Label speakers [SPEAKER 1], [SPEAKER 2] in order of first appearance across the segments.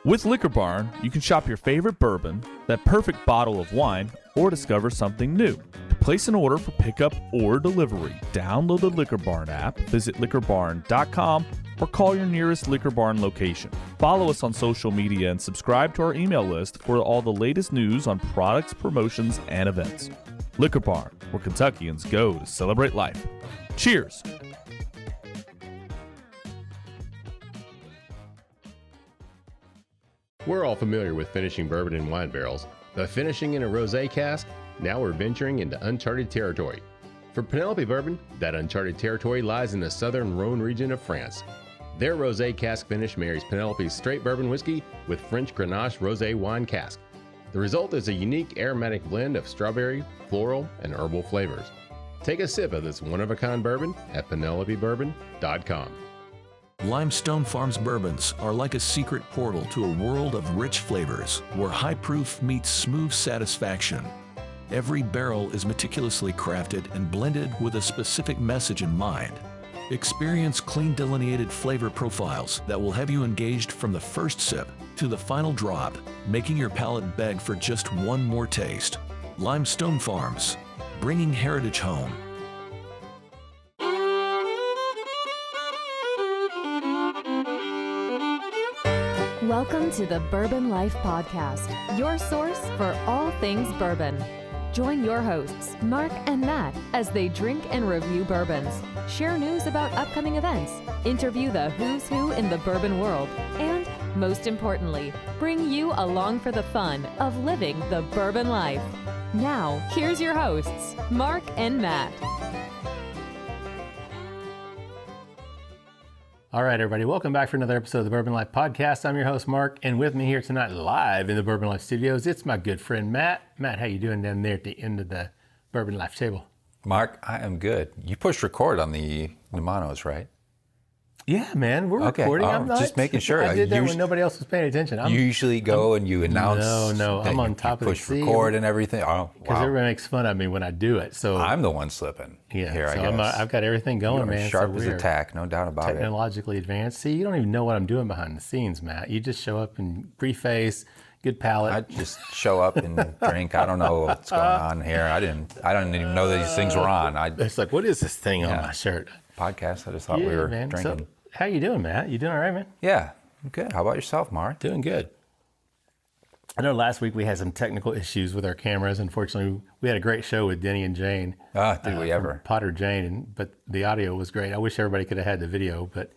[SPEAKER 1] With Liquor Barn, you can shop your favorite bourbon, that perfect bottle of wine, or discover something new. To place an order for pickup or delivery, download the Liquor Barn app, visit liquorbarn.com, or call your nearest Liquor Barn location. Follow us on social media and subscribe to our email list for all the latest news on products, promotions, and events. Liquor Barn, where Kentuckians go to celebrate life. Cheers!
[SPEAKER 2] We're all familiar with finishing bourbon in wine barrels, but finishing in a rosé cask? Now we're venturing into uncharted territory. For Penelope Bourbon, that uncharted territory lies in the southern Rhone region of France. Their rosé cask finish marries Penelope's straight bourbon whiskey with French Grenache rosé wine cask. The result is a unique aromatic blend of strawberry, floral, and herbal flavors. Take a sip of this one-of-a-kind bourbon at penelopebourbon.com.
[SPEAKER 3] Limestone Farms bourbons are like a secret portal to a world of rich flavors where high proof meets smooth satisfaction. Every barrel is meticulously crafted and blended with a specific message in mind. Experience clean delineated flavor profiles that will have you engaged from the first sip to the final drop, making your palate beg for just one more taste. Limestone Farms, bringing heritage home.
[SPEAKER 4] Welcome to the Bourbon Life Podcast, your source for all things bourbon. Join your hosts, Mark and Matt, as they drink and review bourbons, share news about upcoming events, interview the who's who in the bourbon world, and, most importantly, bring you along for the fun of living the bourbon life. Now, here's your hosts, Mark and Matt.
[SPEAKER 5] All right, everybody, welcome back for another episode of the Bourbon Life Podcast. I'm your host, Mark, and with me here tonight live in the Bourbon Life Studios, it's my good friend, Matt. Matt, how you doing down there at the end of the Bourbon Life table?
[SPEAKER 6] Mark, I am good. You pushed record on the Numanos, right?
[SPEAKER 5] Yeah, man, we're recording. I'm not,
[SPEAKER 6] just making sure.
[SPEAKER 5] I did that when nobody else was paying attention.
[SPEAKER 6] You usually go and you announce.
[SPEAKER 5] No, I'm on top of the
[SPEAKER 6] push record and everything. Oh,
[SPEAKER 5] because everybody makes fun of me when I do it. So
[SPEAKER 6] I'm the one slipping.
[SPEAKER 5] Yeah,
[SPEAKER 6] here,
[SPEAKER 5] so
[SPEAKER 6] I guess.
[SPEAKER 5] I've got everything going, man.
[SPEAKER 6] Sharp as a tack, no doubt about it.
[SPEAKER 5] Technologically advanced. See, you don't even know what I'm doing behind the scenes, Matt. You just show up and preface, good palate.
[SPEAKER 6] I just show up and drink. I don't know what's going on here. I didn't even know that these things were on.
[SPEAKER 5] It's like, what is this thing on my shirt?
[SPEAKER 6] Podcast. I just thought we were drinking.
[SPEAKER 5] So, how you doing, Matt? You doing all right, man?
[SPEAKER 6] Yeah, I'm good. How about yourself, Mark?
[SPEAKER 5] Doing good. I know last week we had some technical issues with our cameras. Unfortunately, we had a great show with Denny and Jane.
[SPEAKER 6] Did we ever?
[SPEAKER 5] Potter Jane, but the audio was great. I wish everybody could have had the video, but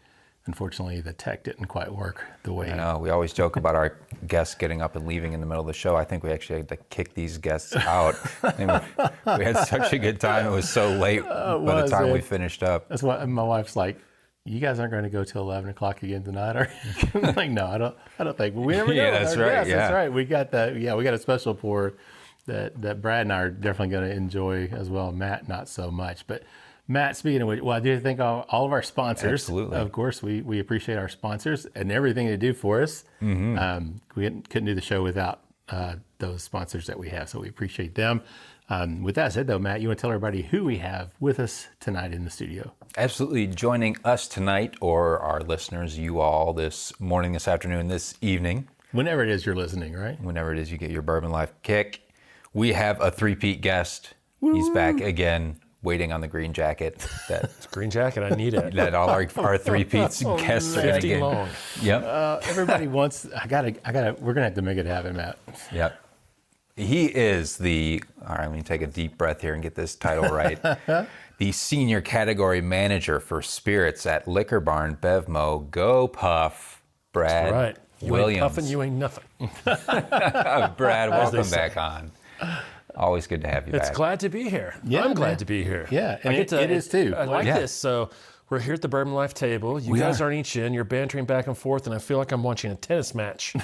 [SPEAKER 5] unfortunately the tech didn't quite work the way.
[SPEAKER 6] I know. We always joke about our guests getting up and leaving in the middle of the show. I think we actually had to kick these guests out. We had such a good time. It was so late by the time we finished up.
[SPEAKER 5] That's why my wife's like, you guys aren't going to go till 11 o'clock again tonight, are you? I'm like, no, I don't think. But we never know.
[SPEAKER 6] Yeah, that's right.
[SPEAKER 5] Yes, that's right. We got that. Yeah, we got a special pour that Brad and I are definitely going to enjoy as well. Matt, not so much. But Matt, speaking of which, well, I do think all of our sponsors.
[SPEAKER 6] Absolutely.
[SPEAKER 5] Of course, we appreciate our sponsors and everything they do for us. Mm-hmm. We couldn't do the show without those sponsors that we have, so we appreciate them. With that said, though, Matt, you want to tell everybody who we have with us tonight in the studio?
[SPEAKER 6] Absolutely. Joining us tonight, or our listeners, you all, this morning, this afternoon, this evening.
[SPEAKER 5] Whenever it is you're listening, right?
[SPEAKER 6] Whenever it is you get your Bourbon Life kick. We have a three-peat guest.
[SPEAKER 5] Woo!
[SPEAKER 6] He's back again, waiting on the green jacket.
[SPEAKER 7] It's a green jacket, I need it.
[SPEAKER 6] That all our three-peats guests are going to get.
[SPEAKER 5] Long.
[SPEAKER 6] Yep.
[SPEAKER 5] Everybody wants, we're going to have to make it happen, Matt.
[SPEAKER 6] Yep. He is all right, let me take a deep breath here and get this title right. The Senior Category Manager for Spirits at Liquor Barn, BevMo, GoPuff, Brad
[SPEAKER 7] right. You
[SPEAKER 6] Williams.
[SPEAKER 7] ain't puffing, you ain't nothing.
[SPEAKER 6] Brad, welcome back on. Always good to have you back.
[SPEAKER 7] It's glad to be here.
[SPEAKER 5] Yeah,
[SPEAKER 7] I'm glad to be here.
[SPEAKER 5] Yeah, and it is too.
[SPEAKER 7] I like this. So we're here at the Bourbon Life table. You guys aren't each in. You're bantering back and forth, and I feel like I'm watching a tennis match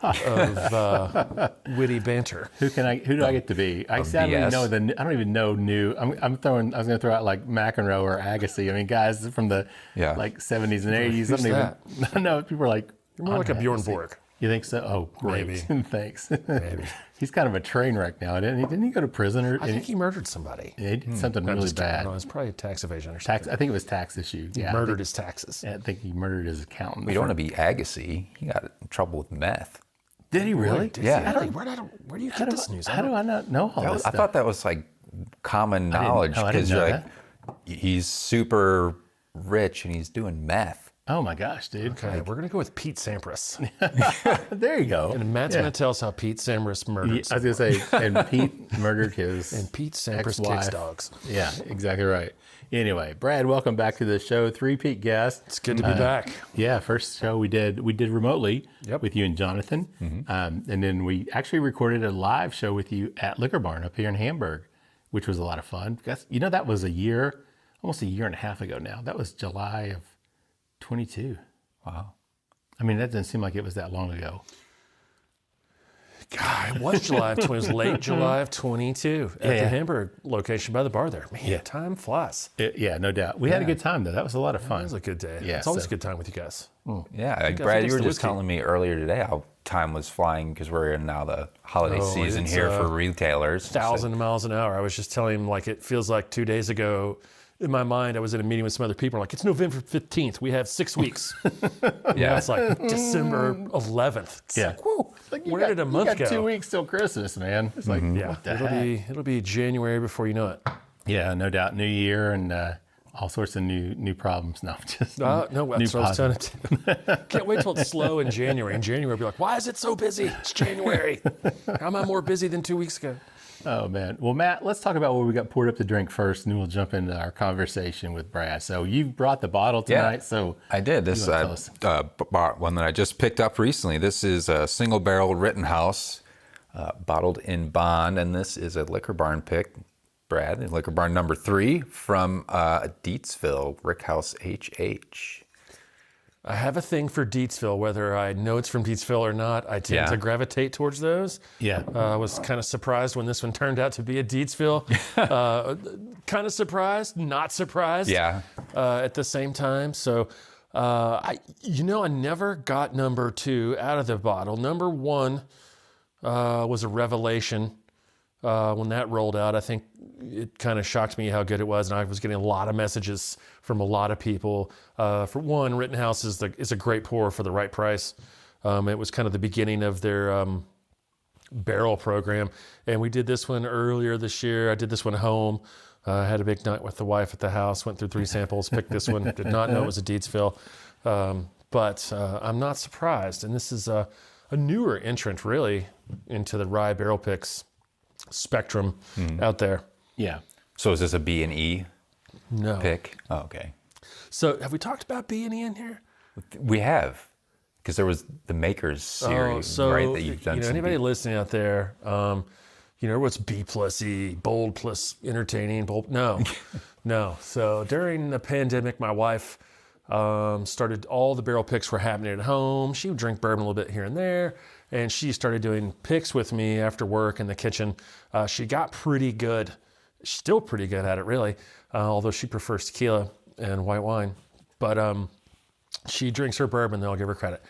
[SPEAKER 7] of witty banter.
[SPEAKER 5] Who do I get to be? I don't even know new. I was going to throw out like McEnroe or Agassi. I mean, guys from the like 70s and 80s.
[SPEAKER 7] Who's that?
[SPEAKER 5] No, people are like,
[SPEAKER 7] you're more like a Bjorn Borg.
[SPEAKER 5] You think so? Oh, great.
[SPEAKER 7] Maybe.
[SPEAKER 5] Thanks.
[SPEAKER 7] Maybe.
[SPEAKER 5] He's kind of a train wreck now, didn't he? Didn't he go to prison? Or,
[SPEAKER 7] I think he murdered somebody.
[SPEAKER 5] yeah, he did something
[SPEAKER 7] I'm
[SPEAKER 5] really
[SPEAKER 7] just kidding.
[SPEAKER 5] bad.
[SPEAKER 7] No, it's probably tax evasion or something.
[SPEAKER 5] I think it was tax issue.
[SPEAKER 7] He
[SPEAKER 5] Yeah,
[SPEAKER 7] murdered his taxes.
[SPEAKER 5] I think he murdered his accountant.
[SPEAKER 6] We don't want to be Agassi. He got in trouble with meth.
[SPEAKER 5] Did he really?
[SPEAKER 6] Yeah.
[SPEAKER 7] Where do you get this news?
[SPEAKER 5] How do I not know all this
[SPEAKER 6] I
[SPEAKER 5] stuff?
[SPEAKER 6] thought that was like common knowledge
[SPEAKER 5] I didn't
[SPEAKER 6] because
[SPEAKER 5] know
[SPEAKER 6] like he's super rich and he's doing meth.
[SPEAKER 5] Oh my gosh, dude.
[SPEAKER 7] Okay, we're going to go with Pete Sampras.
[SPEAKER 5] There you go.
[SPEAKER 7] And Matt's
[SPEAKER 5] Yeah.
[SPEAKER 7] going to tell us how Pete Sampras murdered
[SPEAKER 5] I was going to say, and Pete murdered his
[SPEAKER 7] And Pete Sampras
[SPEAKER 5] ex-wife.
[SPEAKER 7] kicks dogs.
[SPEAKER 5] Yeah, exactly right. Anyway, Brad, welcome back to the show. 3-peat guest.
[SPEAKER 7] It's good to be back.
[SPEAKER 5] Yeah, first show we did remotely
[SPEAKER 7] Yep.
[SPEAKER 5] with you and Jonathan. And then we actually recorded a live show with you at Liquor Barn up here in Hamburg, which was a lot of fun. Because, that was almost a year and a half ago now. That was July of 22.
[SPEAKER 6] Wow.
[SPEAKER 5] I mean, that doesn't seem like it was that long ago.
[SPEAKER 7] God, it was July of 20. It was late July of 22 at the Hamburg location by the bar there. Man, time flies.
[SPEAKER 5] Yeah, no doubt. We had a good time, though. That was a lot of fun.
[SPEAKER 7] It was a good day.
[SPEAKER 5] Yeah,
[SPEAKER 7] It's always
[SPEAKER 5] so-
[SPEAKER 7] a good time with you guys.
[SPEAKER 6] Yeah,
[SPEAKER 7] think
[SPEAKER 6] Brad,
[SPEAKER 7] it's
[SPEAKER 6] you were
[SPEAKER 7] the
[SPEAKER 6] just
[SPEAKER 7] whiskey.
[SPEAKER 6] telling me earlier today how time was flying because we're in now the holiday
[SPEAKER 7] Oh,
[SPEAKER 6] season
[SPEAKER 7] it's,
[SPEAKER 6] here for retailers.
[SPEAKER 7] 1,000 miles an hour. I was just telling him, like, it feels like 2 days ago. In my mind, I was in a meeting with some other people. I'm like, it's November 15th. We have 6 weeks.
[SPEAKER 6] Yeah,
[SPEAKER 7] It's like December 11th. It's
[SPEAKER 5] Yeah.
[SPEAKER 7] like, whoa,
[SPEAKER 5] Like,
[SPEAKER 7] where did a month
[SPEAKER 5] you got
[SPEAKER 7] go?
[SPEAKER 5] 2 weeks till Christmas, man. It's like,
[SPEAKER 7] Yeah,
[SPEAKER 5] what the heck?
[SPEAKER 7] it'll be January before you know it.
[SPEAKER 5] Yeah, no doubt. New year and all sorts of new problems. No, just
[SPEAKER 7] No,
[SPEAKER 5] new
[SPEAKER 7] that's what I was telling
[SPEAKER 5] positives.
[SPEAKER 7] him. Can't wait till it's slow in January. In January, I'll be like, why is it so busy? It's January. How am I more busy than 2 weeks ago?
[SPEAKER 5] Oh, man. Well, Matt, let's talk about what we got poured up to drink first, and then we'll jump into our conversation with Brad. So you brought the bottle tonight. So
[SPEAKER 6] I did. This
[SPEAKER 5] you wanna tell us?
[SPEAKER 6] bought one that I just picked up recently. This is a single barrel Rittenhouse, bottled in bond, and this is a Liquor Barn pick. Brad, Liquor Barn number 3 from Dietsville, Rickhouse HH.
[SPEAKER 7] I have a thing for Dietsville, whether I know it's from Dietsville or not. I tend
[SPEAKER 6] Yeah.
[SPEAKER 7] to gravitate towards those.
[SPEAKER 5] Yeah.
[SPEAKER 7] I was kind of surprised when this one turned out to be a Dietsville. Kind of surprised, not surprised.
[SPEAKER 6] Yeah.
[SPEAKER 7] At the same time. So, I never got number 2 out of the bottle. Number 1 was a revelation when that rolled out. I think it kind of shocked me how good it was, and I was getting a lot of messages from a lot of people. For one, Rittenhouse is a great pour for the right price. It was kind of the beginning of their barrel program, and we did this one earlier this year. I did this one home. Had a big night with the wife at the house. Went through 3 samples, picked this one. Did not know it was a Dietsville, but I'm not surprised. And this is a newer entrant, really, into the rye barrel picks spectrum out there.
[SPEAKER 5] Yeah.
[SPEAKER 6] So is this a B and E
[SPEAKER 7] No.
[SPEAKER 6] pick? Oh, okay.
[SPEAKER 7] So have we talked about B&E in here?
[SPEAKER 6] We have, because there was the Makers series, right? That you've done. some
[SPEAKER 7] anybody
[SPEAKER 6] B-
[SPEAKER 7] listening out there, what's B plus E, bold plus entertaining, bold? No, no. So during the pandemic, my wife started, all the barrel picks were happening at home. She would drink bourbon a little bit here and there, and she started doing picks with me after work in the kitchen. She got pretty good, still pretty good at it, really, although she prefers tequila and white wine. But she drinks her bourbon, then I'll give her credit.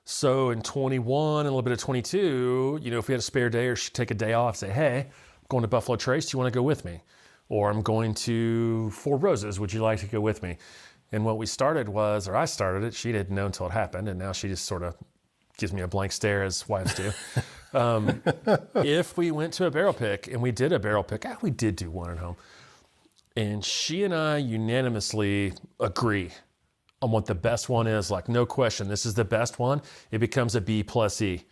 [SPEAKER 7] So in 21 and a little bit of 22, if we had a spare day or she'd take a day off, say, hey, I'm going to Buffalo Trace, do you want to go with me? Or I'm going to Four Roses, would you like to go with me? And what we started was, or I started it, she didn't know until it happened, and now she just sort of gives me a blank stare as wives do. If we went to a barrel pick, and we did a barrel pick, we did do one at home, and she and I unanimously agree on what the best one is. Like, no question, this is the best one. It becomes a B plus E.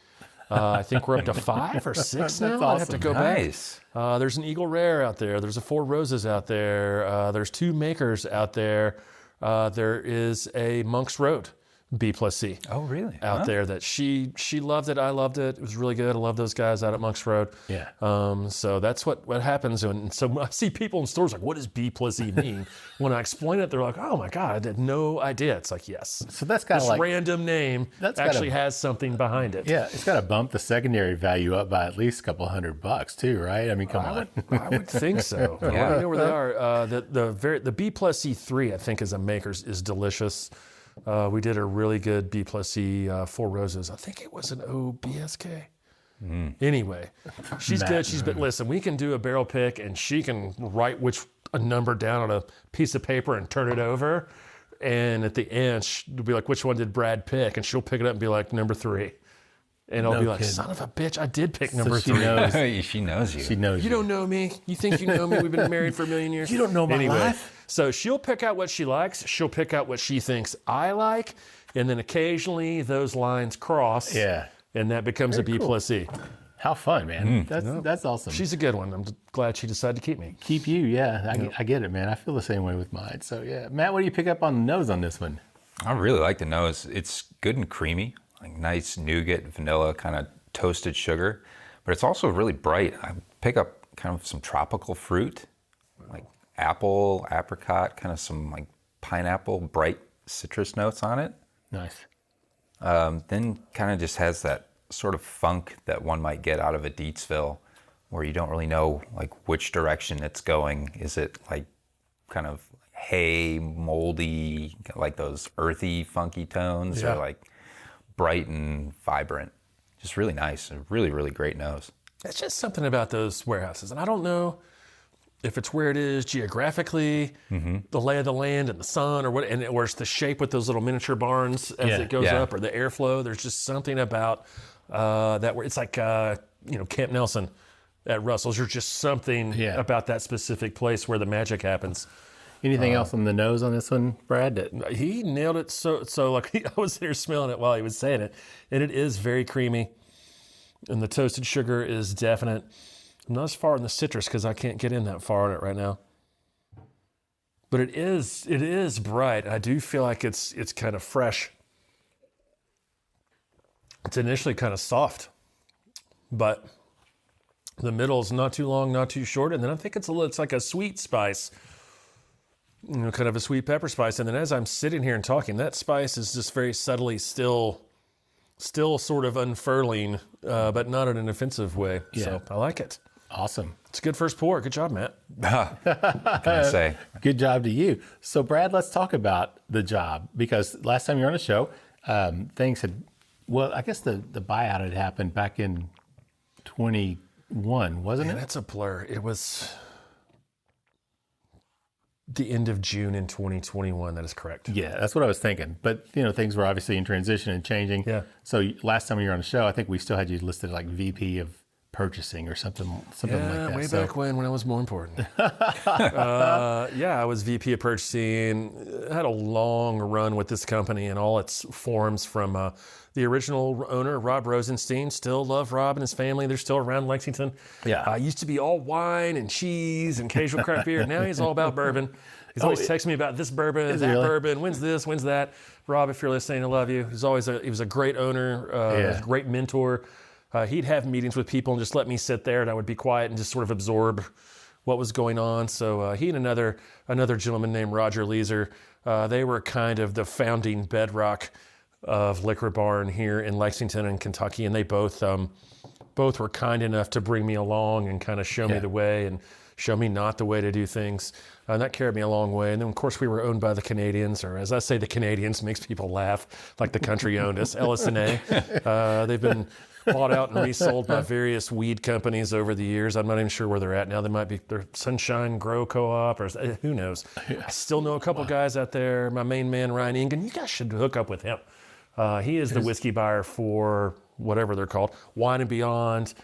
[SPEAKER 7] I think we're up to 5 or 6 now. I'd have to go
[SPEAKER 6] Nice.
[SPEAKER 7] back. There's an Eagle Rare out there. There's a Four Roses out there. There's 2 Makers out there. There is a Monk's Road B plus C.
[SPEAKER 6] Oh, really?
[SPEAKER 7] Out there that she loved it. I loved it. It was really good. I love those guys out at Monk's Road.
[SPEAKER 5] Yeah.
[SPEAKER 7] So that's what happens. And so I see people in stores like, what does B plus E mean? When I explain it, they're like, oh my God, I had no idea. It's like, yes.
[SPEAKER 5] So that's kind of
[SPEAKER 7] This
[SPEAKER 5] like,
[SPEAKER 7] random name
[SPEAKER 5] That's
[SPEAKER 7] actually
[SPEAKER 5] gotta-
[SPEAKER 7] has something behind it.
[SPEAKER 5] yeah, it's got to bump the secondary value up by at least a couple $100 too, right? I mean, come on.
[SPEAKER 7] I would think so.
[SPEAKER 6] Yeah.
[SPEAKER 7] I know where they are. The B plus E3, I think, is a Maker's, is delicious. We did a really good B plus C, 4 roses. I think it was an OBSK. Anyway, she's good. Listen, we can do a barrel pick and she can write a number down on a piece of paper and turn it over. And at the end, she'll be like, which one did Brad pick? And she'll pick it up and be like, number 3. And I'll be like, son of a bitch, I did pick number 3.
[SPEAKER 6] She knows you.
[SPEAKER 5] She knows
[SPEAKER 7] You don't know me. You think you know me? We've been married for a million years.
[SPEAKER 5] You don't know my life.
[SPEAKER 7] So she'll pick out what she likes. She'll pick out what she thinks I like. And then occasionally those lines cross.
[SPEAKER 5] Yeah.
[SPEAKER 7] And that becomes a B plus C.
[SPEAKER 5] How fun, man. That's awesome.
[SPEAKER 7] She's a good one. I'm glad she decided to keep me.
[SPEAKER 5] Keep you, yeah. I get it, man. I feel the same way with mine. So, yeah. Matt, what do you pick up on the nose on this one?
[SPEAKER 6] I really like the nose. It's good and creamy, like nice nougat, vanilla, kind of toasted sugar. But it's also really bright. I pick up kind of some tropical fruit, like apple, apricot, kind of some like pineapple, bright citrus notes on it.
[SPEAKER 5] Nice.
[SPEAKER 6] Then kind of just has that sort of funk that one might get out of a Dietsville, where you don't really know like which direction it's going. Is it like kind of hay, moldy, like those earthy, funky tones, or like bright and vibrant? Just really nice. A really, really great nose.
[SPEAKER 7] It's just something about those warehouses. And I don't know if it's where it is geographically, the lay of the land and the sun, or or it's the shape with those little miniature barns as it goes up, or the airflow. There's just something about that where it's like, Camp Nelson at Russell's. There's just something about that specific place where the magic happens.
[SPEAKER 5] Anything else on the nose on this one, Brad?
[SPEAKER 7] He nailed it. So like I was there smelling it while he was saying it, and it is very creamy, and the toasted sugar is definite. I'm not as far in the citrus because I can't get in that far on it right now. But it is bright. I do feel like it's kind of fresh. It's initially kind of soft, but the middle is not too long, not too short, and then I think it's like a sweet spice. Kind of a sweet pepper spice. And then as I'm sitting here and talking, that spice is just very subtly still sort of unfurling, but not in an offensive way. Yeah. So I like it.
[SPEAKER 5] Awesome.
[SPEAKER 7] It's a good first pour. Good job, Matt.
[SPEAKER 6] What can I say?
[SPEAKER 5] Good job to you. So Brad, let's talk about the job, because last time you were on the show, things had, I guess the buyout had happened back in 21, wasn't it?
[SPEAKER 7] That's a blur. It was the end of June in 2021. That is correct.
[SPEAKER 5] Yeah, that's what I was thinking. But, things were obviously in transition and changing.
[SPEAKER 7] Yeah.
[SPEAKER 5] So last time you were on the show, I think we still had you listed like VP of purchasing or something like that.
[SPEAKER 7] Way back when I was more important. I was VP of purchasing. I had a long run with this company and all its forms from the original owner, Rob Rosenstein. Still love Rob and his family. They're still around Lexington.
[SPEAKER 5] Yeah.
[SPEAKER 7] Used to be all wine and cheese and casual craft beer. Now he's all about bourbon. He's always texting me about this bourbon, that bourbon. When's this? When's that? Rob, if you're listening, I love you. He was a great owner, a great mentor. He'd have meetings with people and just let me sit there, and I would be quiet and just sort of absorb what was going on. So he and another gentleman named Roger Leeser, they were kind of the founding bedrock of Liquor Barn here in Lexington and Kentucky, and they both were kind enough to bring me along and kind of show me the way and show me not the way to do things. And that carried me a long way. And then, of course, we were owned by the Canadians, or as I say, the Canadians, makes people laugh, like the country owned us, Ellis&A. They've been bought out and resold by various weed companies over the years. I'm not even sure where they're at now. They might be their Sunshine Grow Co-op, or who knows. I still know a couple guys out there. My main man, Ryan Ingen, you guys should hook up with him. He is the whiskey buyer for whatever they're called, Wine and Beyond,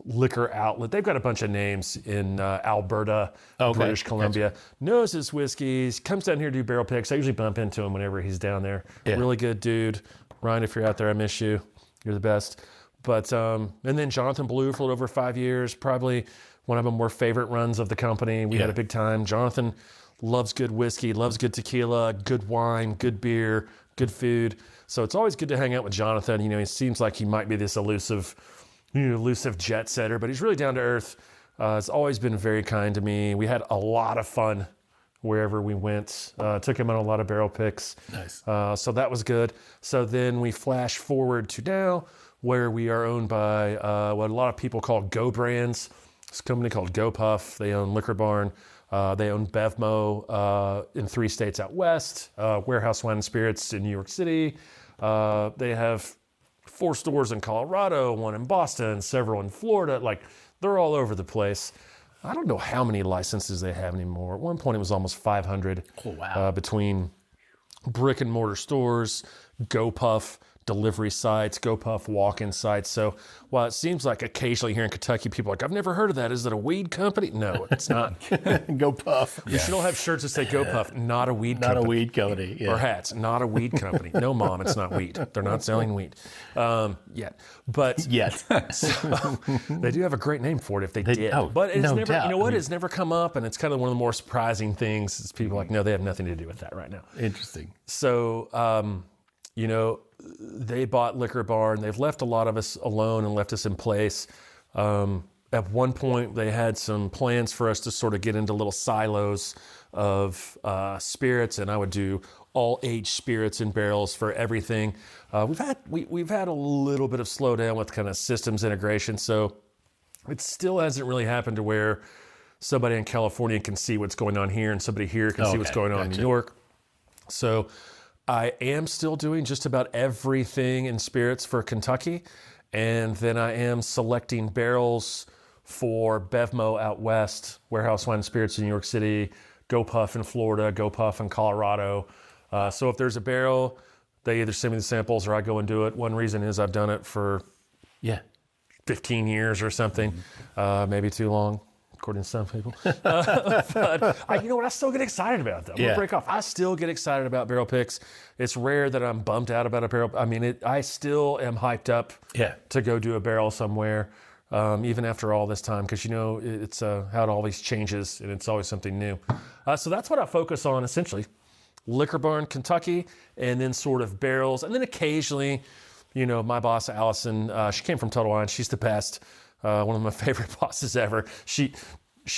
[SPEAKER 7] Liquor Outlet. They've got a bunch of names in Alberta, British Columbia. Gotcha. Knows his whiskeys, comes down here to do barrel picks. I usually bump into him whenever he's down there. Yeah. Really good dude. Ryan, if you're out there, I miss you. You're the best. But and then Jonathan Blue for over 5 years, probably one of the more favorite runs of the company. We had a big time. Jonathan loves good whiskey, loves good tequila, good wine, good beer, good food. So it's always good to hang out with Jonathan. He seems like he might be this elusive jet setter, but he's really down to earth. He's always been very kind to me. We had a lot of fun wherever we went. Took him on a lot of barrel picks.
[SPEAKER 5] Nice.
[SPEAKER 7] So that was good. So then we flash forward to now, where we are owned by what a lot of people call Go Brands. This company called GoPuff. They own Liquor Barn. They own BevMo in 3 states out west, Warehouse Wine and Spirits in New York City. They have 4 stores in Colorado, 1 in Boston, several in Florida. Like, they're all over the place. I don't know how many licenses they have anymore. At one point, it was almost 500.
[SPEAKER 5] Oh, wow.
[SPEAKER 7] Between brick and mortar stores, GoPuff delivery sites, GoPuff walk-in sites. So while it seems like occasionally here in Kentucky, people are like, I've never heard of that. Is it a weed company? No, it's not.
[SPEAKER 5] GoPuff.
[SPEAKER 7] You should all have shirts that say GoPuff, not a weed
[SPEAKER 5] Not
[SPEAKER 7] company.
[SPEAKER 5] a weed company. Yeah.
[SPEAKER 7] Or hats, not a weed company. No, Mom, it's not weed. They're not selling weed yet. But
[SPEAKER 5] Yet.
[SPEAKER 7] so, they do have a great name for it if they did.
[SPEAKER 5] oh,
[SPEAKER 7] but it's
[SPEAKER 5] no
[SPEAKER 7] never,
[SPEAKER 5] doubt.
[SPEAKER 7] you know what?
[SPEAKER 5] I mean-
[SPEAKER 7] It's never come up, and it's kind of one of the more surprising things. Is people are like, no, they have nothing to do with that right now.
[SPEAKER 5] Interesting.
[SPEAKER 7] So, you know, they bought Liquor Barn. They've left a lot of us alone and left us in place. At one point, they had some plans for us to sort of get into little silos of spirits, and I would do all aged spirits in barrels for everything. We've had a little bit of slowdown with kind of systems integration, so it still hasn't really happened to where somebody in California can see what's going on here and somebody here can see what's going on in New York. So I am still doing just about everything in spirits for Kentucky. And then I am selecting barrels for BevMo out west, Warehouse Wine and Spirits in New York City, GoPuff in Florida, GoPuff in Colorado. So if there's a barrel, they either send me the samples or I go and do it. One reason is I've done it for 15 years or something, maybe too long, according to some people. But you know what? I still get excited about it, though. I'm going to break off. I still get excited about barrel picks. It's rare that I'm bummed out about a barrel. I mean, I still am hyped up to go do a barrel somewhere, even after all this time, because, you know, it's how it always changes, and it's always something new. So that's what I focus on, essentially. Liquor Barn, Kentucky, and then sort of barrels. And then occasionally, you know, my boss, Allison, she came from Total Wine. She's the best. One of my favorite bosses ever. She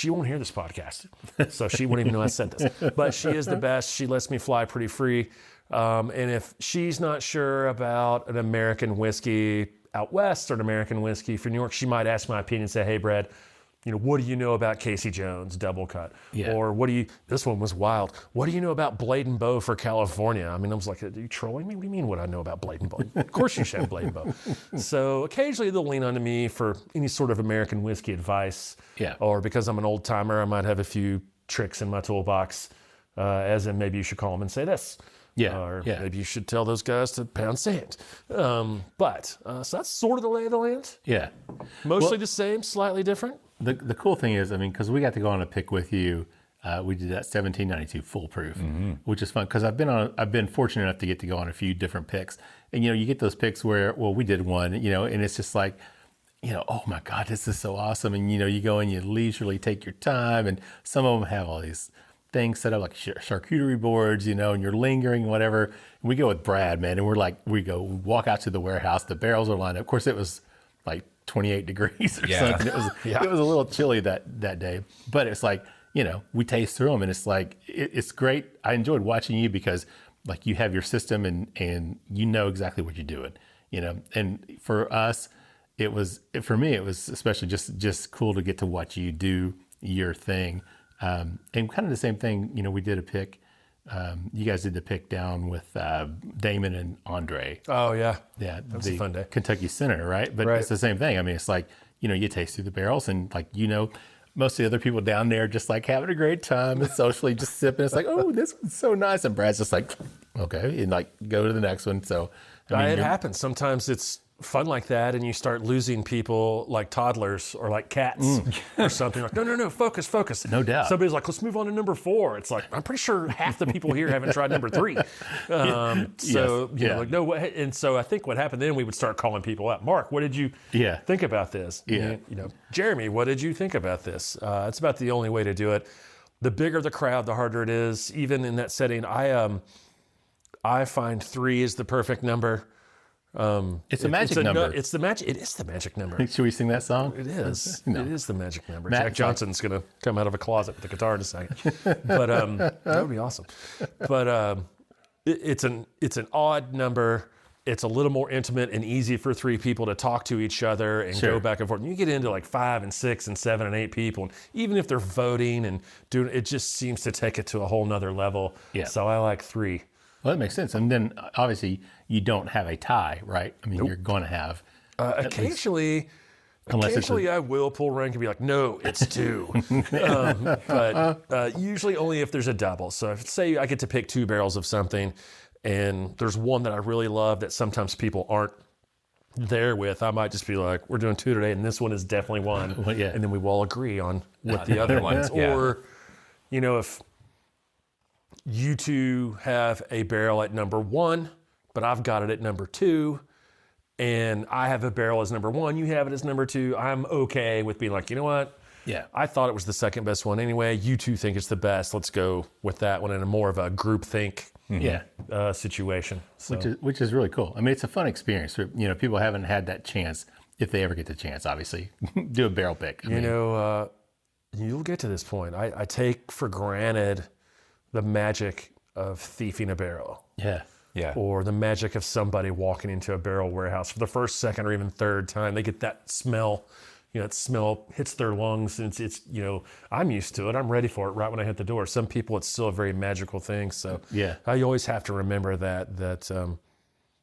[SPEAKER 7] won't hear this podcast, so she won't even know I said this. But she is the best. She lets me fly pretty free. And if she's not sure about an American whiskey out west or an American whiskey for New York, she might ask my opinion and say, hey, Brad, you know, what do you know about Casey Jones Double Cut? Or this one was wild. What do you know about Blade and Bow for California? I mean, I was like, are you trolling me? What do you mean what I know about Blade and Bow? Of course you should have Blade and Bow. So occasionally they'll lean onto me for any sort of American whiskey advice. Or because I'm an old timer, I might have a few tricks in my toolbox, as in maybe you should call them and say this. Or maybe you should tell those guys to pound sand. So that's sort of the lay of the land. Mostly the same, slightly different.
[SPEAKER 5] The cool thing is, I mean, because we got to go on a pick with you. We did that 1792 foolproof, which is fun because I've been fortunate enough to get to go on a few different picks, and you know, you get those picks where, well, we did one, you know, and it's just like, you know, oh my God, this is so awesome, and you know, you go and you leisurely take your time, and some of them have all these things set up like charcuterie boards, you know, and you're lingering, whatever. And we go with Brad, man, and we walk out to the warehouse, the barrels are lined up. Of course, it was like 28 degrees or something. It was a little chilly that day, but it's like, you know, we taste through them and it's like, it's great. I enjoyed watching you because like you have your system and you know exactly what you're doing, you know, and for us, for me, it was especially just cool to get to watch you do your thing. And kind of the same thing, you know, we did a pick. You guys did the pick down with Damon and Andre.
[SPEAKER 7] Oh, yeah.
[SPEAKER 5] Yeah.
[SPEAKER 7] That was a fun day.
[SPEAKER 5] Kentucky Center, right? But it's the same thing. I mean, it's like, you know, you taste through the barrels and like, you know, most of the other people down there just like having a great time and socially just sipping. It's like, oh, this one's so nice. And Brad's just like, okay, and like go to the next one. So, I mean,
[SPEAKER 7] it happens. Sometimes it's fun like that and you start losing people like toddlers or like cats or something. Like, no, focus.
[SPEAKER 5] No doubt.
[SPEAKER 7] Somebody's like, let's move on to number 4. It's like, I'm pretty sure half the people here haven't tried number 3. So, you know, like, no, and so I think what happened then, we would start calling people out. Mark, what did you think about this? You know, Jeremy, what did you think about this? It's about the only way to do it. The bigger the crowd, the harder it is. Even in that setting, I find 3 is the perfect number.
[SPEAKER 5] It's a magic number.
[SPEAKER 7] It is the magic number.
[SPEAKER 5] Should we sing that song?
[SPEAKER 7] It is.
[SPEAKER 5] No.
[SPEAKER 7] It is the magic number.
[SPEAKER 5] Matt,
[SPEAKER 7] Jack Johnson's going to come out of a closet with a guitar in a second. But that would be awesome. But it's an odd number. it's a little more intimate and easy for 3 people to talk to each other and go back and forth. And you get into like 5 and 6 and 7 and 8 people, and even if they're voting and doing, it just seems to take it to a whole nother level. Yeah. So I like 3.
[SPEAKER 5] Well, that makes sense. And then obviously you don't have a tie, right? I mean, you're going to have
[SPEAKER 7] occasionally. I will pull rank and be like, no, it's 2. But usually only if there's a double. So if, say I get to pick 2 barrels of something, and there's one that I really love that sometimes people aren't there with, I might just be like, we're doing 2 today, and this one is definitely one.
[SPEAKER 5] Well, yeah.
[SPEAKER 7] And then we will all agree on what the other ones. Or, if you 2 have a barrel at number 1, but I've got it at number 2, and I have a barrel as number 1, you have it as number 2, I'm okay with being like, you know what?
[SPEAKER 5] Yeah.
[SPEAKER 7] I thought it was the second best one anyway. You 2 think it's the best. Let's go with that one in a more of a group think situation. So.
[SPEAKER 5] Which is really cool. I mean, it's a fun experience. People haven't had that chance, if they ever get the chance, obviously, do a barrel pick.
[SPEAKER 7] You'll get to this point. I take for granted the magic of thieving a barrel.
[SPEAKER 5] Yeah.
[SPEAKER 6] Yeah.
[SPEAKER 7] Or the magic of somebody walking into a barrel warehouse for the first, second, or even third time. They get that smell. That smell hits their lungs, and it's I'm used to it. I'm ready for it right when I hit the door. Some people, it's still a very magical thing. So I always have to remember that, and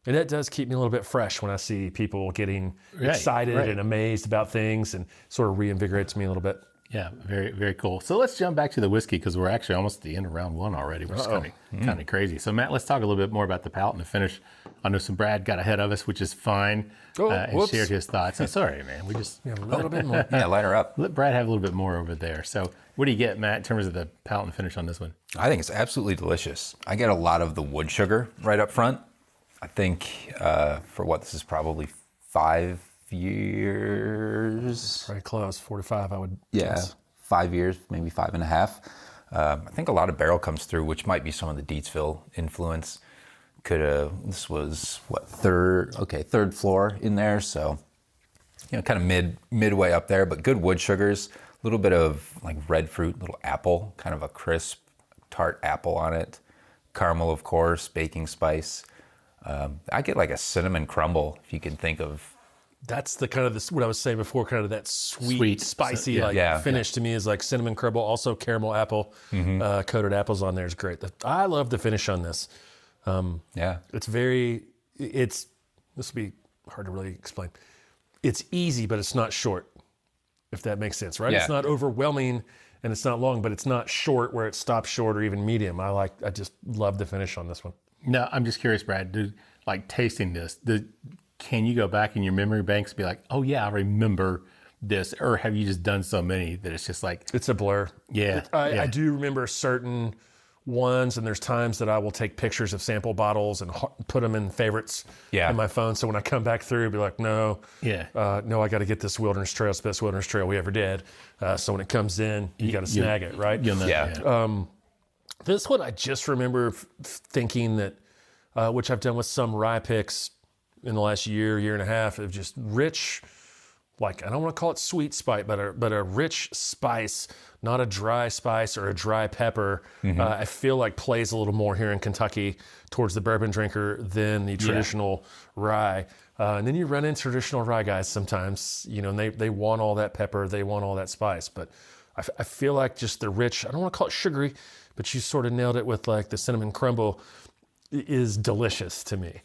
[SPEAKER 7] that does keep me a little bit fresh when I see people getting excited and amazed about things, and sort of reinvigorates me a little bit.
[SPEAKER 5] Yeah, very, very cool. So let's jump back to the whiskey, because we're actually almost at the end of round 1 already, which is kind of crazy. So Matt, let's talk a little bit more about the palate and the finish. I know Brad got ahead of us, which is fine, and shared his thoughts. I'm sorry, man. We just
[SPEAKER 7] a little bit more.
[SPEAKER 6] Light her up.
[SPEAKER 5] Let Brad have a little bit more over there. So what do you get, Matt, in terms of the palate and finish on this one?
[SPEAKER 6] I think it's absolutely delicious. I get a lot of the wood sugar right up front. I think for what this is probably 5 years.
[SPEAKER 7] Very close, 45, I would guess.
[SPEAKER 6] 5 years, maybe 5.5. I think a lot of barrel comes through, which might be some of the Dietsville influence. This was third floor in there, so kind of midway up there, but good wood sugars, a little bit of like red fruit, little apple, kind of a crisp tart apple on it, caramel, of course, baking spice. I get like a cinnamon crumble, if you can think of.
[SPEAKER 7] That's the kind of what I was saying before, kind of that sweet spicy finish to me is like cinnamon crumble, also caramel apple, coated apples on there is great. I love the finish on this. This will be hard to really explain. It's easy, but it's not short, if that makes sense, right? Yeah. It's not overwhelming and it's not long, but it's not short where it stops short or even medium. I just love the finish on this one.
[SPEAKER 5] No, I'm just curious, Brad, tasting this, can you go back in your memory banks and be like, oh yeah, I remember this? Or have you just done so many that it's just like...
[SPEAKER 7] It's a blur.
[SPEAKER 5] Yeah.
[SPEAKER 7] I do remember certain ones, and there's times that I will take pictures of sample bottles and put them in favorites in my phone. So when I come back through, I'll be like, no, I got to get this Wilderness Trail. It's the best Wilderness Trail we ever did. So when it comes in, you got to snag it, right? This one, I just remember thinking that, which I've done with some rye picks in the last year and a half, of just rich, like, I don't want to call it sweet spice, but a rich spice, not a dry spice or a dry pepper. I feel like plays a little more here in Kentucky towards the bourbon drinker than the traditional rye. And then you run into traditional rye guys sometimes, and they want all that pepper, they want all that spice. But I feel like just the rich, I don't want to call it sugary, but you sort of nailed it with like the cinnamon crumble is delicious to me.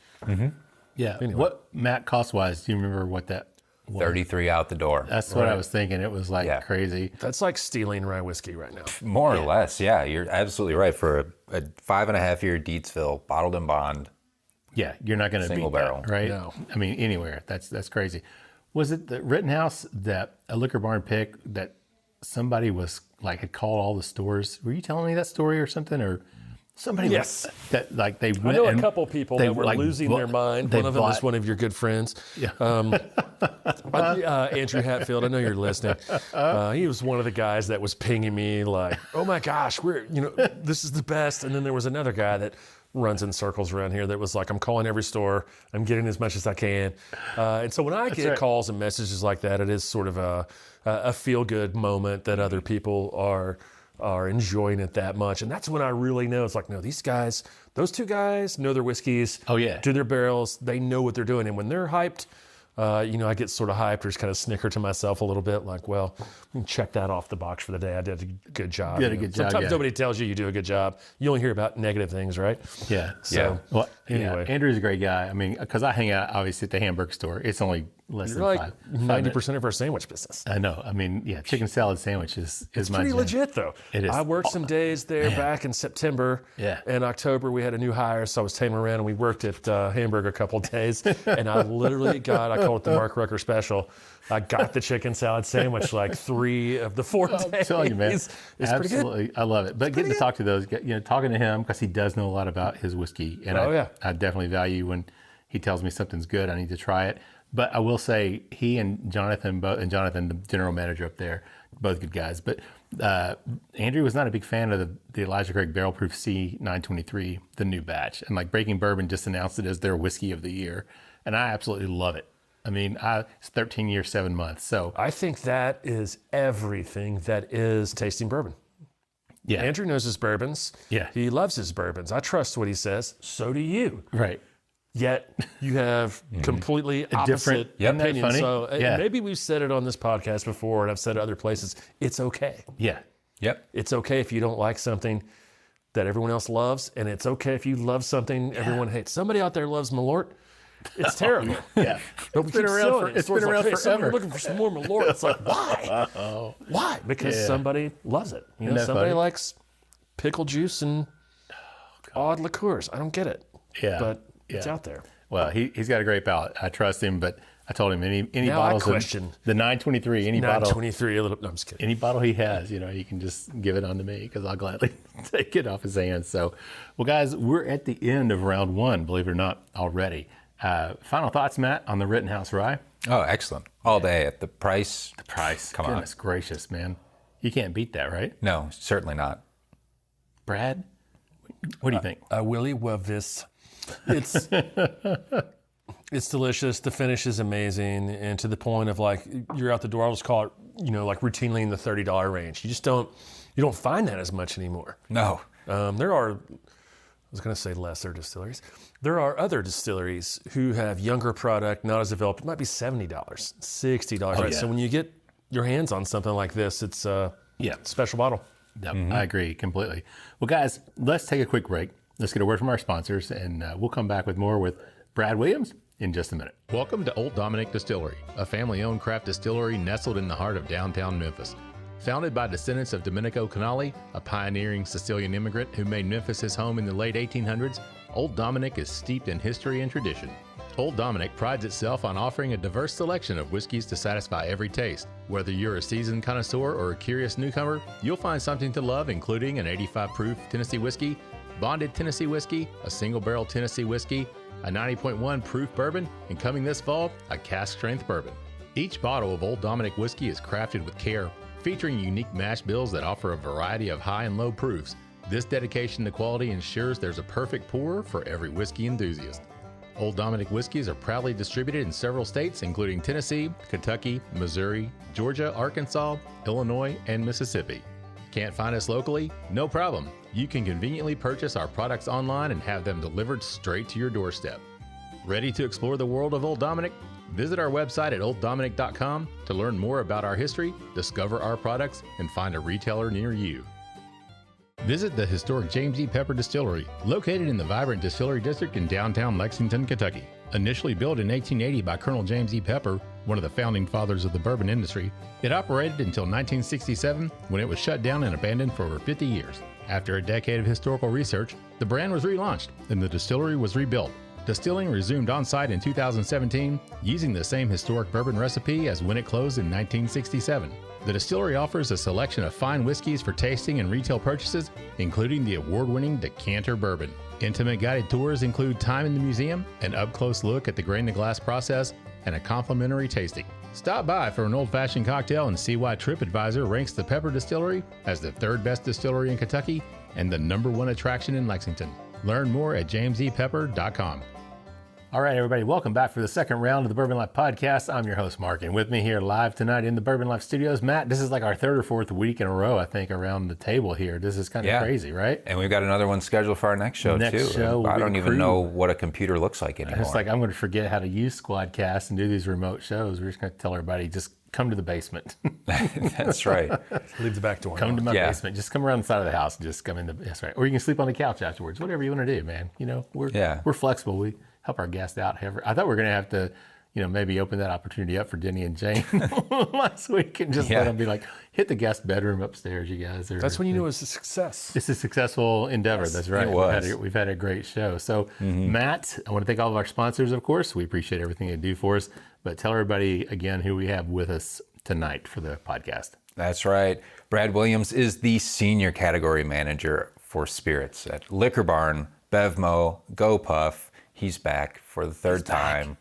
[SPEAKER 5] Yeah. Anyway. What, Matt, cost-wise, do you remember what that was?
[SPEAKER 6] 33 out the door.
[SPEAKER 5] That's what I was thinking. It was like crazy.
[SPEAKER 7] That's like stealing rye whiskey right now.
[SPEAKER 6] More or less, yeah. You're absolutely right. For a 5.5-year Dietsville, bottled in bond.
[SPEAKER 5] Yeah, you're not going to beat
[SPEAKER 6] barrel,
[SPEAKER 5] that, right?
[SPEAKER 7] No.
[SPEAKER 5] I mean, anywhere. That's crazy. Was it the Rittenhouse, that a liquor barn pick that somebody was like had called all the stores? Were you telling me that story or something? Or somebody that like they went,
[SPEAKER 7] I know a couple people that were like losing their mind. One of them is one of your good friends.
[SPEAKER 5] Yeah.
[SPEAKER 7] Andrew Hatfield, I know you're listening. He was one of the guys that was pinging me like, oh my gosh, this is the best. And then there was another guy that runs in circles around here that was like, I'm calling every store, I'm getting as much as I can. And so when I get calls and messages like that, it is sort of a feel-good moment that other people are are enjoying it that much. And that's when I really know it's like, no, these guys, those two guys know their whiskeys,
[SPEAKER 5] Oh, yeah.
[SPEAKER 7] do their barrels, they know what they're doing. And when they're hyped, I get sort of hyped or just kind of snicker to myself a little bit, like, well, check that off the box for the day. I did a good job.
[SPEAKER 5] You did a good job,
[SPEAKER 7] Sometimes
[SPEAKER 5] yeah.
[SPEAKER 7] nobody tells you do a good job. You only hear about negative things, right?
[SPEAKER 5] Yeah.
[SPEAKER 7] So,
[SPEAKER 5] Well,
[SPEAKER 7] anyway.
[SPEAKER 5] yeah, Andrew's a great guy. I mean, because I hang out obviously at the hamburger store. It's only less
[SPEAKER 7] You're
[SPEAKER 5] than
[SPEAKER 7] like
[SPEAKER 5] five
[SPEAKER 7] 90% of our sandwich business.
[SPEAKER 5] I know. I mean, yeah, chicken salad sandwich is my
[SPEAKER 7] Pretty
[SPEAKER 5] jam.
[SPEAKER 7] legit, though.
[SPEAKER 5] It is.
[SPEAKER 7] I worked some days there back in September.
[SPEAKER 5] Yeah.
[SPEAKER 7] In October, we had a new hire, so I was tailing around, and we worked at Hamburger a couple of days. And I literally I call it the Mark Rucker special. I got the chicken salad sandwich like 3 of the 4 days.
[SPEAKER 5] I'm telling you, man.
[SPEAKER 7] It's
[SPEAKER 5] Absolutely.
[SPEAKER 7] pretty good.
[SPEAKER 5] I love it. But getting to talk to those, talking to him, because he does know a lot about his whiskey. And I definitely value when he tells me something's good, I need to try it. But I will say he and Jonathan, the general manager up there, both good guys. But Andrew was not a big fan of the Elijah Craig Barrel Proof C923, the new batch. And like Breaking Bourbon just announced it as their whiskey of the year. And I absolutely love it. I mean, it's 13 years, 7 months. So
[SPEAKER 7] I think that is everything that is tasting bourbon.
[SPEAKER 5] yeah,
[SPEAKER 7] Andrew knows his bourbons.
[SPEAKER 5] Yeah.
[SPEAKER 7] He loves his bourbons. I trust what he says. So do you.
[SPEAKER 5] right.
[SPEAKER 7] Yet you have completely opposite
[SPEAKER 5] different- Isn't that
[SPEAKER 7] opinions.
[SPEAKER 5] funny?
[SPEAKER 7] So
[SPEAKER 5] Yeah.
[SPEAKER 7] maybe we've said it on this podcast before, and I've said it other places. It's okay.
[SPEAKER 5] Yeah.
[SPEAKER 6] Yep.
[SPEAKER 7] It's okay if you don't like something that everyone else loves, and it's okay if you love something everyone hates. Somebody out there loves Malort. It's terrible.
[SPEAKER 5] Yeah.
[SPEAKER 7] But we keep selling it.
[SPEAKER 5] It's
[SPEAKER 7] So
[SPEAKER 5] been around
[SPEAKER 7] like, hey, somebody
[SPEAKER 5] forever.
[SPEAKER 7] looking for some more Malort. It's like, why? Why? Because
[SPEAKER 5] Yeah.
[SPEAKER 7] somebody loves it.
[SPEAKER 5] Isn't that
[SPEAKER 7] Somebody
[SPEAKER 5] funny?
[SPEAKER 7] likes pickle juice and odd liqueurs. I don't get it.
[SPEAKER 5] Yeah.
[SPEAKER 7] But it's
[SPEAKER 5] Yeah.
[SPEAKER 7] out there.
[SPEAKER 5] Well, he's got a great palate. I trust him, but I told him any
[SPEAKER 7] Now I
[SPEAKER 5] bottles
[SPEAKER 7] question.
[SPEAKER 5] of the 923, any bottle,
[SPEAKER 7] 923, a little. No, I'm just kidding.
[SPEAKER 5] any bottle he has, you can just give it on to me because I'll gladly take it off his hands. So, well, guys, we're at the end of round 1, believe it or not, already. Final thoughts, Matt, on the Rittenhouse Rye?
[SPEAKER 6] Oh, excellent. All day at the price.
[SPEAKER 5] The price.
[SPEAKER 6] Come on.
[SPEAKER 5] Goodness gracious, man. You can't beat that, right?
[SPEAKER 6] No, certainly not.
[SPEAKER 5] Brad, what do you think?
[SPEAKER 7] Willie Wavis. It's it's delicious. The finish is amazing, and to the point of like you're out the door. I'll just call it, like routinely in the $30 range. You don't find that as much anymore.
[SPEAKER 6] No.
[SPEAKER 7] There are, I was going to say lesser distilleries. There are other distilleries who have younger product, not as developed. It might be $70, $60. Right?
[SPEAKER 5] yeah.
[SPEAKER 7] So when you get your hands on something like this, it's a special bottle.
[SPEAKER 5] Yep, I agree completely. Well, guys, let's take a quick break. Let's get a word from our sponsors, and we'll come back with more with Brad Williams in just a minute.
[SPEAKER 2] Welcome to Old Dominick Distillery, a family-owned craft distillery nestled in the heart of downtown Memphis. Founded by descendants of Domenico Canali, a pioneering Sicilian immigrant who made Memphis his home in the late 1800s, Old Dominick is steeped in history and tradition. Old Dominick prides itself on offering a diverse selection of whiskeys to satisfy every taste. Whether you're a seasoned connoisseur or a curious newcomer, you'll find something to love, including an 85 proof Tennessee whiskey, bonded Tennessee whiskey, a single barrel Tennessee whiskey, a 90.1 proof bourbon, and coming this fall, a cask strength bourbon. Each bottle of Old Dominick whiskey is crafted with care, featuring unique mash bills that offer a variety of high and low proofs. This dedication to quality ensures there's a perfect pour for every whiskey enthusiast. Old Dominick whiskeys are proudly distributed in several states, including Tennessee, Kentucky, Missouri, Georgia, Arkansas, Illinois, and Mississippi. Can't find us locally? No problem. You can conveniently purchase our products online and have them delivered straight to your doorstep. Ready to explore the world of Old Dominick? Visit our website at olddominick.com to learn more about our history, discover our products, and find a retailer near you. Visit the historic James E. Pepper Distillery, located in the vibrant Distillery District in downtown Lexington, Kentucky. Initially built in 1880 by Colonel James E. Pepper, one of the founding fathers of the bourbon industry, it operated until 1967 when it was shut down and abandoned for over 50 years. After a decade of historical research, the brand was relaunched and the distillery was rebuilt. Distilling resumed on-site in 2017, using the same historic bourbon recipe as when it closed in 1967. The distillery offers a selection of fine whiskeys for tasting and retail purchases, including the award-winning Decanter Bourbon. Intimate guided tours include time in the museum, an up-close look at the grain-to-glass process, and a complimentary tasting. Stop by for an old-fashioned cocktail and see why TripAdvisor ranks the Pepper Distillery as the 3rd best distillery in Kentucky and the #1 attraction in Lexington. Learn more at jamesepepper.com.
[SPEAKER 5] All right, everybody, welcome back for the second round of the Bourbon Life Podcast. I'm your host, Mark, and with me here live tonight in the Bourbon Life Studios, Matt. This is like our third or fourth week in a row, I think, around the table here. This is kind of crazy, right?
[SPEAKER 6] And we've got another one scheduled for our next show, too. I don't even know what a computer looks like anymore.
[SPEAKER 5] It's like I'm going to forget how to use Squadcast and do these remote shows. We're just going to tell everybody, just come to the basement.
[SPEAKER 6] That's right.
[SPEAKER 7] Leave the back door.
[SPEAKER 5] Come to my basement. Just come around the side of the house and just come in. That's right. Or you can sleep on the couch afterwards. Whatever you want to do, man. You know, we're flexible. We help our guests out. I thought we were going to have to, maybe open that opportunity up for Denny and Jane last week and just let them be like, hit the guest bedroom upstairs, you guys.
[SPEAKER 7] That's when you know it's a success.
[SPEAKER 5] It's a successful endeavor. That's right.
[SPEAKER 6] It was.
[SPEAKER 5] We've had a great show. So, Matt, I want to thank all of our sponsors, of course. We appreciate everything they do for us. But tell everybody again who we have with us tonight for the podcast.
[SPEAKER 6] That's right. Brad Williams is the senior category manager for spirits at Liquor Barn, BevMo, GoPuff. He's back for the third time.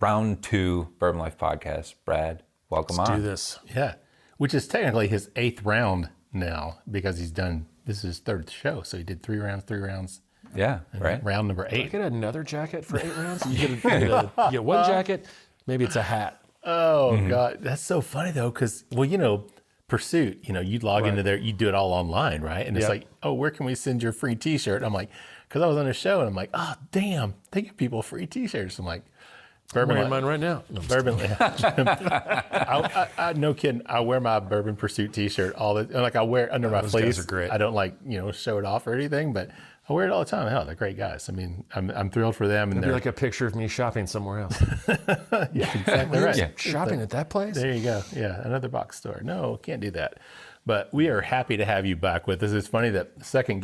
[SPEAKER 6] Round 2, Bourbon Life Podcast. Brad, welcome on.
[SPEAKER 7] Let's do this.
[SPEAKER 5] Yeah, which is technically his 8th round now because this is his 3rd show. So he did 3 rounds.
[SPEAKER 6] Yeah, right.
[SPEAKER 5] Round number 8.
[SPEAKER 7] I get another jacket for 8 rounds? You get one jacket, maybe it's a hat.
[SPEAKER 5] Oh, God. That's so funny, though, because, Pursuit, you'd log into there, you do it all online, right? And it's like, oh, where can we send your free T-shirt? I'm like, because I was on a show, and I'm like, oh, damn, they give people free T-shirts. I'm like,
[SPEAKER 7] I'm wearing mine right now. No,
[SPEAKER 5] Bourbon. I no kidding. I wear my Bourbon Pursuit T-shirt I wear it under my fleece.
[SPEAKER 7] Guys are great.
[SPEAKER 5] I don't show it off or anything, but I wear it all the time. Hell, they're great guys. I mean, I'm thrilled for them. And
[SPEAKER 7] they're like a picture of me shopping somewhere else.
[SPEAKER 5] Yeah, exactly right.
[SPEAKER 7] Yeah. Shopping at that place?
[SPEAKER 5] There you go. Yeah, another box store. No, can't do that. But we are happy to have you back with us. It's funny that second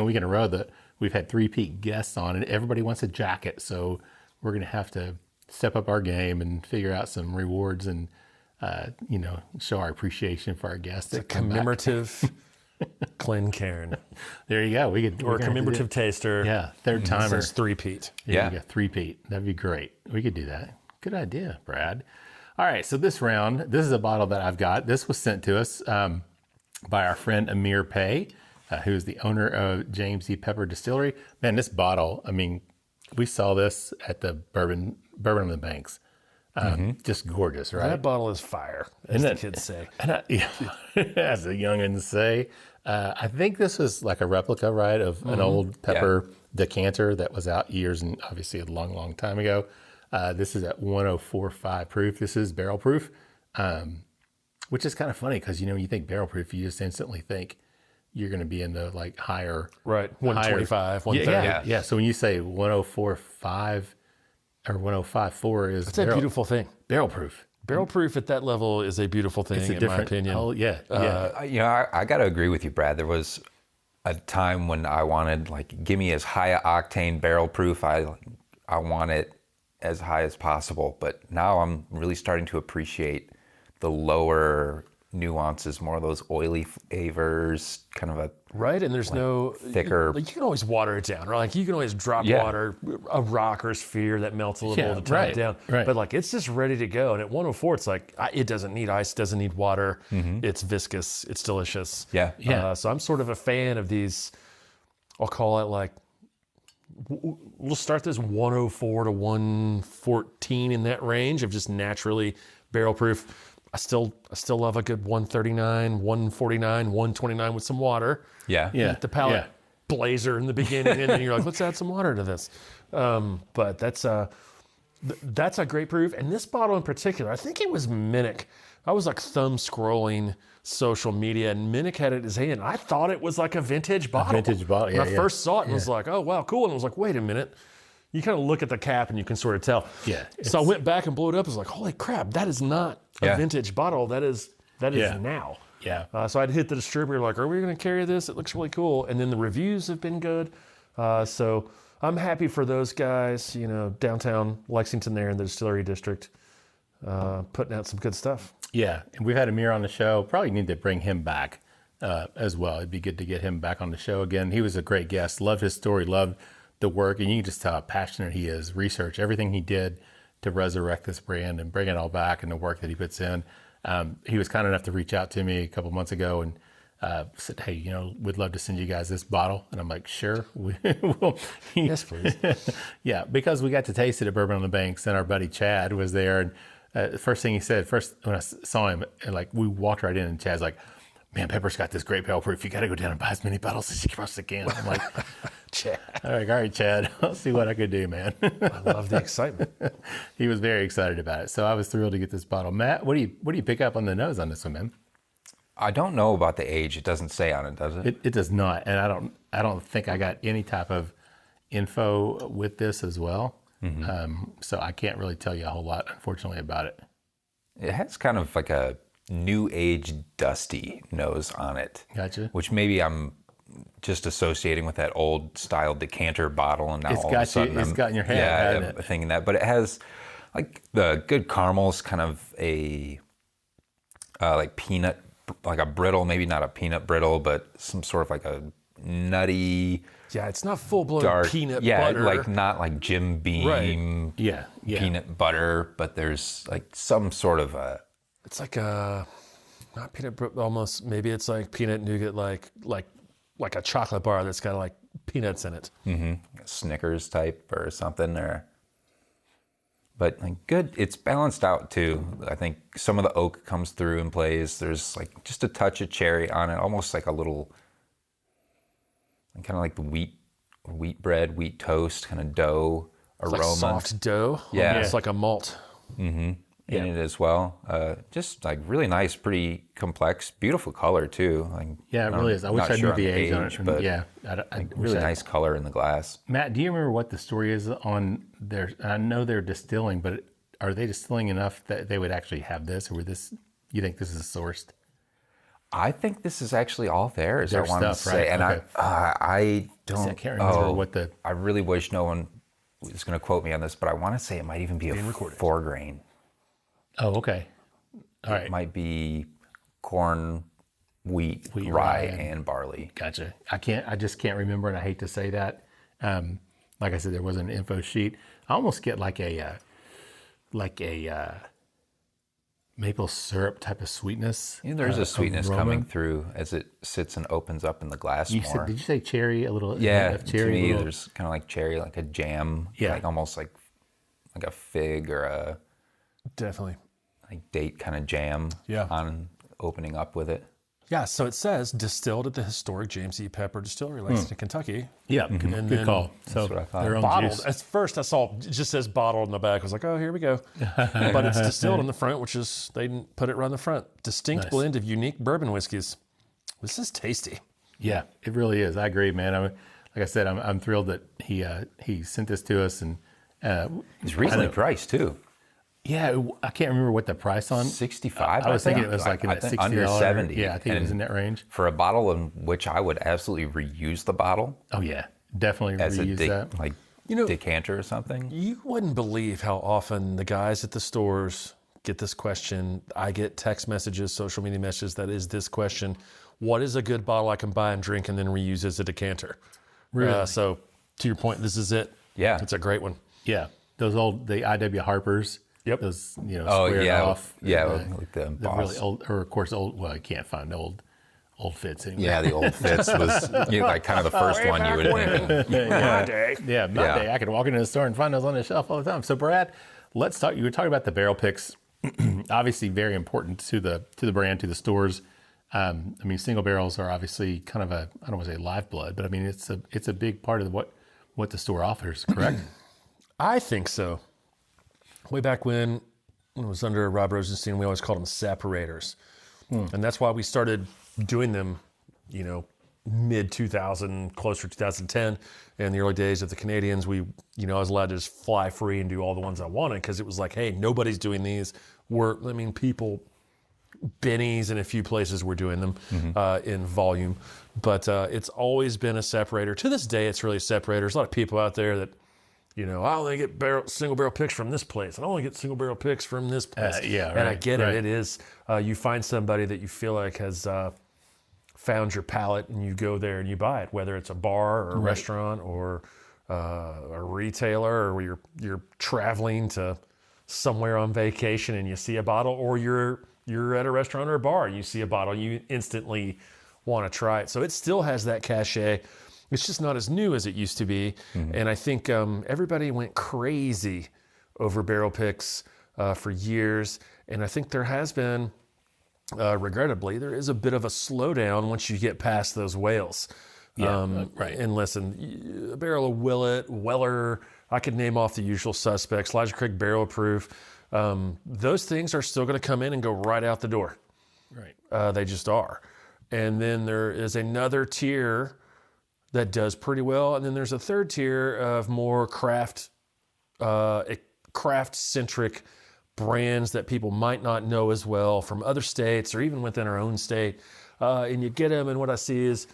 [SPEAKER 5] week in a row that we've had 3-peat guests on, and everybody wants a jacket. So we're going to have to step up our game and figure out some rewards and, show our appreciation for our guests.
[SPEAKER 7] It's a commemorative Glencairn.
[SPEAKER 5] There you go.
[SPEAKER 7] Or a commemorative taster.
[SPEAKER 5] Yeah, third timer.
[SPEAKER 7] Says 3-peat.
[SPEAKER 5] Yeah, 3-peat. That'd be great. We could do that. Good idea, Brad. All right, so this round, this is a bottle that I've got. This was sent to us by our friend Amir Pay, who's the owner of James E. Pepper Distillery. Man, this bottle, I mean, we saw this at the Bourbon on the Banks. Just gorgeous, right?
[SPEAKER 7] That bottle is fire, as the kids say.
[SPEAKER 5] As the youngins say. I think this was like a replica, right, of an old pepper decanter that was out years and obviously a long, long time ago. This is at 104.5 proof. This is barrel proof, which is kind of funny because, when you think barrel proof, you just instantly think you're going to be in the like higher.
[SPEAKER 7] Right, 125, 130.
[SPEAKER 5] Yeah. So when you say 104.5 or 105.4 is
[SPEAKER 7] it's a beautiful thing.
[SPEAKER 5] Barrel proof.
[SPEAKER 7] Barrel proof at that level is a beautiful thing, in my opinion.
[SPEAKER 5] Oh, yeah.
[SPEAKER 6] I got to agree with you, Brad. There was a time when I wanted, give me as high a octane barrel proof. I want it as high as possible. But now I'm really starting to appreciate the lower nuances, more of those oily flavors, kind of a
[SPEAKER 7] right. And there's no
[SPEAKER 6] thicker.
[SPEAKER 7] You can always water it down, right? You can always drop water, a rock or sphere that melts a little to tone it down.
[SPEAKER 5] Right.
[SPEAKER 7] But it's just ready to go. And at 104, it's it doesn't need ice, doesn't need water. It's viscous. It's delicious.
[SPEAKER 6] Yeah.
[SPEAKER 7] So I'm sort of a fan of these. I'll call it we'll start this 104 to 114 in that range of just naturally barrel proof. I still love a good 139, 149, 129 with some water.
[SPEAKER 6] Yeah.
[SPEAKER 7] The palate blazer in the beginning, and then you're like, let's add some water to this. But that's a great proof. And this bottle in particular, I think it was Minnick. I was thumb scrolling social media, and Minnick had it in his hand. I thought it was like a vintage bottle. When I first saw it and was like, oh, wow, cool. And I was like, wait a minute. You kind of look at the cap and you can sort of tell.
[SPEAKER 5] Yeah.
[SPEAKER 7] So I went back and blew it up. I was like, holy crap, that is not a vintage bottle. That is now.
[SPEAKER 5] Yeah.
[SPEAKER 7] So I'd hit the distributor are we going to carry this? It looks really cool. And then the reviews have been good. So I'm happy for those guys, downtown Lexington there in the distillery district, putting out some good stuff.
[SPEAKER 5] Yeah. And we've had Amir on the show. Probably need to bring him back as well. It'd be good to get him back on the show again. He was a great guest. Loved his story. Loved the work, and you can just tell how passionate he is. Research, everything he did to resurrect this brand and bring it all back, and the work that he puts in. He was kind enough to reach out to me a couple months ago and said, hey, we'd love to send you guys this bottle. And I'm like, sure. Well,
[SPEAKER 7] Yes, please.
[SPEAKER 5] yeah, because we got to taste it at Bourbon on the Banks, and our buddy Chad was there. And the first thing he said, when I saw him, and like we walked right in, and Chad's like, man, Pepper's got this great barrel proof. You got to go down and buy as many bottles as you possibly can. I'm like,
[SPEAKER 7] Chad.
[SPEAKER 5] all right, Chad, I'll see what I could do, man.
[SPEAKER 7] I love the excitement.
[SPEAKER 5] He was very excited about it. So I was thrilled to get this bottle. Matt, what do you pick up on the nose on this one, man?
[SPEAKER 6] I don't know about the age. It doesn't say on it, does it?
[SPEAKER 5] It does not. And I don't think I got any type of info with this as well. So I can't really tell you a whole lot, unfortunately, about it.
[SPEAKER 6] It has kind of like a new age dusty nose on it.
[SPEAKER 5] Gotcha.
[SPEAKER 6] Which maybe I'm just associating with that old style decanter bottle, and now
[SPEAKER 5] It's
[SPEAKER 6] all
[SPEAKER 5] got
[SPEAKER 6] of a sudden
[SPEAKER 5] it's got in your head,
[SPEAKER 6] yeah,
[SPEAKER 5] hasn't
[SPEAKER 6] I'm thinking that. But it has like the good caramels, kind of a like peanut, like a brittle, maybe not a peanut brittle, but some sort of like a nutty.
[SPEAKER 7] Yeah, it's not full-blown
[SPEAKER 6] Dark,
[SPEAKER 7] peanut
[SPEAKER 6] yeah,
[SPEAKER 7] butter.
[SPEAKER 6] like not like Jim Beam,
[SPEAKER 5] Yeah.
[SPEAKER 6] peanut butter, but there's like some sort of a
[SPEAKER 7] It's like a, not peanut butter, almost, maybe it's like peanut nougat, like a chocolate bar that's got like peanuts in it.
[SPEAKER 6] Snickers type or something, but like good. It's balanced out too. I think some of the oak comes through and plays. There's like just a touch of cherry on it, almost like a little, kind of like the wheat bread, wheat toast kind of dough
[SPEAKER 7] It's
[SPEAKER 6] aroma.
[SPEAKER 7] like soft dough.
[SPEAKER 6] Yeah.
[SPEAKER 7] It's like a malt.
[SPEAKER 6] in it as well. Just like really nice, pretty complex, beautiful color too. Like,
[SPEAKER 5] Yeah, it really is. I wish I knew the age on it.
[SPEAKER 6] but
[SPEAKER 5] Yeah. I
[SPEAKER 6] really nice color in the glass.
[SPEAKER 5] Matt, do you remember what the story is on their, I know they're distilling, but are they distilling enough that they would actually have this, or you think this is sourced?
[SPEAKER 6] I think this is actually all theirs.
[SPEAKER 5] Their
[SPEAKER 6] I want to
[SPEAKER 5] stuff,
[SPEAKER 6] say,
[SPEAKER 5] right?
[SPEAKER 6] and
[SPEAKER 5] Okay.
[SPEAKER 6] I don't.
[SPEAKER 5] I can't remember what the.
[SPEAKER 6] I really wish no one was going to quote me on this, but I want to say it might even be a 4-grain.
[SPEAKER 5] Oh, okay. All right.
[SPEAKER 6] It might be corn, wheat,
[SPEAKER 5] Wheat,
[SPEAKER 6] rye,
[SPEAKER 5] rye,
[SPEAKER 6] and barley.
[SPEAKER 5] Gotcha. I just can't remember, and I hate to say that. Like I said, there wasn't an info sheet. I almost get like a maple syrup type of sweetness.
[SPEAKER 6] There's a sweetness
[SPEAKER 5] aroma.
[SPEAKER 6] coming through as it sits and opens up in the glass
[SPEAKER 5] You
[SPEAKER 6] more.
[SPEAKER 5] said, did you say cherry? A little.
[SPEAKER 6] Yeah,
[SPEAKER 5] of cherry.
[SPEAKER 6] to me,
[SPEAKER 5] little-
[SPEAKER 6] there's kind of like cherry, like a jam,
[SPEAKER 5] Yeah.
[SPEAKER 6] like almost like a fig or a
[SPEAKER 7] Definitely.
[SPEAKER 6] like date kind of jam
[SPEAKER 7] Yeah.
[SPEAKER 6] on opening up with it.
[SPEAKER 7] Yeah, so it says distilled at the historic James E. Pepper Distillery, Lexington, Kentucky.
[SPEAKER 5] Yeah,
[SPEAKER 7] And
[SPEAKER 5] good
[SPEAKER 7] then
[SPEAKER 5] call. So
[SPEAKER 6] what I thought.
[SPEAKER 5] their own
[SPEAKER 7] Bottled.
[SPEAKER 5] juice.
[SPEAKER 7] At first, I saw it just says bottled in the back. I was like, oh, here we go. But it's distilled in the front, which is, they didn't put it right on the front. Distinct
[SPEAKER 5] Nice.
[SPEAKER 7] blend of unique bourbon whiskeys. This is tasty.
[SPEAKER 5] Yeah, it really is. I agree, man. Like I said, I'm thrilled that he sent this to us, and
[SPEAKER 6] It's reasonably priced too.
[SPEAKER 5] yeah, I can't remember what the price on.
[SPEAKER 6] 65.
[SPEAKER 5] I was thinking it
[SPEAKER 6] think.
[SPEAKER 5] was like in
[SPEAKER 6] I
[SPEAKER 5] that
[SPEAKER 6] think
[SPEAKER 5] $60.
[SPEAKER 6] under 70.
[SPEAKER 5] Yeah, I think it was in
[SPEAKER 6] And
[SPEAKER 5] that range.
[SPEAKER 6] For a bottle in which I would absolutely reuse the bottle
[SPEAKER 5] Oh yeah, definitely
[SPEAKER 6] as a
[SPEAKER 5] reuse that.
[SPEAKER 6] like decanter or something.
[SPEAKER 7] You wouldn't believe how often the guys at the stores get this question. I get text messages, social media messages that is this question: what is a good bottle I can buy and drink and then reuse as a decanter?
[SPEAKER 5] Really?
[SPEAKER 7] So to your point, this is it.
[SPEAKER 6] Yeah.
[SPEAKER 7] It's a great one.
[SPEAKER 5] Yeah, the IW Harpers.
[SPEAKER 7] Yep.
[SPEAKER 5] Those
[SPEAKER 6] Oh
[SPEAKER 5] squared
[SPEAKER 6] yeah,
[SPEAKER 5] off.
[SPEAKER 6] yeah,
[SPEAKER 5] the
[SPEAKER 6] like the
[SPEAKER 5] really
[SPEAKER 6] boss.
[SPEAKER 5] old, or of course old. Well, you can't find old fits anymore.
[SPEAKER 6] Yeah, the old Fitz was like kind of the first one you would think.
[SPEAKER 5] My day. Yeah, my
[SPEAKER 6] Yeah.
[SPEAKER 5] day. I could walk into the store and find those on the shelf all the time. So, Brad, let's talk. You were talking about the barrel picks. Obviously, very important to the brand, to the stores. I mean, single barrels are obviously kind of I don't want to say lifeblood, but I mean it's a big part of what the store offers. Correct?
[SPEAKER 7] I think so. Way back when it was under Rob Rosenstein, we always called them separators. And that's why we started doing them, mid 2000, closer to 2010. In the early days of the Canadians, I was allowed to just fly free and do all the ones I wanted because it was like, hey, nobody's doing these. Benny's and a few places were doing them in volume. But it's always been a separator. To this day, it's really a separator. There's a lot of people out there that, I only get single barrel picks from this place, and I only get single barrel picks from this place.
[SPEAKER 5] Yeah,
[SPEAKER 7] and I
[SPEAKER 5] right,
[SPEAKER 7] get
[SPEAKER 5] right.
[SPEAKER 7] it. It is, you find somebody that you feel like has found your palate, and you go there and you buy it, whether it's a bar or a restaurant or a retailer, or you're traveling to somewhere on vacation and you see a bottle, or you're at a restaurant or a bar, you see a bottle, you instantly want to try it. So it still has that cachet. It's just not as new as it used to be. And I think everybody went crazy over barrel picks for years. And I think there has been, regrettably, there is a bit of a slowdown once you get past those whales.
[SPEAKER 5] Right.
[SPEAKER 7] And listen, a barrel of Willet, Weller, I could name off the usual suspects, Elijah Craig Barrel Proof. Those things are still going to come in and go right out the door.
[SPEAKER 5] Right.
[SPEAKER 7] They just are. And then there is another tier that does pretty well. And then there's a third tier of more craft-centric brands that people might not know as well from other states or even within our own state. And you get them, and what I see is,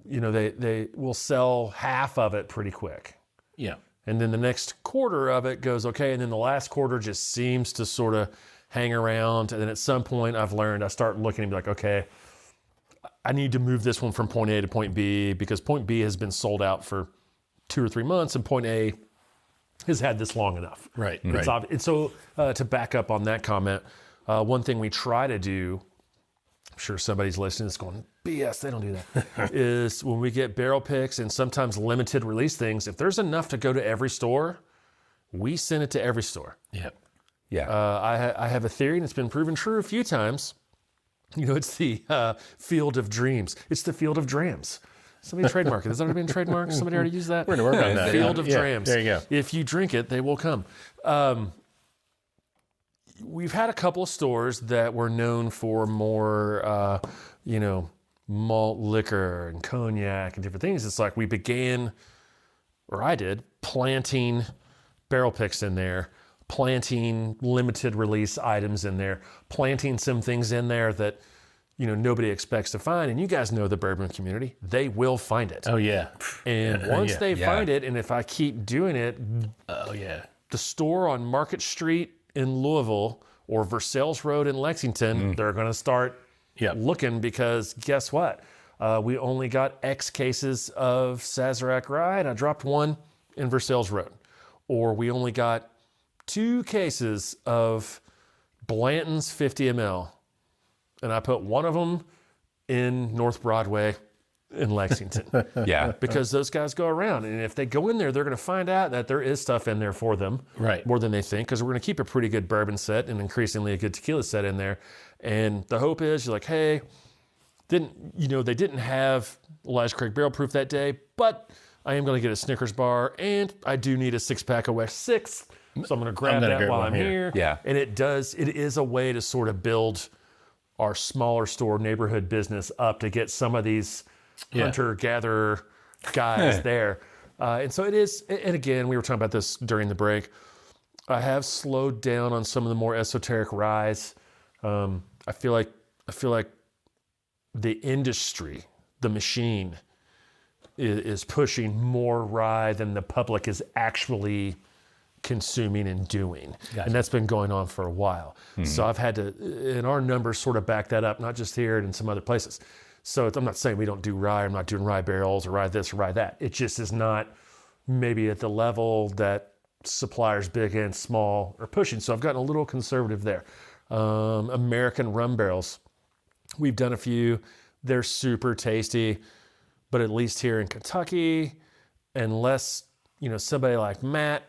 [SPEAKER 7] they will sell half of it pretty quick.
[SPEAKER 5] Yeah.
[SPEAKER 7] And then the next quarter of it goes okay. And then the last quarter just seems to sort of hang around. And then at some point I've learned, I start looking and be like, okay, I need to move this one from point A to point B because point B has been sold out for 2 or 3 months and point A has had this long enough.
[SPEAKER 5] Right.
[SPEAKER 7] It's
[SPEAKER 5] Right.
[SPEAKER 7] And so to back up on that comment, one thing we try to do, I'm sure somebody's listening is going, BS, they don't do that, is when we get barrel picks and sometimes limited release things, if there's enough to go to every store, we send it to every store.
[SPEAKER 5] Yeah.
[SPEAKER 6] Yeah.
[SPEAKER 7] I have a theory, and it's been proven true a few times. It's the field of dreams. It's the field of drams. Somebody trademark it. Has that already been trademarked? Somebody already used that?
[SPEAKER 5] We're going to work on that.
[SPEAKER 7] Field of
[SPEAKER 5] Yeah,
[SPEAKER 7] drams.
[SPEAKER 5] there you go.
[SPEAKER 7] If you drink it, they will come. We've had a couple of stores that were known for more, malt liquor and cognac and different things. It's like we began, or I did, planting barrel picks in there, planting limited release items in there, planting some things in there that, nobody expects to find. And you guys know the bourbon community. They will find it.
[SPEAKER 5] Oh, yeah.
[SPEAKER 7] And once they find it, and if I keep doing it,
[SPEAKER 5] Oh, yeah.
[SPEAKER 7] the store on Market Street in Louisville or Versailles Road in Lexington, they're going to start looking because guess what? We only got X cases of Sazerac Rye, and I dropped one in Versailles Road. Or we only got 2 cases of Blanton's 50 ml, and I put one of them in North Broadway in Lexington.
[SPEAKER 6] Yeah.
[SPEAKER 7] Because those guys go around, and if they go in there, they're going to find out that there is stuff in there for them,
[SPEAKER 5] Right.
[SPEAKER 7] more than they think, because we're going to keep a pretty good bourbon set and increasingly a good tequila set in there. And the hope is you're like, hey, they didn't have Elijah Craig Barrel Proof that day, but I am going to get a Snickers bar, and I do need a 6-pack of West 6, so I'm going to grab that while I'm here.
[SPEAKER 6] Yeah.
[SPEAKER 7] And it is a way to sort of build our smaller store neighborhood business up to get some of these hunter-gatherer guys there. And so it is, and again, we were talking about this during the break. I have slowed down on some of the more esoteric ryes. I feel like the industry, the machine, is pushing more rye than the public is actually consuming and doing.
[SPEAKER 5] Gotcha.
[SPEAKER 7] And that's been going on for a while. So I've had to, and our numbers sort of back that up, not just here and in some other places. So I'm not saying we don't do rye. I'm not doing rye barrels or rye this or rye that. It just is not maybe at the level that suppliers big and small are pushing. So I've gotten a little conservative there. American rum barrels. We've done a few. They're super tasty, but at least here in Kentucky, unless, somebody like Matt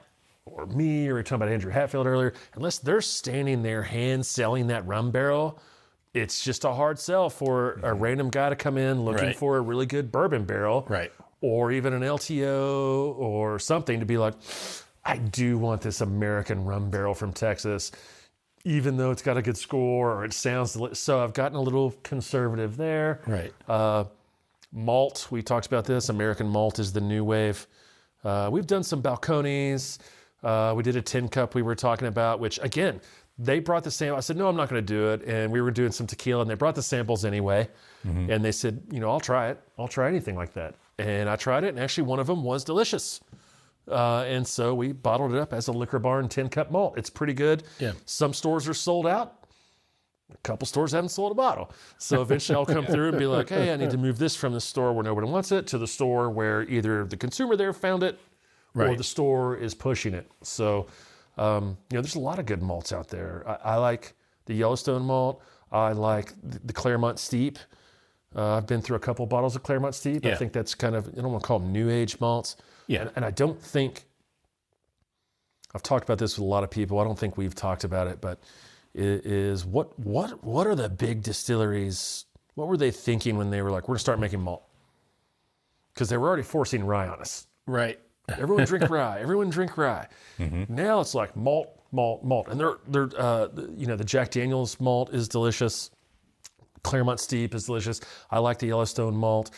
[SPEAKER 7] or me, or we were talking about Andrew Hatfield earlier, unless they're standing there hand selling that rum barrel, it's just a hard sell for a random guy to come in looking for a really good bourbon barrel, or even an LTO or something to be like, I do want this American rum barrel from Texas, even though it's got a good score or it sounds. So I've gotten a little conservative there. Malt, we talked about this. American malt is the new wave. We've done some Balcones. We did a 10 cup we were talking about, which again, they brought the sample. I said, no, I'm not going to do it. And we were doing some tequila and they brought the samples anyway. And they said, I'll try it. I'll try anything like that. And I tried it. And actually one of them was delicious. And so we bottled it up as a Liquor Barn 10 cup malt. It's pretty good. Some stores are sold out. A couple stores haven't sold a bottle. So eventually I'll come through and be like, hey, I need to move this from the store where nobody wants it to the store where either the consumer there found it or the store is pushing it. So, there's a lot of good malts out there. I like the Yellowstone malt. I like the Claremont Steep. I've been through a couple bottles of Claremont Steep. I think that's kind of, I don't want to call them new age malts.
[SPEAKER 5] Yeah.
[SPEAKER 7] And I don't think, I've talked about this with a lot of people. I don't think we've talked about it, but it is what are the big distilleries, what were they thinking when they were like, we're going to start making malt? Because they were already forcing rye on us.
[SPEAKER 5] Right.
[SPEAKER 7] Everyone drink rye. Everyone drink rye. Now it's like malt. And they're the Jack Daniel's malt is delicious. Claremont Steep is delicious. I like the Yellowstone malt.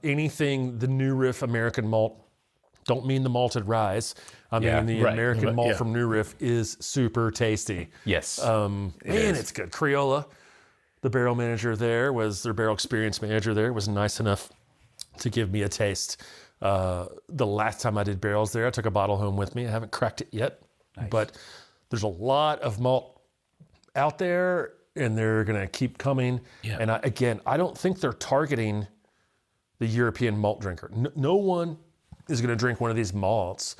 [SPEAKER 7] Anything, the New Riff American malt, don't mean the malted rye. I mean the American malt from New Riff is super tasty.
[SPEAKER 6] Yes.
[SPEAKER 7] It's good. Crayola, the barrel manager there, their barrel experience manager there, was nice enough to give me a taste. The last time I did barrels there, I took a bottle home with me. I haven't cracked it yet, but there's a lot of malt out there, and they're going to keep coming. Yeah. And I don't think they're targeting the European malt drinker. No one is going to drink one of these malts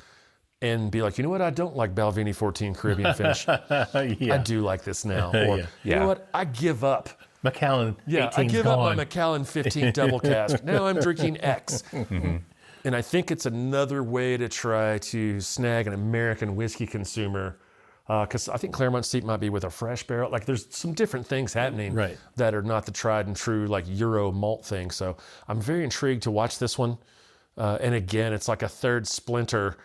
[SPEAKER 7] and be like, you know what? I don't like Balvenie 14 Caribbean finish. I do like this now. Or, you know what? I give up.
[SPEAKER 5] Macallan 18's
[SPEAKER 7] I give
[SPEAKER 5] gone.
[SPEAKER 7] up my Macallan 15 double cask. Now I'm drinking X. And I think it's another way to try to snag an American whiskey consumer, because I think Claremont Steep might be with a fresh barrel. Like there's some different things happening that are not the tried and true like Euro malt thing. So I'm very intrigued to watch this one. And again, it's like a third splinter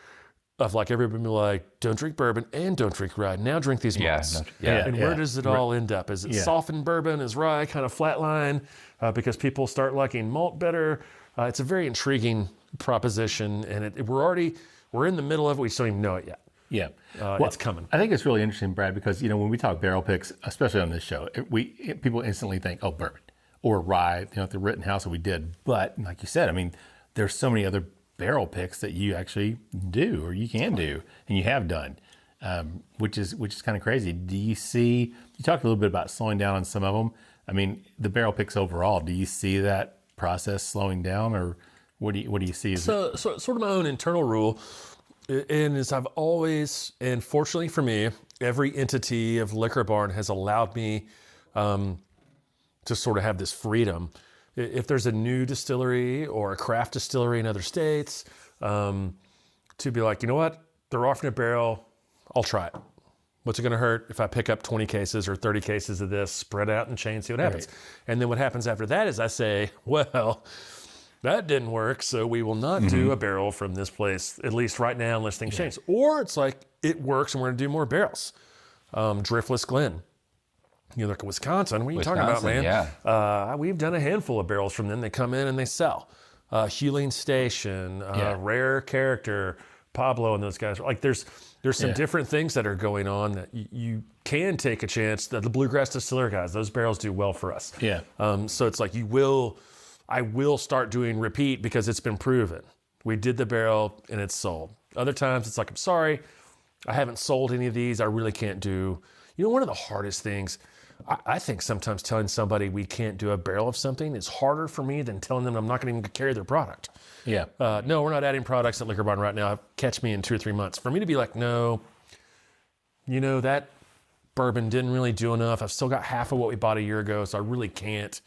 [SPEAKER 7] of like everybody be like, don't drink bourbon and don't drink rye. Now drink these malts. Where does it all end up? Is it softened bourbon? Is rye kind of flatline because people start liking malt better? It's a very intriguing proposition, and we're in the middle of it. We just don't even know it yet.
[SPEAKER 5] Yeah,
[SPEAKER 7] it's coming.
[SPEAKER 5] I think it's really interesting, Brad, because when we talk barrel picks, especially on this show, people instantly think, oh, bourbon or rye. At the Rittenhouse that we did, but like you said, I mean, there's so many other barrel picks that you actually do or you can do and you have done, which is kind of crazy. You talked a little bit about slowing down on some of them. I mean, the barrel picks overall, do you see that process slowing down, or what do you see?
[SPEAKER 7] So sort of my own internal rule, and as I've always, and fortunately for me, every entity of Liquor Barn has allowed me to sort of have this freedom. If there's a new distillery or a craft distillery in other states, to be like, you know what, they're offering a barrel, I'll try it. What's it going to hurt if I pick up 20 cases or 30 cases of this, spread out in chain, see what happens? And then what happens after that is I say, well, that didn't work, so we will not do a barrel from this place, at least right now, unless things change. Or it's like, it works and we're going to do more barrels. Driftless Glen. Like Wisconsin, what are you talking about, man?
[SPEAKER 6] Yeah.
[SPEAKER 7] We've done a handful of barrels from them. They come in and they sell. Healing Station, Rare Character, Pablo and those guys. Like there's some different things that are going on that you can take a chance. The Bluegrass Distiller guys, those barrels do well for us.
[SPEAKER 5] Yeah.
[SPEAKER 7] So it's like I will start doing repeat because it's been proven. We did the barrel and it's sold. Other times it's like, I'm sorry, I haven't sold any of these. I really can't do. One of the hardest things, I think sometimes telling somebody we can't do a barrel of something is harder for me than telling them I'm not going to even carry their product.
[SPEAKER 5] Yeah.
[SPEAKER 7] No, we're not adding products at Liquor Barn right now. Catch me in 2 or 3 months. For me to be like, no, that bourbon didn't really do enough. I've still got half of what we bought a year ago, so I really can't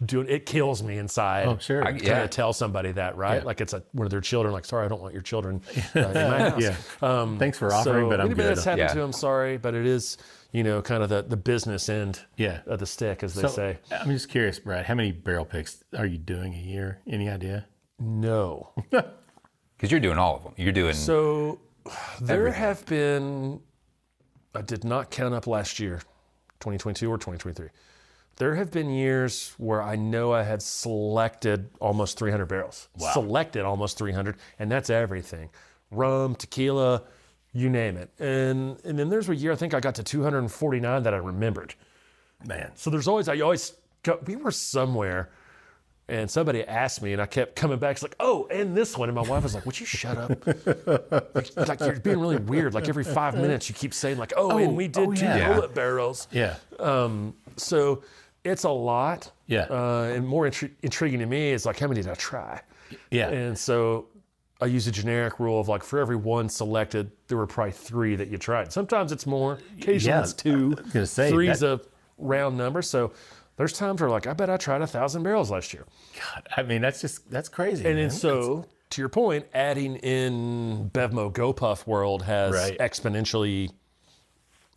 [SPEAKER 7] do it. It kills me inside.
[SPEAKER 5] Oh, sure.
[SPEAKER 7] To tell somebody that, right? Like it's one of their children. Like, sorry, I don't want your children in my house.
[SPEAKER 5] Thanks for offering, but I'm
[SPEAKER 7] anybody
[SPEAKER 5] good.
[SPEAKER 7] that's happened to, I'm sorry, but it is, kind of the business end of the stick, as they say.
[SPEAKER 5] I'm just curious, Brad, how many barrel picks are you doing a year? Any idea?
[SPEAKER 7] No.
[SPEAKER 6] Because you're doing all of them. You're doing
[SPEAKER 7] So there have been, I did not count up last year, 2022 or 2023. There have been years where I know I have selected almost 300 barrels.
[SPEAKER 5] Wow.
[SPEAKER 7] Selected almost 300, and that's everything. Rum, tequila, you name it. And then there's a year I think I got to 249 that I remembered.
[SPEAKER 5] Man.
[SPEAKER 7] So I always go, we were somewhere and somebody asked me and I kept coming back. It's like, oh, and this one. And my wife was like, would you shut up? like you're being really weird. Like every 5 minutes you keep saying like, and we did 2 bullet barrels.
[SPEAKER 5] Yeah.
[SPEAKER 7] So it's a lot.
[SPEAKER 5] Yeah.
[SPEAKER 7] And more intriguing to me is like, how many did I try?
[SPEAKER 5] Yeah.
[SPEAKER 7] And so I use a generic rule of like, for every one selected, there were probably 3 that you tried. Sometimes it's more, occasionally it's 2.
[SPEAKER 5] I was gonna say,
[SPEAKER 7] Three's a round number. So There's times where like, I bet I tried 1,000 barrels last year.
[SPEAKER 5] God, I mean, that's crazy.
[SPEAKER 7] And
[SPEAKER 5] man.
[SPEAKER 7] then so, to your point, adding in BevMo GoPuff world has exponentially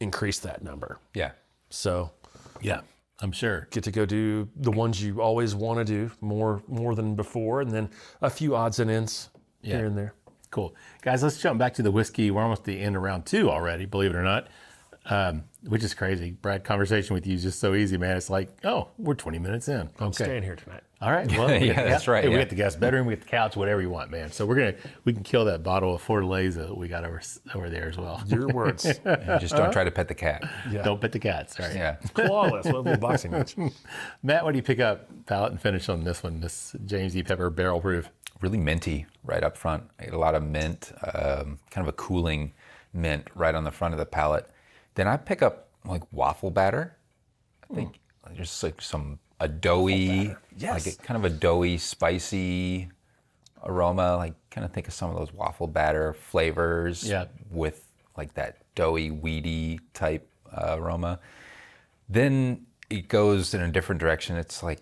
[SPEAKER 7] increased that number.
[SPEAKER 6] Yeah.
[SPEAKER 7] So,
[SPEAKER 5] yeah, I'm sure.
[SPEAKER 7] Get to go do the ones you always want to do more than before, and then a few odds and ends here and there.
[SPEAKER 5] Cool. Guys, let's jump back to the whiskey. We're almost at the end of round 2 already, believe it or not, which is crazy. Brad, conversation with you is just so easy, man. It's like, oh, we're 20 minutes in.
[SPEAKER 7] I'm staying here tonight.
[SPEAKER 5] All right. Well,
[SPEAKER 6] that's right.
[SPEAKER 5] Hey, we got the guest bedroom, we got the couch, whatever you want, man. So we can kill that bottle of Fortaleza that we got over there as well.
[SPEAKER 7] Your words.
[SPEAKER 6] Just don't try to pet the cat.
[SPEAKER 7] Yeah.
[SPEAKER 5] Don't pet the cats. Right.
[SPEAKER 6] Yeah.
[SPEAKER 7] Clawless. What a little boxing match.
[SPEAKER 5] Matt, what do you pick up, palate and finish on this one, this James E. Pepper barrel proof?
[SPEAKER 6] Really minty right up front. I get a lot of mint, kind of a cooling mint right on the front of the palate. Then I pick up like waffle batter. I think just like a doughy, kind of a doughy, spicy aroma. Like kind of think of some of those waffle batter flavors with like that doughy, weedy type aroma. Then it goes in a different direction. It's like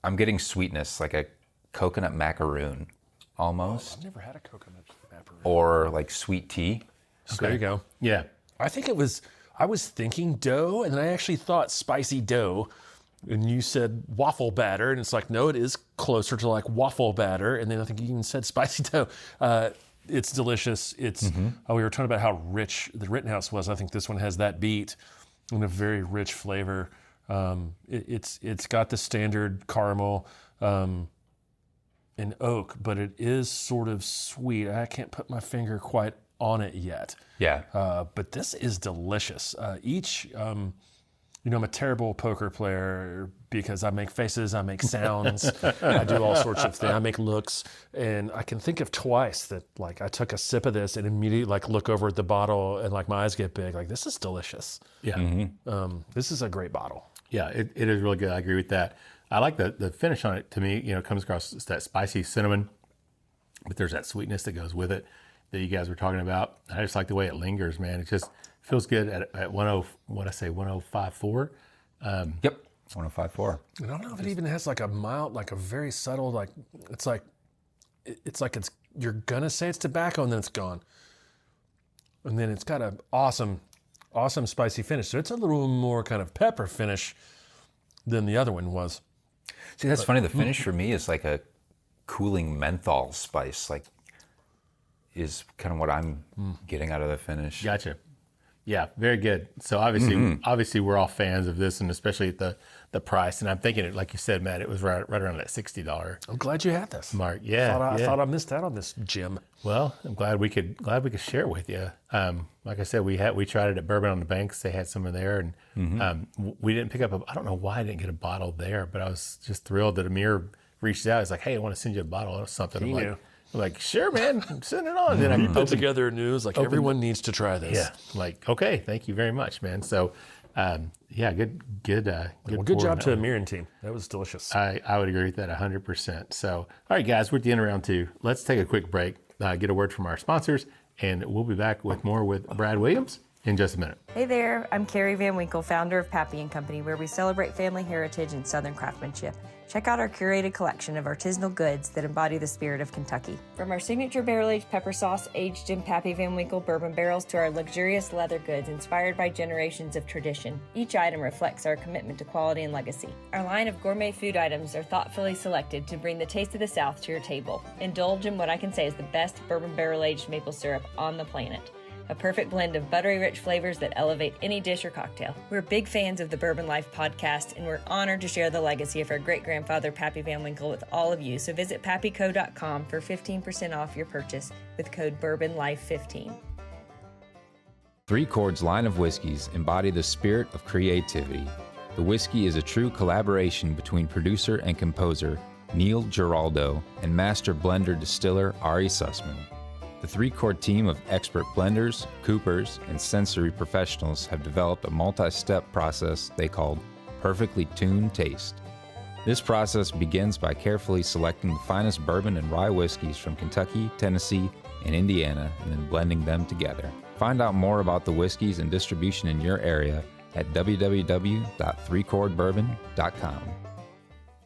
[SPEAKER 6] I'm getting sweetness, like a coconut macaroon almost.
[SPEAKER 7] I've never had a coconut macaroon.
[SPEAKER 6] Or like sweet tea.
[SPEAKER 7] Okay. There you go.
[SPEAKER 5] Yeah.
[SPEAKER 7] I think I was thinking dough, and then I actually thought spicy dough, and you said waffle batter, and it's like, no, it is closer to like waffle batter, and then I think you even said spicy dough. It's delicious. It's we were talking about how rich the Rittenhouse was. I think this one has that beat and a very rich flavor. It's got the standard caramel and oak, but it is sort of sweet. I can't put my finger quite on it yet.
[SPEAKER 6] Yeah.
[SPEAKER 7] But this is delicious. I'm a terrible poker player because I make faces, I make sounds, I do all sorts of things. I make looks, and I can think of twice that like I took a sip of this and immediately like look over at the bottle and like my eyes get big. Like, this is delicious.
[SPEAKER 5] Yeah.
[SPEAKER 7] This is a great bottle.
[SPEAKER 5] Yeah, it is really good. I agree with that. I like the finish on it. To me, it comes across as that spicy cinnamon, but there's that sweetness that goes with it that you guys were talking about. I just like the way it lingers, man. It just feels good at 1054.
[SPEAKER 6] Yep, 1054.
[SPEAKER 7] I don't know if it even has like a mild, like a very subtle, like it's like you're gonna say it's tobacco and then it's gone, and then it's got an awesome spicy finish. So it's a little more kind of pepper finish than the other one was.
[SPEAKER 6] See, that's funny. The finish for me is like a cooling menthol spice, like is kind of what I'm getting out of the finish.
[SPEAKER 5] Gotcha. Yeah, very good. So obviously we're all fans of this, and especially at the price. And I'm thinking it, like you said, Matt, it was right around that $60
[SPEAKER 7] I'm glad you had this
[SPEAKER 5] mark. Yeah,
[SPEAKER 7] I thought I missed out on this gem.
[SPEAKER 5] Well, I'm glad we could share it with you. Like I said, we tried it at Bourbon on the Banks. They had some in there, and we didn't pick up. I don't know why I didn't get a bottle there, but I was just thrilled that Amir reached out. He's like, "Hey, I want to send you a bottle of something." I'm like, sure, man, send it on. Then I
[SPEAKER 7] put together a news like everyone needs to try this.
[SPEAKER 5] Yeah, like okay, thank you very much, man. So, good
[SPEAKER 7] job to Amir and team. That was delicious.
[SPEAKER 5] I would agree with that 100%. So, all right, guys, we're at the end of round 2. Let's take a quick break, get a word from our sponsors, and we'll be back with more with Brad Williams in just a minute.
[SPEAKER 8] Hey there, I'm Carrie Van Winkle, founder of Pappy & Company, where we celebrate family heritage and Southern craftsmanship. Check out our curated collection of artisanal goods that embody the spirit of Kentucky. From our signature barrel-aged pepper sauce aged in Pappy Van Winkle bourbon barrels to our luxurious leather goods inspired by generations of tradition, each item reflects our commitment to quality and legacy. Our line of gourmet food items are thoughtfully selected to bring the taste of the South to your table. Indulge in what I can say is the best bourbon barrel-aged maple syrup on the planet. A perfect blend of buttery rich flavors that elevate any dish or cocktail. We're big fans of the Bourbon Life Podcast, and we're honored to share the legacy of our great-grandfather Pappy Van Winkle with all of you. So visit pappyco.com for 15% off your purchase with code BourbonLife15.
[SPEAKER 9] Three Chords line of whiskeys embody the spirit of creativity. The whiskey is a true collaboration between producer and composer Neil Giraldo and master blender distiller Ari Sussman. The three-chord team of expert blenders, coopers, and sensory professionals have developed a multi-step process they called Perfectly Tuned Taste. This process begins by carefully selecting the finest bourbon and rye whiskeys from Kentucky, Tennessee, and Indiana, and then blending them together. Find out more about the whiskeys and distribution in your area at www.threechordbourbon.com.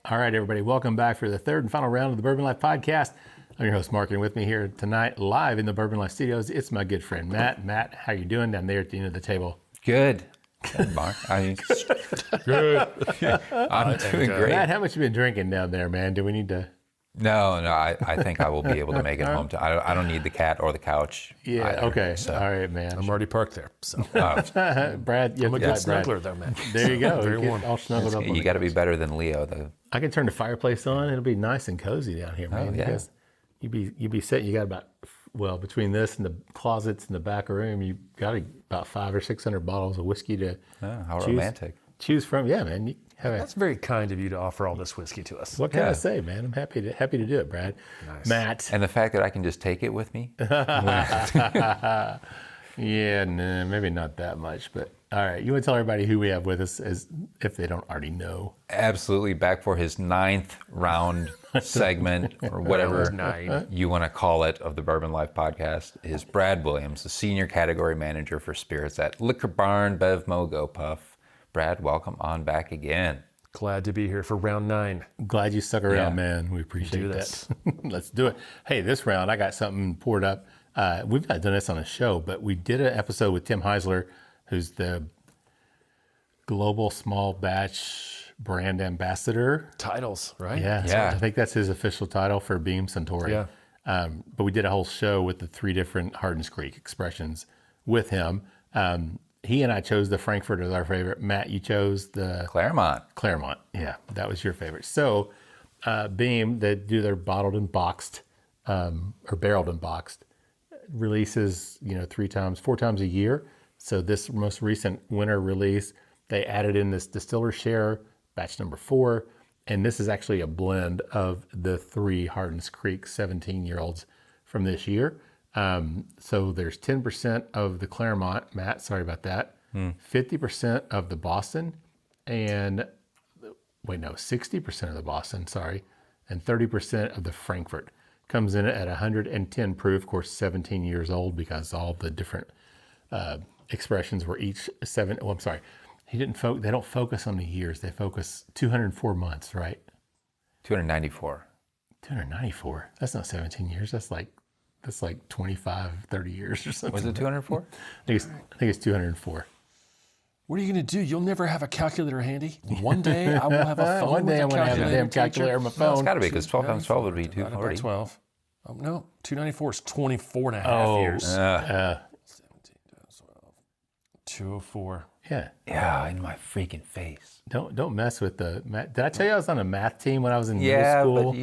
[SPEAKER 5] All right, everybody, welcome back for the third and final round of the Bourbon Life Podcast. I'm your host, Mark, and with me here tonight, live in the Bourbon Life Studios, it's my good friend, Matt. Matt, how you doing down there at the end of the table?
[SPEAKER 6] Good. Good, Mark.
[SPEAKER 7] Good.
[SPEAKER 6] I'm doing great.
[SPEAKER 5] Matt, how much you been drinking down there, man? Do we need to...
[SPEAKER 6] No, I think I will be able to make it home. I don't need the cat or the couch.
[SPEAKER 5] Yeah,
[SPEAKER 6] either,
[SPEAKER 5] okay.
[SPEAKER 6] so.
[SPEAKER 5] All right, man.
[SPEAKER 7] I'm already parked there. So.
[SPEAKER 5] Brad,
[SPEAKER 7] I'm a good
[SPEAKER 5] Brad.
[SPEAKER 7] snuggler, though, man.
[SPEAKER 5] There you go.
[SPEAKER 7] Very
[SPEAKER 5] Get
[SPEAKER 7] warm.
[SPEAKER 5] all snuggled up.
[SPEAKER 6] You got to be better than Leo, though.
[SPEAKER 5] I can turn the fireplace on. It'll be nice and cozy down here, man.
[SPEAKER 6] Oh, yeah.
[SPEAKER 5] Because you'd be sitting. You got about, well, between this and the closets in the back room, you got about 500 or 600 bottles of whiskey to
[SPEAKER 6] How romantic.
[SPEAKER 5] choose from. Yeah, man. You have
[SPEAKER 7] That's very kind of you to offer all this whiskey to us.
[SPEAKER 5] what can I say, man? I'm happy to do it, Brad.
[SPEAKER 7] Nice.
[SPEAKER 5] Matt.
[SPEAKER 6] And the fact that I can just take it with me.
[SPEAKER 5] Yeah, no, maybe not that much, but all right. You want to tell everybody who we have with us, as if they don't already know?
[SPEAKER 6] Absolutely back for his 9th round segment or whatever you want to call it of the Bourbon Life Podcast is Brad Williams, the Senior Category Manager for Spirits at Liquor Barn, BevMo, GoPuff. Brad, welcome on back again.
[SPEAKER 7] Glad to be here for round 9.
[SPEAKER 5] Glad you stuck around,
[SPEAKER 6] Yeah.
[SPEAKER 5] man. We appreciate
[SPEAKER 7] Do
[SPEAKER 5] that.
[SPEAKER 7] this.
[SPEAKER 5] Let's do it. Hey, this round, I got something poured up. We've not done this on a show, but we did an episode with Tim Heisler, who's the Global Small Batch Brand Ambassador.
[SPEAKER 7] Titles, right?
[SPEAKER 5] Yeah. I think that's his official title for Beam Suntory.
[SPEAKER 7] Yeah.
[SPEAKER 5] But we did a whole show with the 3 different Hardin's Creek expressions with him. He and I chose the Frankfurt as our favorite. Matt, you chose the
[SPEAKER 6] Claremont.
[SPEAKER 5] Claremont. Yeah, that was your favorite. So Beam, they do their bottled and boxed or barreled and boxed releases, 4 times a year. So this most recent winter release, they added in this Distiller Share, batch number 4. And this is actually a blend of the 3 Hardin's Creek 17-year-olds from this year. So there's 10% of the Claremont, Matt, sorry about that, 50% of the Boston, and 60% of the Boston, sorry, and 30% of the Frankfurt. Comes in at 110 proof, of course, 17 years old, because all the different expressions were each 7. Oh, I'm sorry. They don't focus on the years. They focus 204 months, right?
[SPEAKER 6] 294.
[SPEAKER 5] 294. That's not 17 years. That's like 25, 30 years or something.
[SPEAKER 6] Was it 204?
[SPEAKER 5] I think it's 204.
[SPEAKER 7] What are you going to do? You'll never have a calculator handy. One day I will have a phone.
[SPEAKER 5] One day I'm going to have a damn calculator on my phone.
[SPEAKER 6] It's got to be, because 12 times 12 would be 240.
[SPEAKER 7] 12. Oh, no, 294 is 24 and a half years. 17, 12, 204.
[SPEAKER 5] Yeah.
[SPEAKER 6] Yeah, in my freaking face.
[SPEAKER 5] Don't mess with the math. Did I tell you I was on a math team when I was in middle
[SPEAKER 6] Yeah,
[SPEAKER 5] school?
[SPEAKER 6] but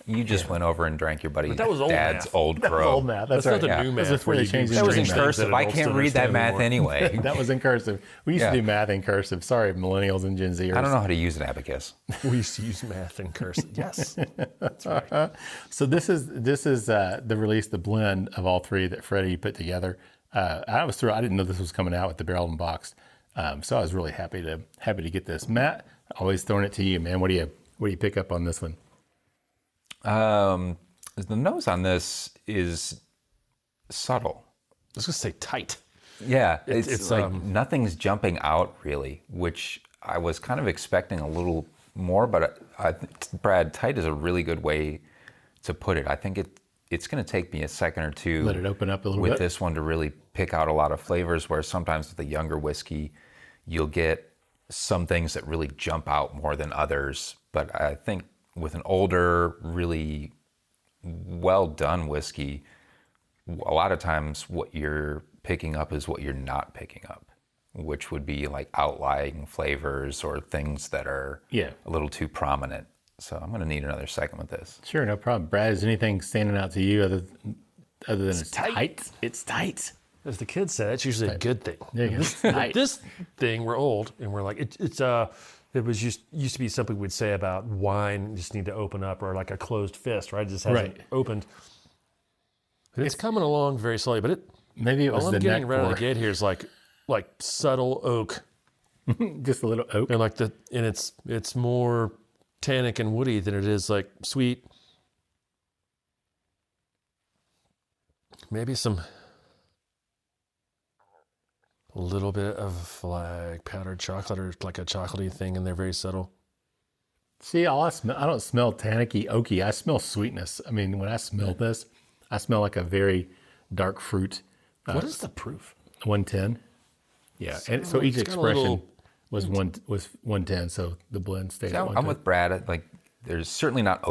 [SPEAKER 6] you just went over and drank your buddy's
[SPEAKER 7] that was old
[SPEAKER 6] dad's
[SPEAKER 7] math.
[SPEAKER 6] old crow.
[SPEAKER 5] Old math. That's
[SPEAKER 7] That's
[SPEAKER 5] right.
[SPEAKER 7] not the new math.
[SPEAKER 5] That's before they changed the
[SPEAKER 6] That was in
[SPEAKER 5] stream math.
[SPEAKER 6] cursive. I can't read that math anyway.
[SPEAKER 5] That was in cursive. We used to do math in cursive. Sorry, millennials and Gen Zers.
[SPEAKER 6] I don't know how to use an abacus.
[SPEAKER 7] We used to use math and cursive. Yes. That's right.
[SPEAKER 5] So this is the release, the blend of all 3 that Freddie put together. I was thrilled. I didn't know this was coming out with the barrel and boxed. So I was really happy to get this. Matt, always throwing it to you, man. What do you pick up on this one?
[SPEAKER 6] The nose on this is subtle.
[SPEAKER 7] I was going to say tight.
[SPEAKER 6] Yeah, it's like
[SPEAKER 7] nothing's
[SPEAKER 6] jumping out really, which I was kind of expecting a little more, but Brad, tight is a really good way to put it. I think it's going to take me a second or two.
[SPEAKER 5] Let it open up a little bit.
[SPEAKER 6] With this one to really pick out a lot of flavors, where sometimes with a younger whiskey, you'll get some things that really jump out more than others. But I think with an older, really well done whiskey, a lot of times what you're picking up is what you're not picking up, which would be like outlying flavors or things that are a little too prominent. So I'm going to need another second with this.
[SPEAKER 5] Sure, no problem. Brad, is anything standing out to you other than it's tight? It's tight.
[SPEAKER 7] As the kids say, that's usually a good thing.
[SPEAKER 5] There you go.
[SPEAKER 7] This thing, we're old, and we're like, it was used to be something we'd say about wine, you just need to open up, or like a closed fist, right? It just hasn't opened. And it's coming along very slowly, but
[SPEAKER 5] maybe it was
[SPEAKER 7] all
[SPEAKER 5] the
[SPEAKER 7] I'm getting
[SPEAKER 5] neck
[SPEAKER 7] right out of
[SPEAKER 5] pour.
[SPEAKER 7] the gate here is like subtle oak,
[SPEAKER 5] Just a little oak.
[SPEAKER 7] and it's more tannic and woody than it is like sweet. Maybe some a little bit of like powdered chocolate or like a chocolatey thing in there, very subtle.
[SPEAKER 5] See, I don't smell tannicky, oaky. I smell sweetness. I mean, when I smell this, I smell like a very dark fruit.
[SPEAKER 7] What is the proof?
[SPEAKER 5] 110. Yeah, and so each
[SPEAKER 7] it's got a
[SPEAKER 5] expression
[SPEAKER 7] little-
[SPEAKER 5] was 110. So the blend stayed at
[SPEAKER 6] So
[SPEAKER 5] 110.
[SPEAKER 6] I'm with Brad. Like, there's certainly not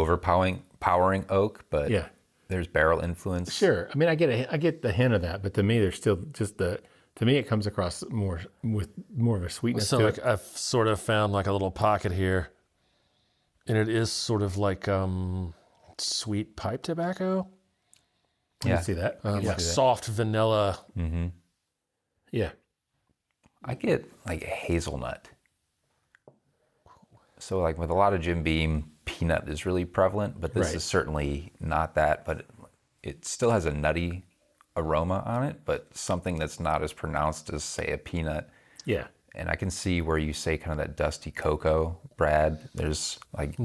[SPEAKER 6] powering oak, but
[SPEAKER 5] Yeah.
[SPEAKER 6] there's barrel influence.
[SPEAKER 5] Sure. I mean, I get the hint of that, but to me, there's still just to me, it comes across more with more of a sweetness
[SPEAKER 7] So
[SPEAKER 5] to
[SPEAKER 7] like
[SPEAKER 5] it.
[SPEAKER 7] I've sort of found like a little pocket here, and it is sort of like sweet pipe tobacco,
[SPEAKER 5] I can see that.
[SPEAKER 7] like soft vanilla.
[SPEAKER 5] Yeah.
[SPEAKER 6] I get like hazelnut. So like with a lot of Jim Beam, peanut is really prevalent, but this
[SPEAKER 5] Right.
[SPEAKER 6] is certainly not that. But it still has a nutty aroma on it, but something that's not as pronounced as, say, a peanut.
[SPEAKER 5] Yeah.
[SPEAKER 6] And I can see where you say kind of that dusty cocoa, Brad. There's like,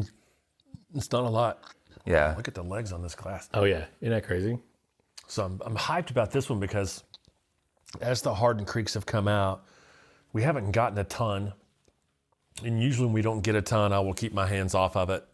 [SPEAKER 7] It's not a lot.
[SPEAKER 6] yeah,
[SPEAKER 7] Look at the legs on this glass.
[SPEAKER 5] Oh yeah. Isn't that crazy?
[SPEAKER 7] So I'm hyped about this one because as the hardened creeks have come out, we haven't gotten a ton. And usually when we don't get a ton, I will keep my hands off of it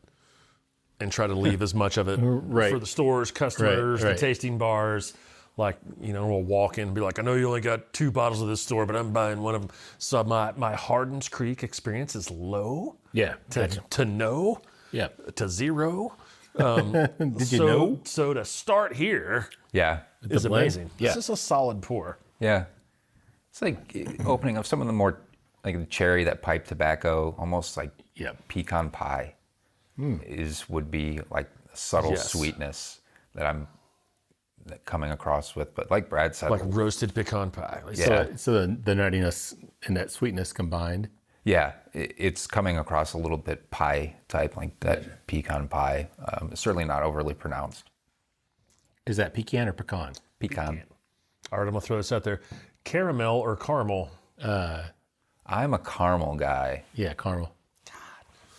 [SPEAKER 7] and try to leave as much of it
[SPEAKER 5] Right.
[SPEAKER 7] for the stores, customers,
[SPEAKER 5] Right.
[SPEAKER 7] the tasting bars. Like, we'll walk in and be like, I know you only got 2 bottles of this store, but I'm buying one of them. So my Hardens Creek experience is low
[SPEAKER 5] Yeah.
[SPEAKER 7] to no,
[SPEAKER 5] Yeah.
[SPEAKER 7] to zero.
[SPEAKER 5] Did you know?
[SPEAKER 7] So to start here
[SPEAKER 6] yeah,
[SPEAKER 7] is
[SPEAKER 5] blend?
[SPEAKER 7] amazing.
[SPEAKER 5] Yeah.
[SPEAKER 7] This is a solid pour.
[SPEAKER 6] yeah. It's like opening up some of the more, like the cherry, that pipe tobacco, almost like
[SPEAKER 5] Yeah.
[SPEAKER 6] pecan pie would be like a subtle
[SPEAKER 7] Yes.
[SPEAKER 6] sweetness that I'm coming across with. But like Brad said,
[SPEAKER 7] Like roasted pecan pie. Like,
[SPEAKER 6] Yeah.
[SPEAKER 5] So the nuttiness and that sweetness combined.
[SPEAKER 6] yeah, it's coming across a little bit pie type, like that pecan pie. Certainly not overly pronounced.
[SPEAKER 5] Is that pecan or pecan?
[SPEAKER 6] Pecan.
[SPEAKER 7] All right, I'm gonna throw this out there. Caramel or caramel?
[SPEAKER 6] I'm a caramel guy.
[SPEAKER 5] Yeah, caramel.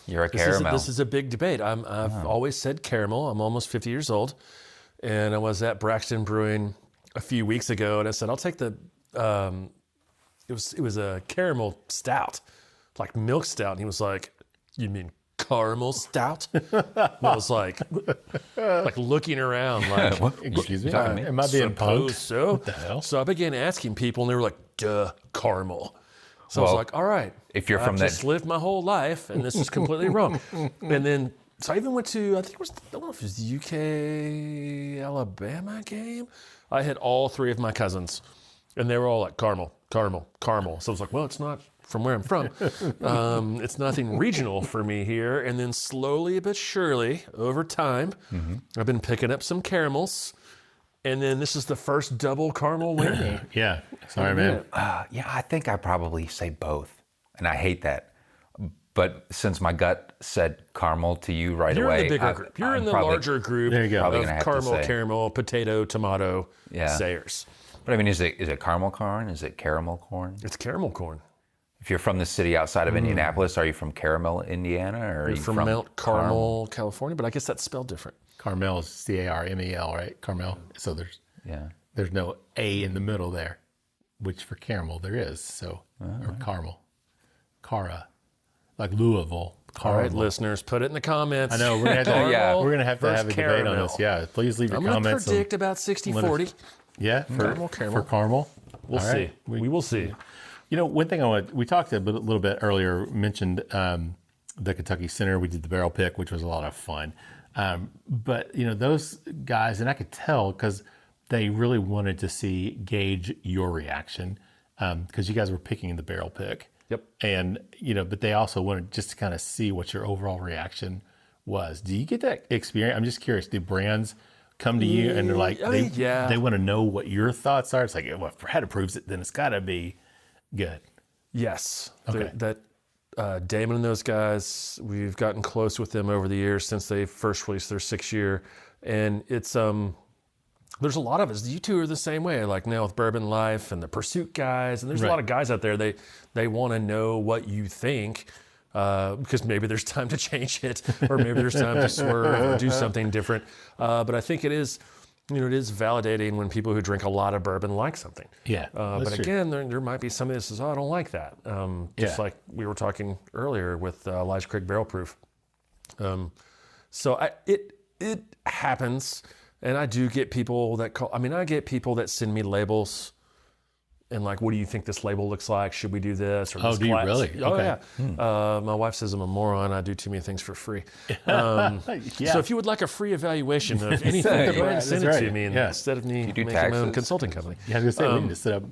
[SPEAKER 6] You're a caramel.
[SPEAKER 7] This is a big debate. I've always said caramel. I'm almost 50 years old, and I was at Braxton Brewing a few weeks ago, and I said I'll take the. It was a caramel stout, like milk stout, and he was like, "You mean caramel stout?" And I was like looking around, like,
[SPEAKER 5] Excuse me.
[SPEAKER 6] talking to me?
[SPEAKER 5] Am I being
[SPEAKER 7] suppose
[SPEAKER 5] punked?
[SPEAKER 7] so.
[SPEAKER 5] What the hell?
[SPEAKER 7] So I began asking people, and they were like, "Duh, caramel." So I was
[SPEAKER 6] Well,
[SPEAKER 7] like, "All right,
[SPEAKER 6] if you're
[SPEAKER 7] I've
[SPEAKER 6] from that-
[SPEAKER 7] just lived my whole life, and this is completely wrong." And then, so I even went to, I think it was, I don't know if it was the UK Alabama game. I had all 3 of my cousins, and they were all like caramel, caramel, caramel. So I was like, well, it's not from where I'm from. It's nothing regional for me here. And then slowly but surely, over time, I've been picking up some caramels. And then this is the first double caramel win.
[SPEAKER 5] Yeah. Sorry, man.
[SPEAKER 6] Yeah, I think I probably say both, and I hate that. But since my gut said caramel to you right
[SPEAKER 7] You're
[SPEAKER 6] away,
[SPEAKER 7] in the bigger group. You're in the larger group
[SPEAKER 5] There you go.
[SPEAKER 6] Probably
[SPEAKER 7] of
[SPEAKER 6] gonna have to
[SPEAKER 7] caramel,
[SPEAKER 6] say.
[SPEAKER 7] caramel, potato, tomato sayers.
[SPEAKER 6] But I mean, is it caramel corn? Is it caramel corn?
[SPEAKER 7] It's caramel corn.
[SPEAKER 6] If you're from the city outside of Indianapolis, are you from Caramel, Indiana, or are you
[SPEAKER 7] From Mount Carmel, California, but I guess that's spelled different.
[SPEAKER 5] Carmel is Carmel, right? Carmel. So
[SPEAKER 6] Yeah.
[SPEAKER 5] there's no A in the middle there, which for caramel there is. So or caramel, Cara, like Louisville.
[SPEAKER 7] All right,
[SPEAKER 5] Caramel.
[SPEAKER 7] listeners, put it in the comments.
[SPEAKER 5] I know we're gonna have to,
[SPEAKER 7] Caramel
[SPEAKER 5] we're gonna have to
[SPEAKER 7] versus
[SPEAKER 5] have a debate on
[SPEAKER 7] caramel.
[SPEAKER 5] this. Yeah, please leave your
[SPEAKER 7] I'm going to
[SPEAKER 5] comments.
[SPEAKER 7] predict about 60-40.
[SPEAKER 5] Yeah, for
[SPEAKER 7] Caramel.
[SPEAKER 5] for caramel.
[SPEAKER 7] We'll
[SPEAKER 5] All
[SPEAKER 7] see.
[SPEAKER 5] right.
[SPEAKER 7] We will see.
[SPEAKER 5] You know, one thing we talked a little bit earlier, mentioned the Kentucky Center. We did the barrel pick, which was a lot of fun. But, you know, those guys, and I could tell because they really wanted to gauge your reaction because you guys were picking the barrel pick.
[SPEAKER 7] Yep.
[SPEAKER 5] And, you know, but they also wanted just to kind of see what your overall reaction was. Do you get that experience? I'm just curious. Do brands come to you and they're like, they want to know what your thoughts are? It's like, well, if Brad approves it, then it's got to be good.
[SPEAKER 7] Yes.
[SPEAKER 5] Okay.
[SPEAKER 7] Damon and those guys, we've gotten close with them over the years since they first released their 6th year. And it's, there's a lot of us. You two are the same way, like now with Bourbon Life and the Pursuit guys. And there's a lot of guys out there, they want to know what you think because maybe there's time to change it or maybe there's time to swerve or do something different. But I think it is it is validating when people who drink a lot of bourbon like something.
[SPEAKER 5] Yeah.
[SPEAKER 7] But
[SPEAKER 5] true.
[SPEAKER 7] again, there might be somebody that says, "Oh, I don't like that." Just like we were talking earlier with Elijah Craig Barrel Proof. So it happens, and I do get people that call. I mean, I get people that send me labels. And like, what do you think this label looks like? Should we do this? Or this
[SPEAKER 5] do you
[SPEAKER 7] class?
[SPEAKER 5] really?
[SPEAKER 7] Oh,
[SPEAKER 5] Okay.
[SPEAKER 7] yeah. My wife says I'm a moron. I do too many things for free. So if you would like a free evaluation of anything, go ahead and send it to me instead of me making my own consulting company.
[SPEAKER 5] Yeah, I was going to say, we need to set up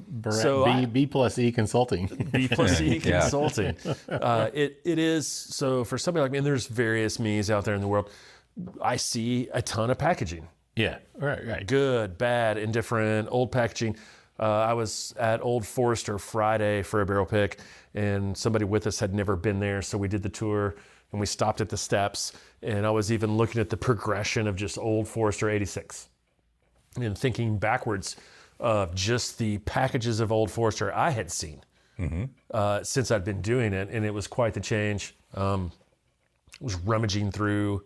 [SPEAKER 5] B+E Consulting.
[SPEAKER 7] B+E Consulting. It is, so for somebody like me, and there's various me's out there in the world, I see a ton of packaging.
[SPEAKER 5] Yeah, right.
[SPEAKER 7] Good, bad, indifferent, old packaging. I was at Old Forester Friday for a barrel pick, and somebody with us had never been there, so we did the tour, and we stopped at the steps, and I was even looking at the progression of just Old Forester 86, and thinking backwards of just the packages of Old Forester I had seen since I'd been doing it, and it was quite the change. I was rummaging through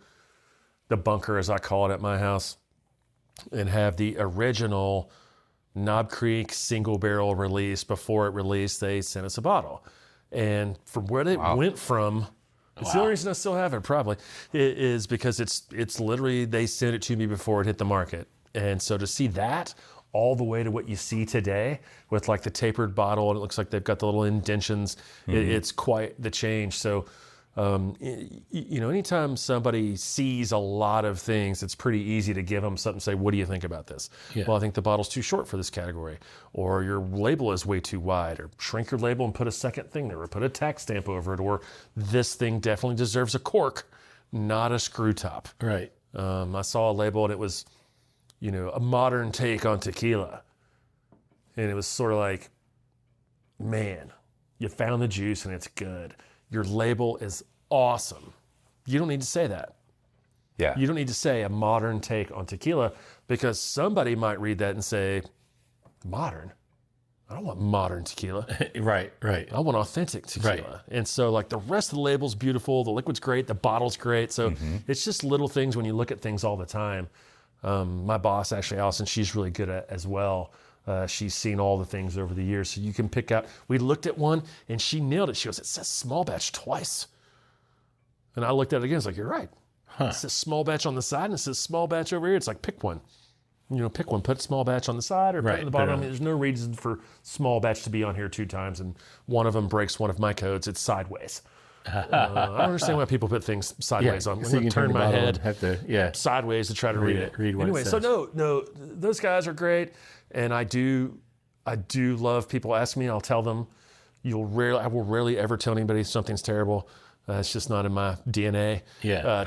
[SPEAKER 7] the bunker, as I call it at my house, and have the original Knob Creek single barrel release. Before it released, they sent us a bottle. And from where it went from, it's the only reason I still have it probably, is because it's literally, they sent it to me before it hit the market. And so to see that all the way to what you see today with like the tapered bottle, and it looks like they've got the little indentions, it's quite the change. So anytime somebody sees a lot of things, it's pretty easy to give them something and say, what do you think about this? Yeah. Well, I think the bottle's too short for this category, or your label is way too wide, or shrink your label and put a second thing there, or put a tax stamp over it, or this thing definitely deserves a cork, not a screw top.
[SPEAKER 5] Right.
[SPEAKER 7] I saw a label and it was, a modern take on tequila. And it was sort of like, man, you found the juice and it's good. Your label is awesome. You don't need to say that.
[SPEAKER 6] Yeah.
[SPEAKER 7] You don't need to say a modern take on tequila, because somebody might read that and say, modern? I don't want modern tequila.
[SPEAKER 5] Right.
[SPEAKER 7] I want authentic tequila. Right. And so like the rest of the label's beautiful, the liquid's great, the bottle's great. So it's just little things when you look at things all the time. My boss, actually, Allison, she's really good at as well. She's seen all the things over the years. So you can pick out, we looked at one and she nailed it. She goes, it says small batch twice. And I looked at it again, it's like, you're right. It says small batch on the side and it says small batch over here. It's like, pick one. Pick one, put small batch on the side or put it on the bottom. I mean, there's no reason for small batch to be on here 2 times, and one of them breaks one of my codes. It's sideways. I don't understand why people put things sideways on. I'm going to turn my head sideways to try to read it. Anyway, so no, those guys are great, and I do love people ask me. I'll tell them. I will rarely ever tell anybody something's terrible. It's just not in my DNA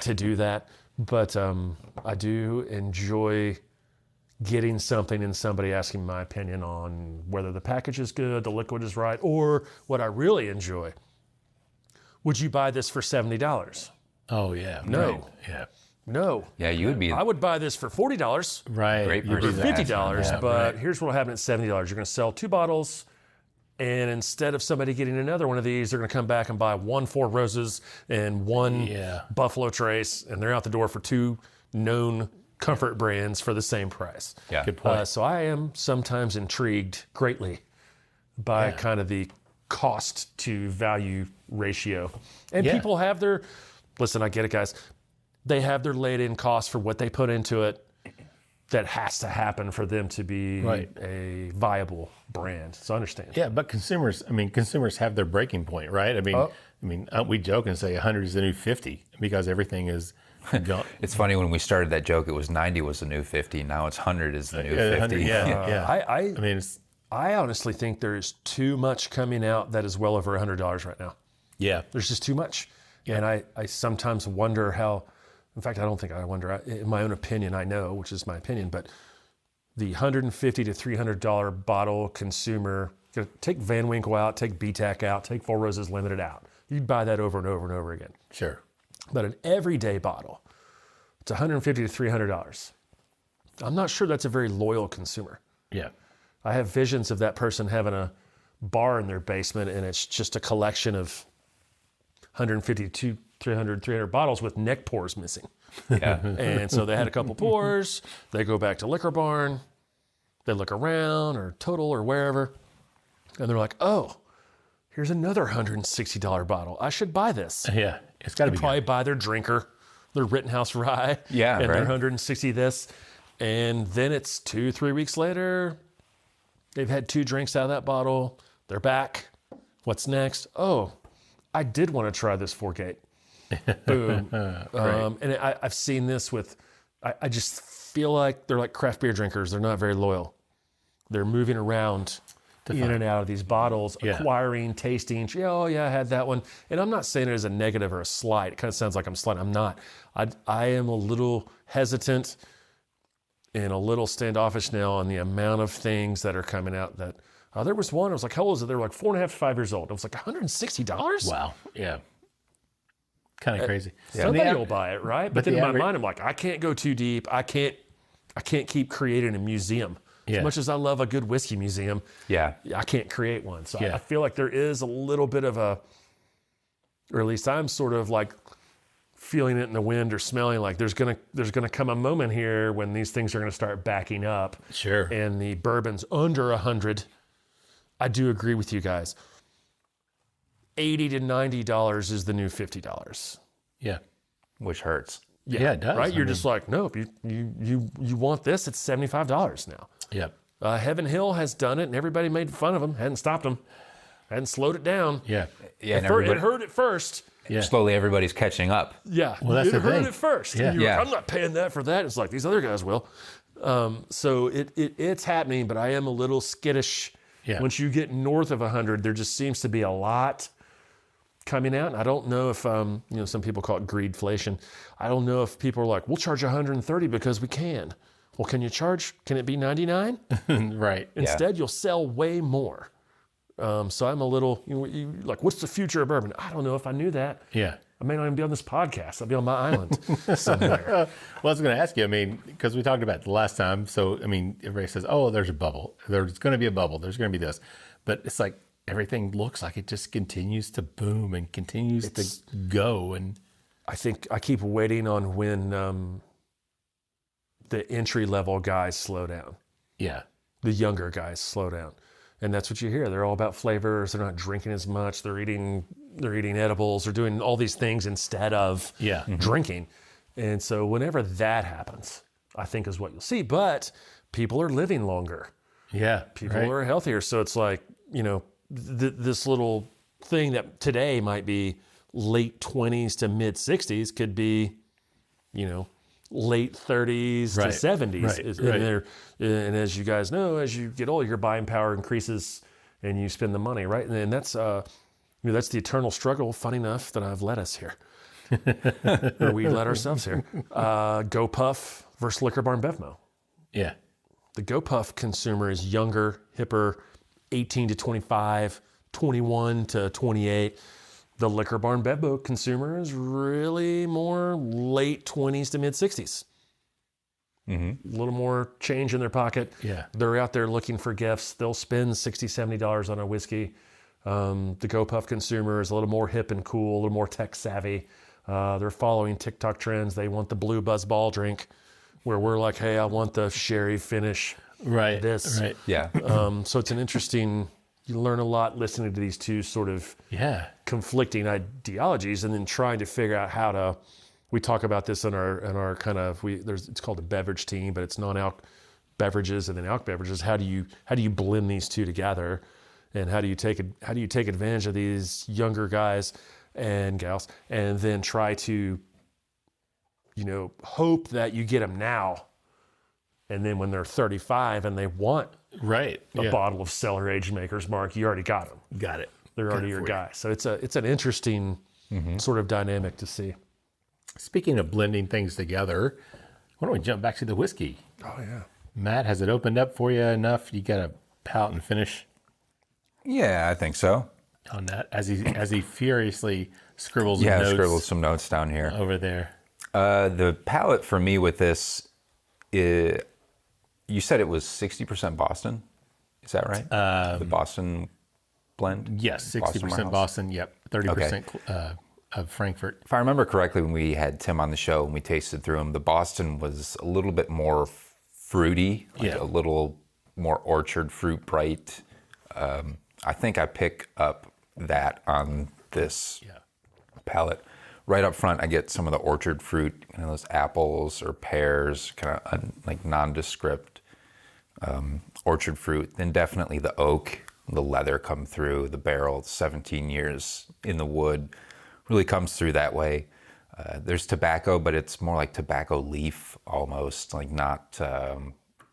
[SPEAKER 7] to do that. But I do enjoy getting something and somebody asking my opinion on whether the package is good, the liquid is right, or what I really enjoy. Would you buy this for $70?
[SPEAKER 5] Oh, yeah.
[SPEAKER 7] No.
[SPEAKER 5] Right. Yeah.
[SPEAKER 7] No.
[SPEAKER 6] Yeah, you would be.
[SPEAKER 7] I would buy this for $40.
[SPEAKER 5] Right.
[SPEAKER 6] Great
[SPEAKER 7] Or
[SPEAKER 6] person.
[SPEAKER 7] $50, but here's what'll happen at $70. You're going to sell 2 bottles, and instead of somebody getting another one of these, they're going to come back and buy 1 Four Roses and 1 Buffalo Trace, and they're out the door for 2 known comfort brands for the same price.
[SPEAKER 6] Yeah.
[SPEAKER 5] Good point.
[SPEAKER 7] So I am sometimes intrigued greatly by kind of the cost to value ratio. And people have their, listen, I get it, guys. They have their laid in cost for what they put into it that has to happen for them to be a viable brand. So I understand.
[SPEAKER 5] Yeah, but consumers have their breaking point, right? We joke and say 100 is the new 50 because everything is gone.
[SPEAKER 6] It's funny, when we started that joke, it was 90 was the new 50. Now it's 100 is the new 50.
[SPEAKER 7] I honestly think there's too much coming out that is well over $100 right now.
[SPEAKER 5] Yeah.
[SPEAKER 7] There's just too much. Yeah. And I sometimes wonder how, in fact, I don't think I wonder, in my own opinion, I know, which is my opinion, but the $150 to $300 bottle consumer, take Van Winkle out, take BTAC out, take Four Roses Limited out. You'd buy that over and over and over again.
[SPEAKER 5] Sure.
[SPEAKER 7] But an everyday bottle, it's $150 to $300. I'm not sure that's a very loyal consumer.
[SPEAKER 5] Yeah.
[SPEAKER 7] I have visions of that person having a bar in their basement and it's just a collection of $150 to 300 bottles with neck pours missing.
[SPEAKER 6] Yeah.
[SPEAKER 7] And so they had a couple pours. They go back to Liquor Barn. They look around or Total or wherever. And they're like, oh, here's another $160 bottle. I should buy this.
[SPEAKER 5] Yeah, it's got to be
[SPEAKER 7] Probably
[SPEAKER 5] good.
[SPEAKER 7] buy their drinker, their Rittenhouse rye.
[SPEAKER 6] Yeah,
[SPEAKER 7] and
[SPEAKER 6] right.
[SPEAKER 7] their 160 this. And then it's 2-3 weeks later. They've had 2 drinks out of that bottle. They're back. What's next? Oh, I did want to try this 4-gate. Boom. And I've seen this with, I just feel like they're like craft beer drinkers. They're not very loyal. They're moving around in and out of these bottles, acquiring, tasting. Oh yeah, I had that one. And I'm not saying it as a negative or a slight. It kind of sounds like I'm slighting. I'm not. I am a little hesitant and a little standoffish now on the amount of things that are coming out that, there was one, I was like, how old is it? They were like 4.5 to 5 years old. I was like, $160?
[SPEAKER 5] Wow. Yeah. Kind of crazy.
[SPEAKER 7] Somebody will buy it, right? But then in my mind, I'm like, I can't go too deep. I can't keep creating a museum. As much as I love a good whiskey museum, I can't create one. So I feel like there is a little bit of a, or at least I'm sort of like feeling it in the wind or smelling like there's gonna come a moment here when these things are gonna start backing up.
[SPEAKER 5] Sure.
[SPEAKER 7] And the bourbon's under 100. I do agree with you guys. $80 to $90 is the new $50.
[SPEAKER 5] Yeah.
[SPEAKER 6] Which hurts.
[SPEAKER 5] Yeah, it does.
[SPEAKER 7] Right? You're just like, nope, you want this, it's $75 now.
[SPEAKER 5] Yep.
[SPEAKER 7] Heaven Hill has done it, and everybody made fun of them, hadn't stopped them, hadn't slowed it down.
[SPEAKER 5] Yeah.
[SPEAKER 6] Yeah.
[SPEAKER 7] It hurt at first.
[SPEAKER 5] Yeah.
[SPEAKER 6] Slowly, everybody's catching up.
[SPEAKER 7] Yeah.
[SPEAKER 5] Well, that's
[SPEAKER 7] it
[SPEAKER 5] the
[SPEAKER 7] hurt
[SPEAKER 5] thing.
[SPEAKER 7] at first.
[SPEAKER 5] Yeah.
[SPEAKER 7] And you're
[SPEAKER 6] Yeah.
[SPEAKER 7] like, I'm not paying that for that. It's like these other guys will. So it's happening, but I am a little skittish.
[SPEAKER 5] Yeah.
[SPEAKER 7] Once you get north of 100, there just seems to be a lot coming out. And I don't know if, some people call it greedflation. I don't know if people are like, we'll charge 130 because we can. Well, can it be 99?
[SPEAKER 5] Right.
[SPEAKER 7] Instead, you'll sell way more. So I'm a little, like, what's the future of bourbon? I don't know if I knew that.
[SPEAKER 5] Yeah.
[SPEAKER 7] I may not even be on this podcast. I'll be on my island somewhere.
[SPEAKER 5] Well, I was going to ask you, because we talked about it the last time. So, everybody says, oh, there's a bubble. There's going to be a bubble. There's going to be this. But it's like everything looks like it just continues to boom and continues to go. And
[SPEAKER 7] I think I keep waiting on when the entry-level guys slow down.
[SPEAKER 5] yeah.
[SPEAKER 7] The younger guys slow down. And that's what you hear. They're all about flavors. They're not drinking as much. They're eating edibles. They're doing all these things instead of drinking. And so whenever that happens, I think is what you'll see. But people are living longer.
[SPEAKER 5] Yeah.
[SPEAKER 7] People are healthier. So it's like, this little thing that today might be late 20s to mid 60s could be, late 30s to 70s. And as you guys know, as you get older, your buying power increases and you spend the money, right? And that's that's the eternal struggle. Funny enough that I've led us here. Or we led ourselves here. GoPuff versus Liquor Barn BevMo.
[SPEAKER 5] Yeah.
[SPEAKER 7] The GoPuff consumer is younger, hipper, 18 to 25, 21 to 28. The Liquor Barn BevMo consumer is really more late 20s to mid 60s. A little more change in their pocket.
[SPEAKER 5] Yeah.
[SPEAKER 7] They're out there looking for gifts. They'll spend $60, $70 on a whiskey. The GoPuff consumer is a little more hip and cool, a little more tech savvy. They're following TikTok trends. They want the blue buzzball drink, where we're like, hey, I want the sherry finish.
[SPEAKER 5] Right.
[SPEAKER 7] This.
[SPEAKER 5] Right.
[SPEAKER 6] Yeah.
[SPEAKER 7] So it's an interesting, you learn a lot listening to these two sort of conflicting ideologies and then trying to figure out how to, we talk about this in our kind of, it's called a beverage team, but it's non-alc beverages and then alc beverages. How do you blend these two together? And how do you take advantage of these younger guys and gals and then try to, hope that you get them now. And then when they're 35 and they want a bottle of cellar aged Maker's Mark, you already got them.
[SPEAKER 5] Got it.
[SPEAKER 7] They're already your guy. So it's an interesting sort of dynamic to see.
[SPEAKER 5] Speaking of blending things together, why don't we jump back to the whiskey?
[SPEAKER 7] Oh yeah.
[SPEAKER 5] Matt, has it opened up for you enough? You got a palate and finish
[SPEAKER 6] Yeah, I think so.
[SPEAKER 5] on that as he furiously scribbles notes
[SPEAKER 6] scribbled some notes down here.
[SPEAKER 5] over there.
[SPEAKER 6] The palate for me with this, you said it was 60% Boston. Is that right? The Boston blend?
[SPEAKER 5] Yes,
[SPEAKER 6] Boston
[SPEAKER 5] 60%
[SPEAKER 6] Warehouse?
[SPEAKER 5] Boston. Yep, 30% Frankfurt.
[SPEAKER 6] If I remember correctly, when we had Tim on the show and we tasted through them, the Boston was a little bit more fruity, like a little more orchard fruit bright. I think I pick up that on this palate. Right up front, I get some of the orchard fruit, those apples or pears, kind of like nondescript orchard fruit. Then definitely the oak, the leather come through, the barrel, 17 years in the wood, really comes through that way. There's tobacco, but it's more like tobacco leaf almost, like not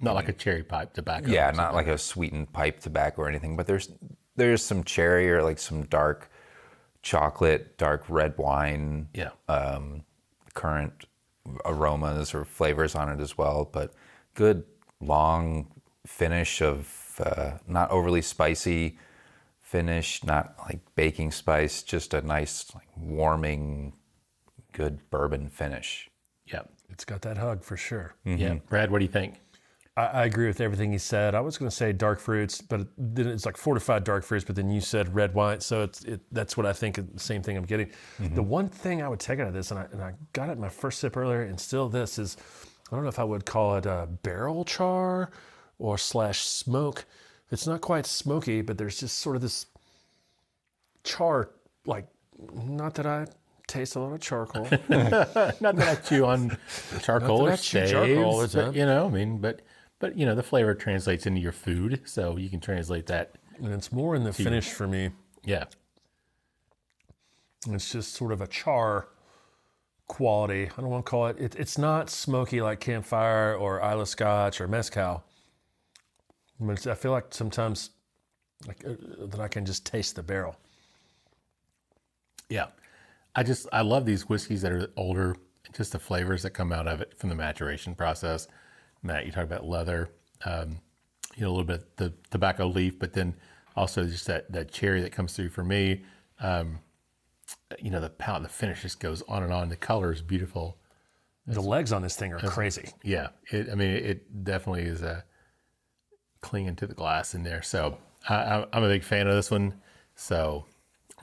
[SPEAKER 5] like a cherry pipe tobacco.
[SPEAKER 6] Yeah, not like a sweetened pipe tobacco or anything, but there's some cherry or like some dark chocolate, dark red wine, current aromas or flavors on it as well. But good long finish of not overly spicy finish, not like baking spice, just a nice like warming, good bourbon finish.
[SPEAKER 5] Yeah,
[SPEAKER 7] It's got that hug for sure.
[SPEAKER 5] Yeah, Brad, what do you think?
[SPEAKER 7] I agree with everything he said. I was going to say dark fruits, but then it's like fortified dark fruits, but then you said red wine. So that's what I think, the same thing I'm getting. The one thing I would take out of this, and I got it in my first sip earlier, and still this is, I don't know if I would call it a barrel char or / smoke. It's not quite smoky, but there's just sort of this char, like, not that I taste a lot of charcoal.
[SPEAKER 5] Not that I chew on charcoal or
[SPEAKER 7] chew charcoal,
[SPEAKER 5] staves, but the flavor translates into your food, so you can translate that.
[SPEAKER 7] And it's more in the finish for me.
[SPEAKER 5] Yeah.
[SPEAKER 7] And it's just sort of a char quality. I don't want to call it, it's not smoky like campfire or Isla Scotch or mezcal. But I feel like sometimes that I can just taste the barrel.
[SPEAKER 5] Yeah. I love these whiskeys that are older, just the flavors that come out of it from the maturation process. Matt, you talk about leather, a little bit of the tobacco leaf, but then also just that cherry that comes through for me. The palate, the finish just goes on and on. The color is beautiful.
[SPEAKER 7] The legs on this thing are crazy.
[SPEAKER 5] Yeah. It definitely is clinging to the glass in there. So I'm a big fan of this one. So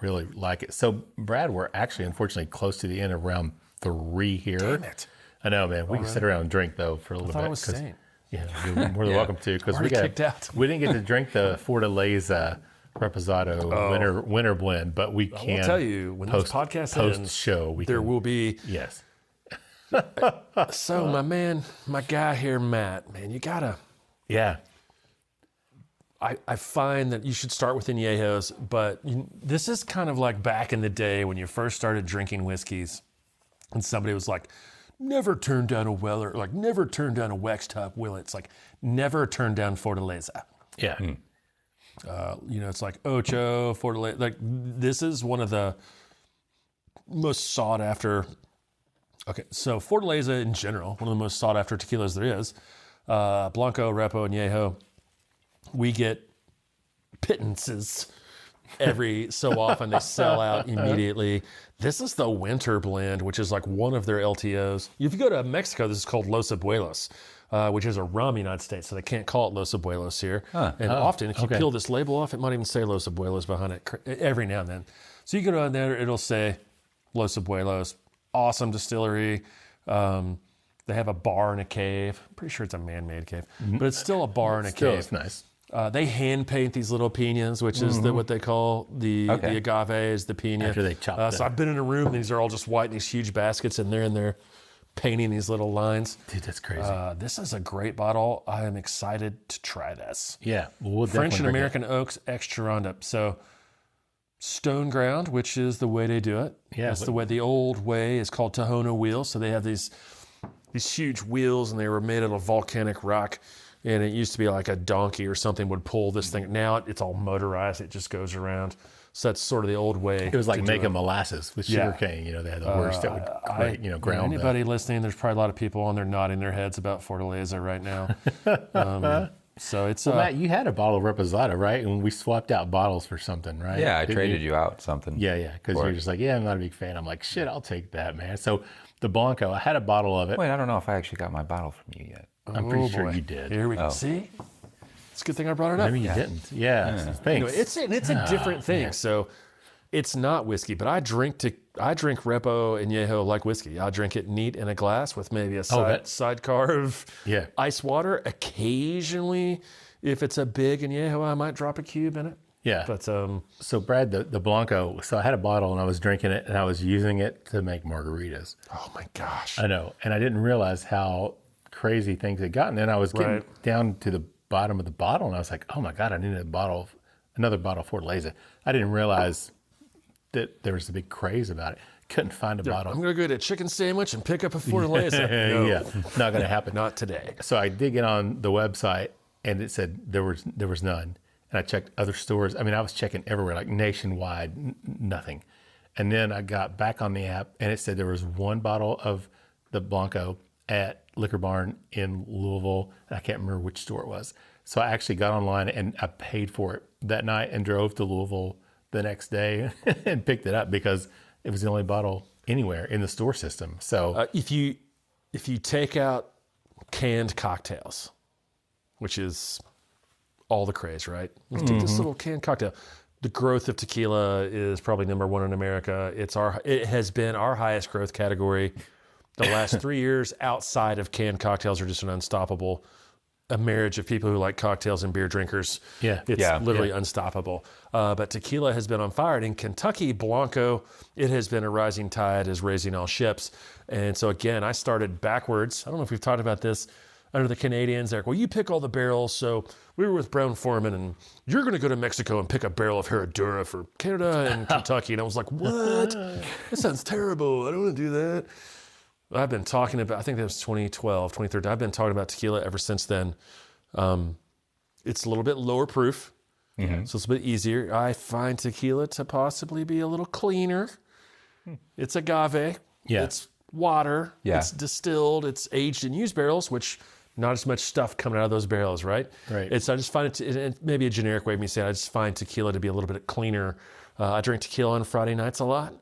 [SPEAKER 5] really like it. So Brad, we're actually unfortunately close to the end of round 3 here.
[SPEAKER 7] Damn it.
[SPEAKER 5] I know, man. We can sit around and drink though for a little bit.
[SPEAKER 7] I was saying.
[SPEAKER 5] Yeah, you're more than welcome to, because
[SPEAKER 7] kicked out.
[SPEAKER 5] We didn't get to drink the Fortaleza Reposado winter blend, but we can.
[SPEAKER 7] I'll tell you, when this podcast ends,
[SPEAKER 5] show
[SPEAKER 7] there will be.
[SPEAKER 5] Yes.
[SPEAKER 7] So my guy here, Matt, man, you gotta.
[SPEAKER 5] Yeah.
[SPEAKER 7] I find that you should start with añejos, but this is kind of like back in the day when you first started drinking whiskeys, and somebody was like, never turn down a Weller, like never turn down a Wax Top Willets, like never turn down Fortaleza.
[SPEAKER 5] Yeah.
[SPEAKER 7] It's like Ocho, Fortaleza. Like this is one of the most sought after. Okay, so Fortaleza in general, one of the most sought after tequilas there is. Blanco, Repo, Añejo. We get pittances every so often. They sell out immediately. This is the winter blend, which is like one of their LTOs. If you go to Mexico, this is called Los Abuelos, which is a rum United States, so they can't call it Los Abuelos here. Often, if you peel this label off, it might even say Los Abuelos behind it every now and then. So you go down there, it'll say Los Abuelos. Awesome distillery. They have a bar in a cave. I'm pretty sure it's a man-made cave, but it's still a bar in a cave.
[SPEAKER 5] It's nice.
[SPEAKER 7] They hand paint these little pinas, which is what they call the agaves, the pina.
[SPEAKER 5] After they chop them.
[SPEAKER 7] So I've been in a room, and these are all just white in these huge baskets, and they're painting these little lines.
[SPEAKER 5] Dude, that's crazy.
[SPEAKER 7] This is a great bottle. I am excited to try this.
[SPEAKER 5] Yeah. We'll
[SPEAKER 7] French and American oaks, extra Roundup. So stone ground, which is the way they do it.
[SPEAKER 5] Yeah.
[SPEAKER 7] That's the way. The old way is called Tohono wheels. So they have these huge wheels, and they were made out of volcanic rock. And it used to be like a donkey or something would pull this thing. Now it's all motorized. It just goes around. So that's sort of the old way.
[SPEAKER 5] It was like making molasses with sugarcane. They had the horse that would ground.
[SPEAKER 7] Anybody listening, there's probably a lot of people on there nodding their heads about Fortaleza right now. So it's.
[SPEAKER 5] Well, Matt, you had a bottle of Reposado, right? And we swapped out bottles for something, right?
[SPEAKER 6] Yeah, I traded you out something.
[SPEAKER 5] Yeah, because you're just like, I'm not a big fan. I'm like, shit, I'll take that, man. So the Blanco, I had a bottle of it.
[SPEAKER 6] Wait, I don't know if I actually got my bottle from you yet.
[SPEAKER 5] I'm pretty sure you did.
[SPEAKER 7] Here we go. See? It's a good thing I brought it up.
[SPEAKER 5] Maybe you didn't. Yeah. Thanks.
[SPEAKER 7] It's a different thing. So It's not whiskey, but I drink Repo Añejo like whiskey. I'll drink it neat in a glass with maybe a sidecar of ice water. Occasionally, if it's a big Añejo, I might drop a cube in it.
[SPEAKER 5] Yeah.
[SPEAKER 7] But
[SPEAKER 5] so Brad, the Blanco, so I had a bottle and I was drinking it and I was using it to make margaritas.
[SPEAKER 7] Oh my gosh.
[SPEAKER 5] I know. And I didn't realize how crazy things had gotten. And I was getting down to the bottom of the bottle and I was like, oh my God, I need another bottle of Fortaleza. I didn't realize that there was a big craze about it. Couldn't find a bottle.
[SPEAKER 7] I'm going to go get a chicken sandwich and pick up a Fortaleza. No,
[SPEAKER 5] yeah, not going to happen.
[SPEAKER 7] Not today.
[SPEAKER 5] So I did get on the website and it said there was none. And I checked other stores. I mean, I was checking everywhere, like nationwide, nothing. And then I got back on the app and it said there was one bottle of the Blanco at Liquor Barn in Louisville. And I can't remember which store it was. So I actually got online and I paid for it that night and drove to Louisville the next day and picked it up because it was the only bottle anywhere in the store system. So
[SPEAKER 7] if you take out canned cocktails, which is all the craze, right? Let's take this little canned cocktail. The growth of tequila is probably number one in America. It has been our highest growth category. The last 3 years outside of canned cocktails are just an unstoppable a marriage of people who like cocktails and beer drinkers. It's literally unstoppable. But tequila has been on fire. And in Kentucky, Blanco, it has been a rising tide is raising all ships. And so again, I started backwards. I don't know if we've talked about this under the Canadians. They're like, well, you pick all the barrels. So we were with Brown Foreman and you're going to go to Mexico and pick a barrel of Herradura for Canada and Kentucky. And I was like, what? That sounds terrible. I don't want to do that. I've been talking about, I think that was 2012, 2013. I've been talking about tequila ever since then. It's a little bit lower proof, so it's a bit easier. I find tequila to possibly be a little cleaner. It's agave. It's water. It's distilled. It's aged in used barrels, which not as much stuff coming out of those barrels, right? I just find it maybe a generic way of me saying I just find tequila to be a little bit cleaner. I drink tequila on Friday nights a lot,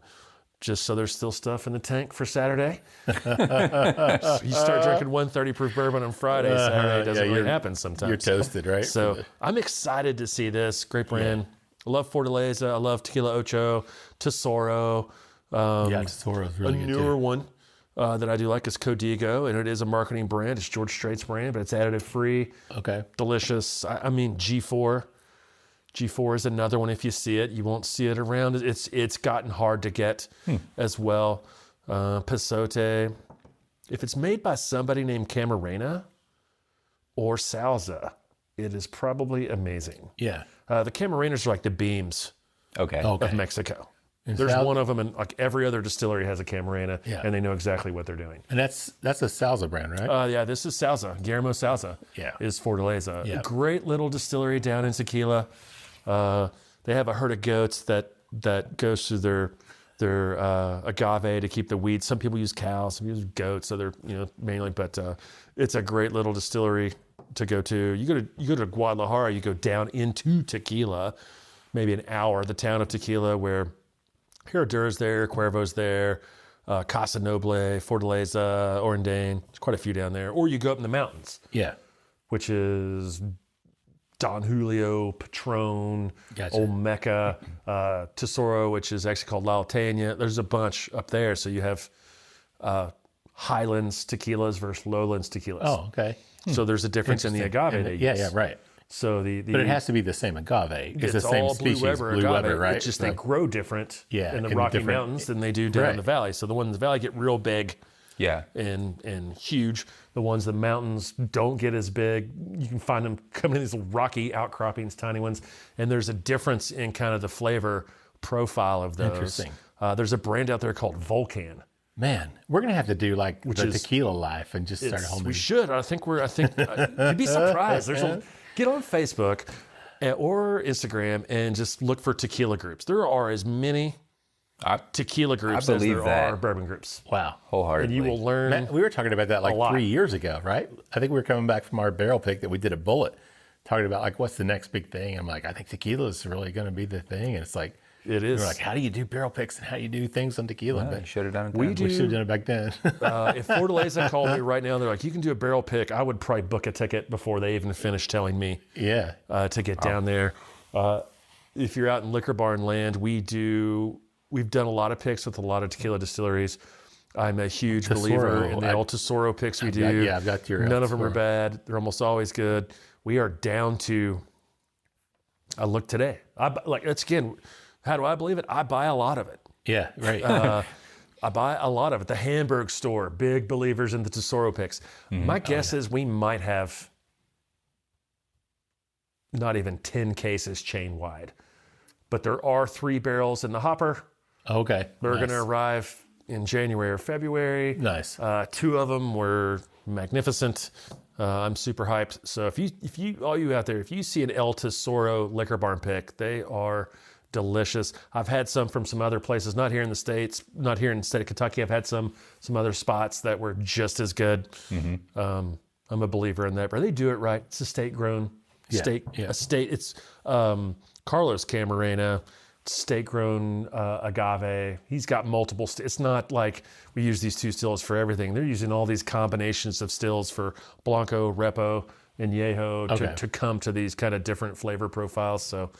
[SPEAKER 7] just so there's still stuff in the tank for Saturday. You start drinking 130 proof bourbon on Friday, Saturday doesn't really happen sometimes.
[SPEAKER 5] You're toasted, right?
[SPEAKER 7] So I'm excited to see this. Great brand. I love Fortaleza. I love Tequila Ocho, Tesoro.
[SPEAKER 5] Tesoro's really good
[SPEAKER 7] too. A newer one that I do like is Código, and it is a marketing brand. It's George Strait's brand, but it's additive free.
[SPEAKER 5] Okay.
[SPEAKER 7] Delicious. I mean, G4. G4 is another one. If you see it, you won't see it around. It's gotten hard to get as well. Pasote. If it's made by somebody named Camarena or Salsa, it is probably amazing.
[SPEAKER 5] Yeah.
[SPEAKER 7] The Camarenas are like the Beams of Mexico. And there's one of them, and like every other distillery has a Camarena, and they know exactly what they're doing.
[SPEAKER 5] And that's a Salsa brand, right?
[SPEAKER 7] This is Salsa. Guillermo Salsa is Fortaleza.
[SPEAKER 5] Yeah.
[SPEAKER 7] A great little distillery down in Tequila. They have a herd of goats that goes through their agave to keep the weeds. Some people use cows, some use goats, so they're mainly. But it's a great little distillery to go to. You go to Guadalajara, you go down into Tequila, maybe an hour. The town of Tequila, where Herradura's there, Cuervo's there, Casa Noble, Fortaleza, Orendain. There's quite a few down there. Or you go up in the mountains.
[SPEAKER 5] Yeah.
[SPEAKER 7] Which is Don Julio, Patron, Olmeca, Tesoro, which is actually called La Alteña. There's a bunch up there. So you have Highlands tequilas versus Lowlands tequilas.
[SPEAKER 5] Oh, okay.
[SPEAKER 7] So there's a difference in the agave they use.
[SPEAKER 5] Right.
[SPEAKER 7] So
[SPEAKER 5] but it has to be the same agave. It's the same
[SPEAKER 7] all
[SPEAKER 5] species,
[SPEAKER 7] Blue Weber,
[SPEAKER 5] right?
[SPEAKER 7] It's just they grow different in the Rocky Mountains than they do down in the valley. So the ones in the valley get real big. And huge. The ones in the mountains don't get as big. You can find them coming in these little rocky outcroppings, tiny ones. And there's a difference in kind of the flavor profile of those.
[SPEAKER 5] Interesting.
[SPEAKER 7] There's a brand out there called Volcan.
[SPEAKER 5] Man, we're gonna have to do like the tequila life and just start a whole.
[SPEAKER 7] We should. I think you'd be surprised. Get on Facebook or Instagram and just look for tequila groups. There are as many tequila groups as there are bourbon groups.
[SPEAKER 5] Wow.
[SPEAKER 6] Wholeheartedly.
[SPEAKER 7] And you will learn.
[SPEAKER 5] Matt, we were talking about that like 3 years ago, right? I think we were coming back from our barrel pick that we did a bullet, talking about like what's the next big thing. I'm like, I think tequila is really going to be the thing, and it's like
[SPEAKER 7] it is.
[SPEAKER 5] We're like, how do you do barrel picks and how do you do things on tequila?
[SPEAKER 6] Well, you should have done it.
[SPEAKER 5] We should have done it back then.
[SPEAKER 7] If Fortaleza called me right now, they're like, you can do a barrel pick. I would probably book a ticket before they even finish telling me.
[SPEAKER 5] Yeah.
[SPEAKER 7] To get down there. if you're out in Liquor Barn land, we've done a lot of picks with a lot of tequila distilleries. I'm a huge believer in the El Tesoro picks we do.
[SPEAKER 5] I've got your
[SPEAKER 7] None of them are bad. They're almost always good. We are down to, I look today. That's again, how do I believe it? I buy a lot of it.
[SPEAKER 5] Yeah, right.
[SPEAKER 7] I buy a lot of it. The Hamburg store, big believers in the Tesoro picks. My guess is we might have not even 10 cases chain wide, but there are 3 barrels in the hopper.
[SPEAKER 5] Okay.
[SPEAKER 7] They're going to arrive in January or February.
[SPEAKER 5] Nice.
[SPEAKER 7] 2 of them were magnificent. I'm super hyped. So if you all you out there, if you see an El Tesoro Liquor Barn pick, they are delicious. I've had some from some other places, not here in the States, not here in the state of Kentucky. I've had some other spots that were just as good. I'm a believer in that, but they do it right. It's a state grown, it's Carlos Camarena, state grown agave. He's got multiple it's not like we use these 2 stills for everything. They're using all these combinations of stills for Blanco, Repo, and Yeho to come to these kind of different flavor profiles. So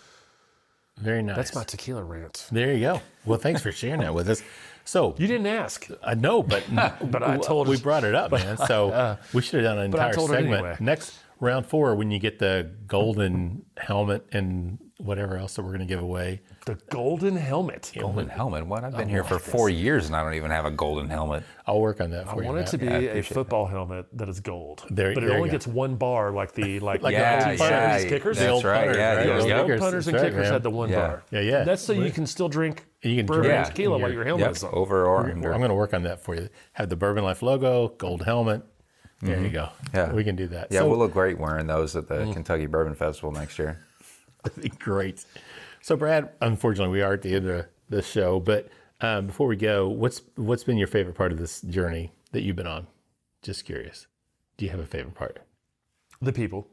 [SPEAKER 5] very nice.
[SPEAKER 7] That's my tequila rant.
[SPEAKER 5] There you go. Well, thanks for sharing that with us. So
[SPEAKER 7] you didn't ask.
[SPEAKER 5] I know, but
[SPEAKER 7] I told
[SPEAKER 5] we brought it up, man. So we should have done an entire segment.
[SPEAKER 7] Anyway.
[SPEAKER 5] Next round 4, when you get the golden helmet and whatever else that we're going to give away.
[SPEAKER 7] The golden helmet.
[SPEAKER 6] Golden helmet? What? I've been here for 4 years and I don't even have a golden helmet.
[SPEAKER 5] I'll work on that for you.
[SPEAKER 7] I want it to be a football helmet that is gold. but it only gets 1 bar, like the kickers.
[SPEAKER 6] The old punters,
[SPEAKER 7] right? The old punters and kickers had the 1 bar.
[SPEAKER 5] Yeah.
[SPEAKER 7] That's so you can still drink bourbon and tequila while your helmet is on.
[SPEAKER 6] Over or under.
[SPEAKER 5] I'm going to work on that for you. Have the Bourbon Life logo, gold helmet. There you go.
[SPEAKER 6] Yeah.
[SPEAKER 5] We can do that.
[SPEAKER 6] Yeah, we'll look great wearing those at the Kentucky Bourbon Festival next year.
[SPEAKER 5] That'd be great. So, Brad, unfortunately, we are at the end of the show. But before we go, what's been your favorite part of this journey that you've been on? Just curious. Do you have a favorite part?
[SPEAKER 7] The people.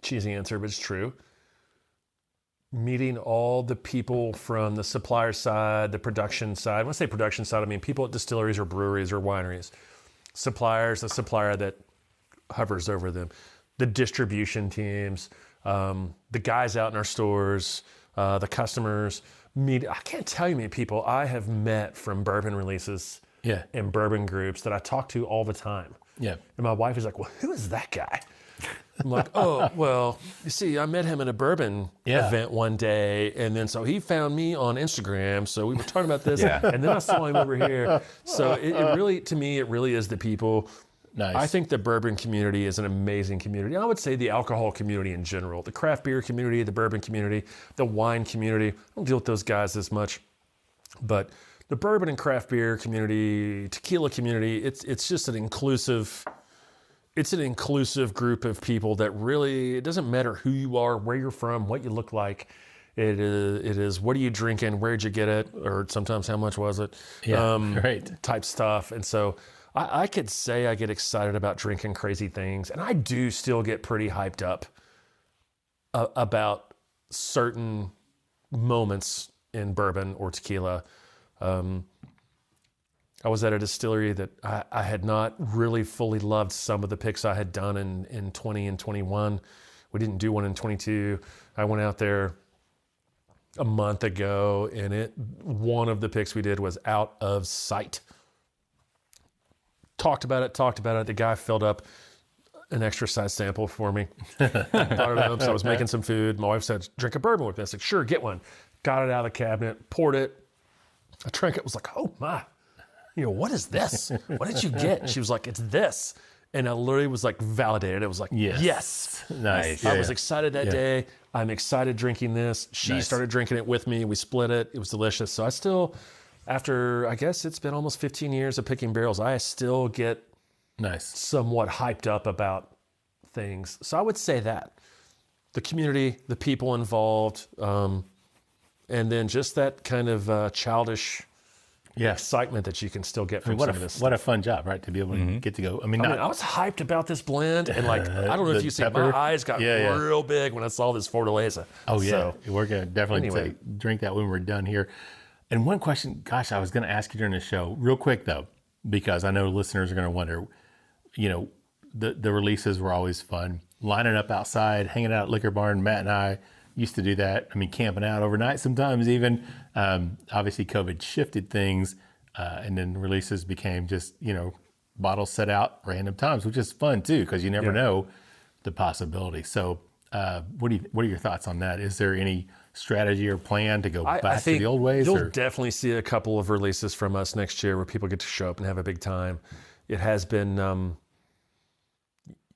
[SPEAKER 7] Cheesy answer, but it's true. Meeting all the people from the supplier side, the production side. When I say production side, I mean people at distilleries or breweries or wineries. Suppliers, a supplier that hovers over them. The distribution teams, the guys out in our stores, the customers. I can't tell you how many people I have met from bourbon releases and bourbon groups that I talk to all the time.
[SPEAKER 5] Yeah.
[SPEAKER 7] And my wife is like, well, who is that guy? I'm like, oh, well, you see, I met him at a bourbon event one day. And then so he found me on Instagram. So we were talking about this. And then I saw him over here. So it really, to me, it really is the people.
[SPEAKER 5] Nice.
[SPEAKER 7] I think the bourbon community is an amazing community. I would say the alcohol community in general, the craft beer community, the bourbon community, the wine community. I don't deal with those guys as much. But the bourbon and craft beer community, tequila community, it's just an inclusive... It's an inclusive group of people that really, it doesn't matter who you are, where you're from, what you look like. It is what are you drinking, where'd you get it, or sometimes how much was it?
[SPEAKER 5] Right.
[SPEAKER 7] Type stuff. And so I could say I get excited about drinking crazy things, and I do still get pretty hyped up about certain moments in bourbon or tequila. I was at a distillery that I had not really fully loved some of the picks I had done in 20 and 21. We didn't do one in 22. I went out there a month ago, and one of the picks we did was out of sight. Talked about it. The guy filled up an extra size sample for me. Brought it home, so I was making some food. My wife said, drink a bourbon with me. I said, sure, get one. Got it out of the cabinet, poured it. I drank it, was like, oh my. What is this? What did you get? And she was like, it's this. And I literally was like validated. It was like, yes.
[SPEAKER 5] Nice.
[SPEAKER 7] I was excited that day. I'm excited drinking this. She started drinking it with me. We split it. It was delicious. So I still, after, I guess it's been almost 15 years of picking barrels, I still get somewhat hyped up about things. So I would say that. The community, the people involved, and then just that kind of childish excitement that you can still get from some of this.
[SPEAKER 5] What a fun job, right? To be able to get to go. I
[SPEAKER 7] was hyped about this blend, and I don't know if you see, my eyes got real big when I saw this Fortaleza.
[SPEAKER 5] Oh yeah, so, we're gonna definitely drink that when we're done here. And one question, gosh, I was gonna ask you during the show, real quick though, because I know listeners are gonna wonder. The releases were always fun. Lining up outside, hanging out at Liquor Barn, Matt and I used to do that. I mean, camping out overnight sometimes even. Obviously, COVID shifted things, and then releases became just, bottles set out random times, which is fun too, because you never know the possibility. So what are your thoughts on that? Is there any strategy or plan to go back to the old ways?
[SPEAKER 7] You'll definitely see a couple of releases from us next year where people get to show up and have a big time. It has been,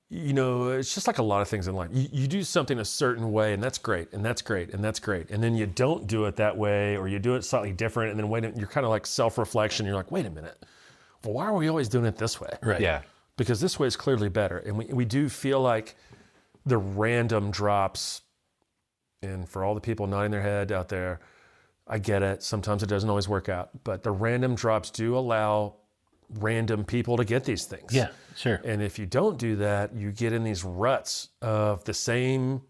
[SPEAKER 7] it's just like a lot of things in life. You do something a certain way, and that's great, and that's great, and that's great. And then you don't do it that way, or you do it slightly different, and then you're kind of like self-reflection. You're like, wait a minute. Well, why are we always doing it this way?
[SPEAKER 5] Right.
[SPEAKER 6] Yeah.
[SPEAKER 7] Because this way is clearly better. And we do feel like the random drops, and for all the people nodding their head out there, I get it. Sometimes it doesn't always work out. But the random drops do allow random people to get these things.
[SPEAKER 5] Yeah, sure.
[SPEAKER 7] And if you don't do that, you get in these ruts of the same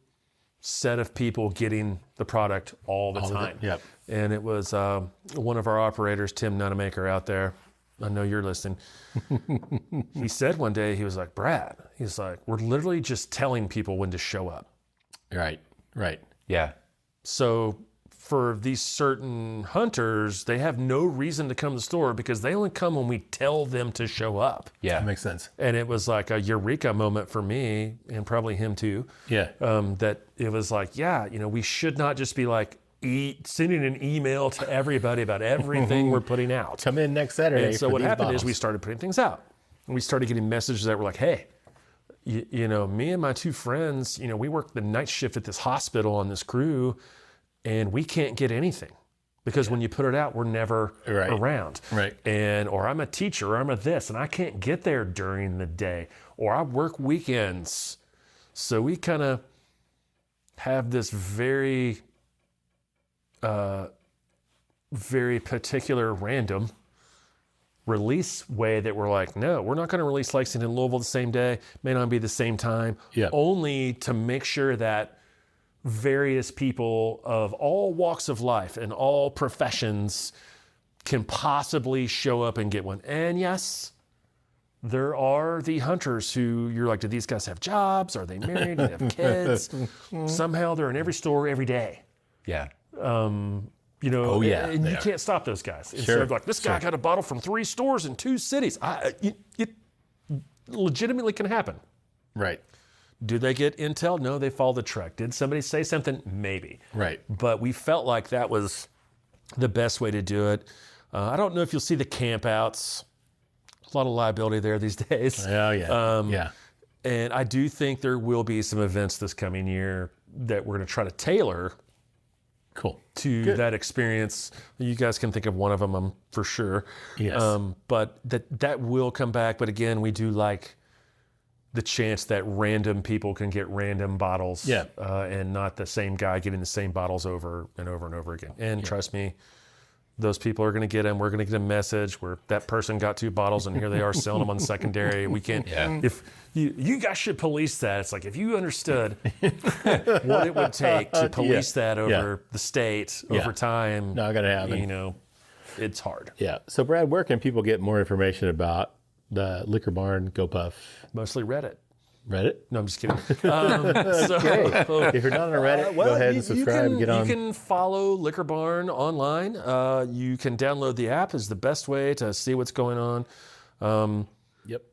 [SPEAKER 7] set of people getting the product all the time.
[SPEAKER 5] Yep.
[SPEAKER 7] And it was one of our operators, Tim Nunemaker, out there. I know you're listening. He said one day, he was like, Brad, he's like, we're literally just telling people when to show up.
[SPEAKER 5] Right.
[SPEAKER 6] Yeah.
[SPEAKER 7] So for these certain hunters, they have no reason to come to the store because they only come when we tell them to show up.
[SPEAKER 6] Yeah.
[SPEAKER 5] That makes sense.
[SPEAKER 7] And it was like a eureka moment for me, and probably him too.
[SPEAKER 5] Yeah.
[SPEAKER 7] That it was like, we should not just be like, sending an email to everybody about everything we're putting out.
[SPEAKER 5] Come in next Saturday.
[SPEAKER 7] And so what happened is we started putting things out. And we started getting messages that were like, hey, me and my two friends, we work the night shift at this hospital on this crew, and we can't get anything because when you put it out, we're never around.
[SPEAKER 5] Right.
[SPEAKER 7] Or I'm a teacher, or I'm a this, and I can't get there during the day, or I work weekends. So we kind of have this very particular random release way that we're like, no, we're not going to release Lexington and Louisville the same day, may not be the same time, only to make sure that various people of all walks of life and all professions can possibly show up and get one. And yes, there are the hunters who you're like, do these guys have jobs? Are they married? Do they have kids? Somehow they're in every store every day.
[SPEAKER 6] Yeah.
[SPEAKER 7] And you can't stop those guys. Instead of like, this guy got a bottle from 3 stores in 2 cities. It legitimately can happen.
[SPEAKER 5] Right.
[SPEAKER 7] Do they get intel? No, they follow the truck. Did somebody say something? Maybe.
[SPEAKER 5] Right.
[SPEAKER 7] But we felt like that was the best way to do it. I don't know if you'll see the campouts. A lot of liability there these days.
[SPEAKER 5] Oh, yeah.
[SPEAKER 7] And I do think there will be some events this coming year that we're going to try to tailor to that experience. You guys can think of one of them, for sure.
[SPEAKER 5] Yes.
[SPEAKER 7] But that will come back. But again, we do like the chance that random people can get random bottles, and not the same guy getting the same bottles over and over and over again. And trust me, those people are going to get them. We're going to get a message where that person got 2 bottles and here they are selling them on the secondary. We can't. If you guys should police that. It's like, if you understood what it would take to police that over the state over time.
[SPEAKER 5] Not going to happen.
[SPEAKER 7] It's hard.
[SPEAKER 5] Yeah. So Brad, where can people get more information about the Liquor Barn GoPuff?
[SPEAKER 7] Mostly Reddit.
[SPEAKER 5] Reddit?
[SPEAKER 7] No, I'm just kidding.
[SPEAKER 5] If you're not on Reddit, go ahead and subscribe and get on.
[SPEAKER 7] You can follow Liquor Barn online. You can download the app is the best way to see what's going on.
[SPEAKER 5] Yep.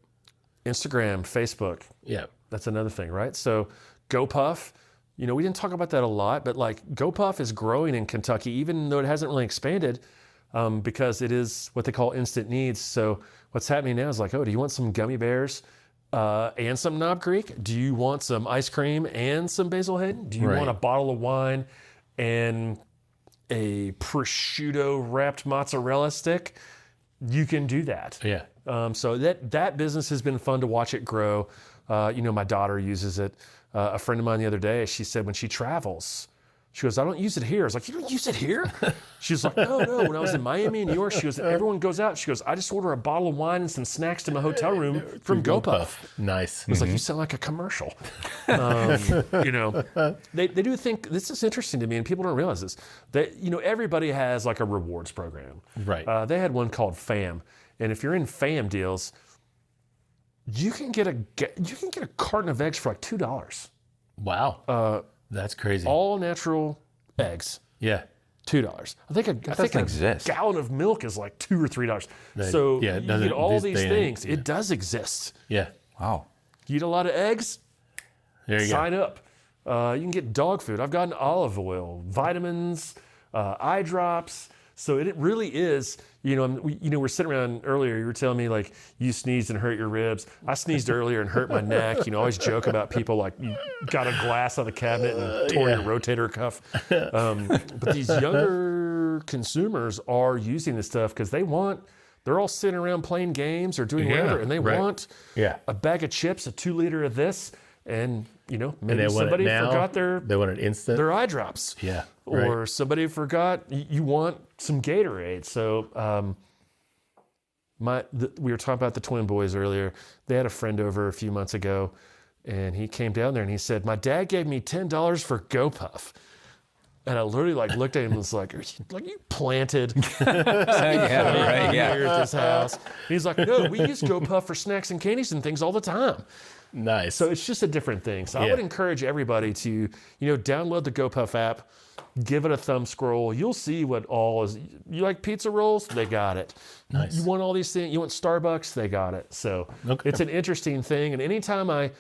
[SPEAKER 7] Instagram, Facebook.
[SPEAKER 5] Yeah.
[SPEAKER 7] That's another thing, right? So GoPuff, we didn't talk about that a lot, but like GoPuff is growing in Kentucky, even though it hasn't really expanded, because it is what they call instant needs. So what's happening now is like, oh, do you want some gummy bears? And some Knob Creek? Do you want some ice cream and some Basil Hayden? Do you want a bottle of wine and a prosciutto wrapped mozzarella stick? You can do that.
[SPEAKER 5] Yeah.
[SPEAKER 7] So that business has been fun to watch it grow. My daughter uses it. A friend of mine the other day, she said when she travels, she goes, I don't use it here. I was like, you don't use it here? She was like, no. When I was in Miami and New York, she goes, everyone goes out. She goes, I just order a bottle of wine and some snacks to my hotel room from GoPuff.
[SPEAKER 5] Nice.
[SPEAKER 7] I was like, you sound like a commercial. They do think, this is interesting to me, and people don't realize this, that, everybody has like a rewards program.
[SPEAKER 5] Right.
[SPEAKER 7] They had one called FAM. And if you're in FAM deals, you can get a carton of eggs for like $2.
[SPEAKER 5] Wow. That's crazy.
[SPEAKER 7] All natural eggs.
[SPEAKER 5] Yeah.
[SPEAKER 7] $2. I think a
[SPEAKER 6] exist.
[SPEAKER 7] gallon of milk is like $2 or $3. So
[SPEAKER 5] yeah, it
[SPEAKER 7] you
[SPEAKER 5] doesn't
[SPEAKER 7] get all
[SPEAKER 5] these
[SPEAKER 7] these things.
[SPEAKER 5] yeah.
[SPEAKER 7] It does exist.
[SPEAKER 5] Yeah.
[SPEAKER 6] Wow.
[SPEAKER 7] You eat a lot of eggs,
[SPEAKER 5] There you
[SPEAKER 7] sign
[SPEAKER 5] go.
[SPEAKER 7] up. You can get dog food. I've gotten olive oil, vitamins, eye drops. So it really is, we're sitting around earlier, you were telling me like you sneezed and hurt your ribs. I sneezed earlier and hurt my neck. Always joke about people like you got a glass on the cabinet and tore your rotator cuff. But these younger consumers are using this stuff because they're all sitting around playing games or doing whatever, and they want a bag of chips, a 2 liter of this, and maybe somebody forgot
[SPEAKER 5] they want it instant.
[SPEAKER 7] their eye drops.
[SPEAKER 5] Yeah.
[SPEAKER 7] Or somebody forgot you want some Gatorade. So we were talking about the twin boys earlier. They had a friend over a few months ago, and he came down there and he said, "My dad gave me $10 for GoPuff." And I literally looked at him and was like, "Are you planted?"
[SPEAKER 6] Yeah, right. Yeah.
[SPEAKER 7] Here at this house. And he's like, "No, we use GoPuff for snacks and candies and things all the time."
[SPEAKER 5] Nice.
[SPEAKER 7] So it's just a different thing. So I would encourage everybody to, download the GoPuff app, give it a thumb scroll. You'll see what all is. You like pizza rolls? They got it.
[SPEAKER 5] Nice.
[SPEAKER 7] You want all these things? You want Starbucks? They got it. So it's an interesting thing. And anytime I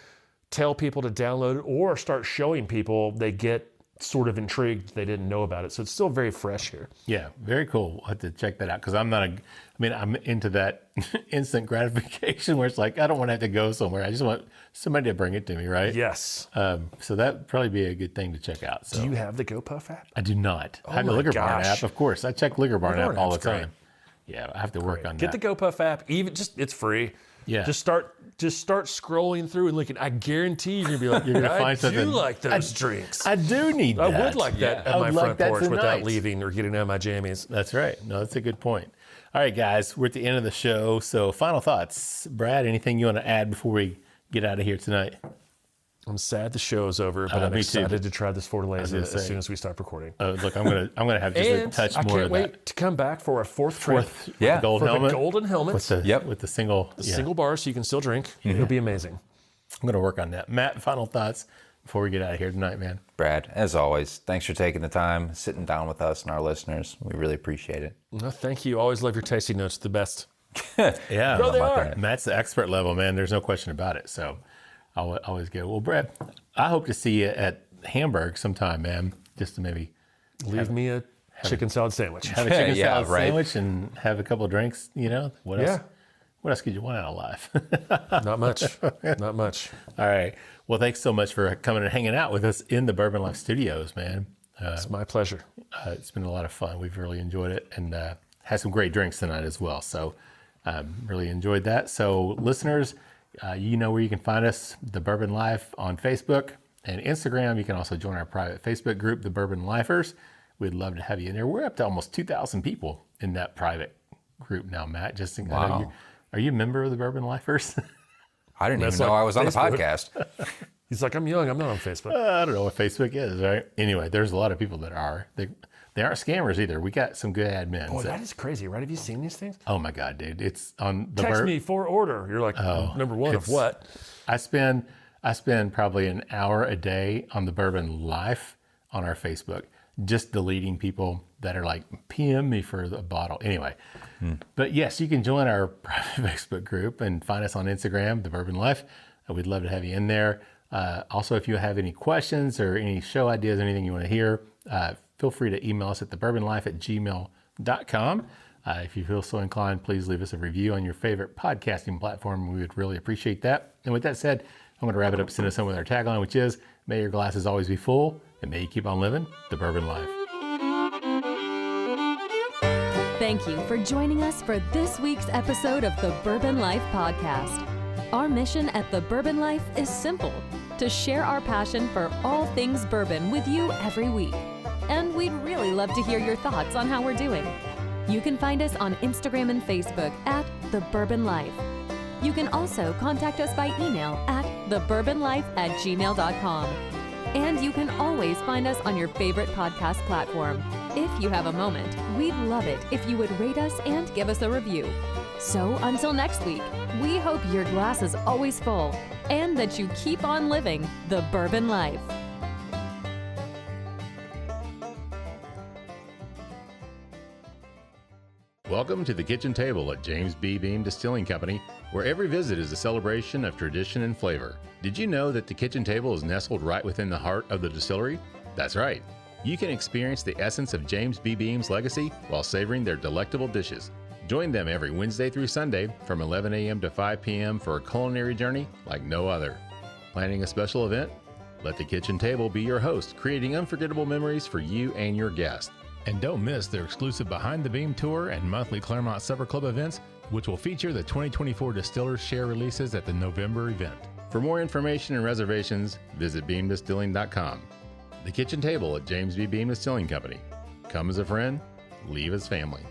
[SPEAKER 7] tell people to download it or start showing people, they get sort of intrigued they didn't know about it. So it's still very fresh here.
[SPEAKER 5] Yeah, very cool. I'll have to check that out because I'm into that instant gratification where it's like, I don't want to have to go somewhere. I just want somebody to bring it to me, right?
[SPEAKER 7] Yes.
[SPEAKER 5] So that would probably be a good thing to check out. So
[SPEAKER 7] Do you have the GoPuff app?
[SPEAKER 5] I do not. I have the
[SPEAKER 7] my
[SPEAKER 5] Liquor Barn
[SPEAKER 7] gosh.
[SPEAKER 5] app, of course. I check Liquor Barn app all the
[SPEAKER 7] app's great.
[SPEAKER 5] time. Yeah, I have to work on
[SPEAKER 7] Get
[SPEAKER 5] that.
[SPEAKER 7] the GoPuff app. It's free.
[SPEAKER 5] Yeah.
[SPEAKER 7] Just start scrolling through and looking. I guarantee you're gonna be like,
[SPEAKER 5] You're gonna find
[SPEAKER 7] I
[SPEAKER 5] something.
[SPEAKER 7] do like those drinks.
[SPEAKER 5] I do need that.
[SPEAKER 7] I would like that
[SPEAKER 5] I
[SPEAKER 7] at my
[SPEAKER 5] would
[SPEAKER 7] front
[SPEAKER 5] like that
[SPEAKER 7] porch
[SPEAKER 5] tonight.
[SPEAKER 7] without leaving or getting out of my jammies.
[SPEAKER 5] That's right. No, that's a good point. All right, guys, we're at the end of the show. So final thoughts. Brad, anything you want to add before we get out of here tonight?
[SPEAKER 7] I'm sad the show is over, but I'm
[SPEAKER 5] me too.
[SPEAKER 7] excited to try this Fortaleza
[SPEAKER 5] gonna
[SPEAKER 7] as
[SPEAKER 5] say.
[SPEAKER 7] soon as we start recording.
[SPEAKER 5] Look, I'm gonna have just
[SPEAKER 7] And
[SPEAKER 5] a touch
[SPEAKER 7] I
[SPEAKER 5] more
[SPEAKER 7] can't
[SPEAKER 5] of
[SPEAKER 7] wait
[SPEAKER 5] that.
[SPEAKER 7] to come back for a fourth trip.
[SPEAKER 6] Yeah.
[SPEAKER 5] Gold
[SPEAKER 7] For
[SPEAKER 5] helmet
[SPEAKER 7] the golden helmets,
[SPEAKER 5] with the single
[SPEAKER 7] single bar, so you can still drink. It'll be amazing.
[SPEAKER 5] I'm gonna work on that. Matt, final thoughts before we get out of here tonight, man.
[SPEAKER 6] Brad, as always, thanks for taking the time, sitting down with us and our listeners. We really appreciate it.
[SPEAKER 7] No, thank you. Always love your tasting notes. The best.
[SPEAKER 5] Yeah,
[SPEAKER 7] No, they are.
[SPEAKER 5] Matt's the expert level, man. There's no question about it. So I'll always go. Well, Brad, I hope to see you at Hamburg sometime, man. Just to maybe
[SPEAKER 7] Leave me a chicken salad sandwich.
[SPEAKER 5] have a chicken
[SPEAKER 6] Yeah,
[SPEAKER 5] salad
[SPEAKER 6] right.
[SPEAKER 5] sandwich and have a couple of drinks. What else?
[SPEAKER 7] Yeah.
[SPEAKER 5] What else could you want out of life?
[SPEAKER 7] Not much. Not much.
[SPEAKER 5] All right. Well, thanks so much for coming and hanging out with us in the Bourbon Life Studios, man.
[SPEAKER 7] It's my pleasure.
[SPEAKER 5] It's been a lot of fun. We've really enjoyed it and had some great drinks tonight as well. So really enjoyed that. So listeners, you know where you can find us, The Bourbon Life on Facebook and Instagram. You can also join our private Facebook group, The Bourbon Lifers. We'd love to have you in there. We're up to almost 2,000 people in that private group now, Matt.
[SPEAKER 6] Wow.
[SPEAKER 5] Are you a member of The Bourbon Lifers?
[SPEAKER 6] I didn't
[SPEAKER 7] That's
[SPEAKER 6] even know
[SPEAKER 7] like
[SPEAKER 6] I was on the
[SPEAKER 7] Facebook.
[SPEAKER 6] podcast.
[SPEAKER 7] He's like, I'm young. I'm not on Facebook.
[SPEAKER 5] I don't know what Facebook is, right? Anyway, there's a lot of people that are. They aren't scammers either. We got some good admins.
[SPEAKER 7] Boy, that is crazy, right? Have you seen these things?
[SPEAKER 5] Oh my God, dude. It's on the
[SPEAKER 7] Text me for order. You're like, number one of what?
[SPEAKER 5] I spend probably an hour a day on the Bourbon Life on our Facebook, just deleting people that are like, PM me for the bottle. Anyway, but yes, you can join our private Facebook group and find us on Instagram, The Bourbon Life. We'd love to have you in there. Also, if you have any questions or any show ideas, anything you want to hear, feel free to email us at thebourbonlife@gmail.com. If you feel so inclined, please leave us a review on your favorite podcasting platform. We would really appreciate that. And with that said, I'm going to wrap it up, send us home with our tagline, which is, may your glasses always be full, and may you keep on living the Bourbon Life.
[SPEAKER 4] Thank you for joining us for this week's episode of the Bourbon Life Podcast. Our mission at the Bourbon Life is simple: to share our passion for all things bourbon with you every week. And we'd really love to hear your thoughts on how we're doing. You can find us on Instagram and Facebook at The Bourbon Life. You can also contact us by email at thebourbonlife@gmail.com. And you can always find us on your favorite podcast platform. If you have a moment, we'd love it if you would rate us and give us a review. So until next week, we hope your glass is always full and that you keep on living the Bourbon Life.
[SPEAKER 2] Welcome to the kitchen table at James B. Beam Distilling Company, where every visit is a celebration of tradition and flavor. Did you know that the kitchen table is nestled right within the heart of the distillery? That's right. You can experience the essence of James B. Beam's legacy while savoring their delectable dishes. Join them every Wednesday through Sunday from 11 a.m. to 5 p.m. for a culinary journey like no other. Planning a special event? Let the kitchen table be your host, creating unforgettable memories for you and your guests. And don't miss their exclusive Behind the Beam tour and monthly Claremont Supper Club events, which will feature the 2024 Distillers share releases at the November event. For more information and reservations, visit beamdistilling.com. The kitchen table at James B. Beam Distilling Company. Come as a friend, leave as family.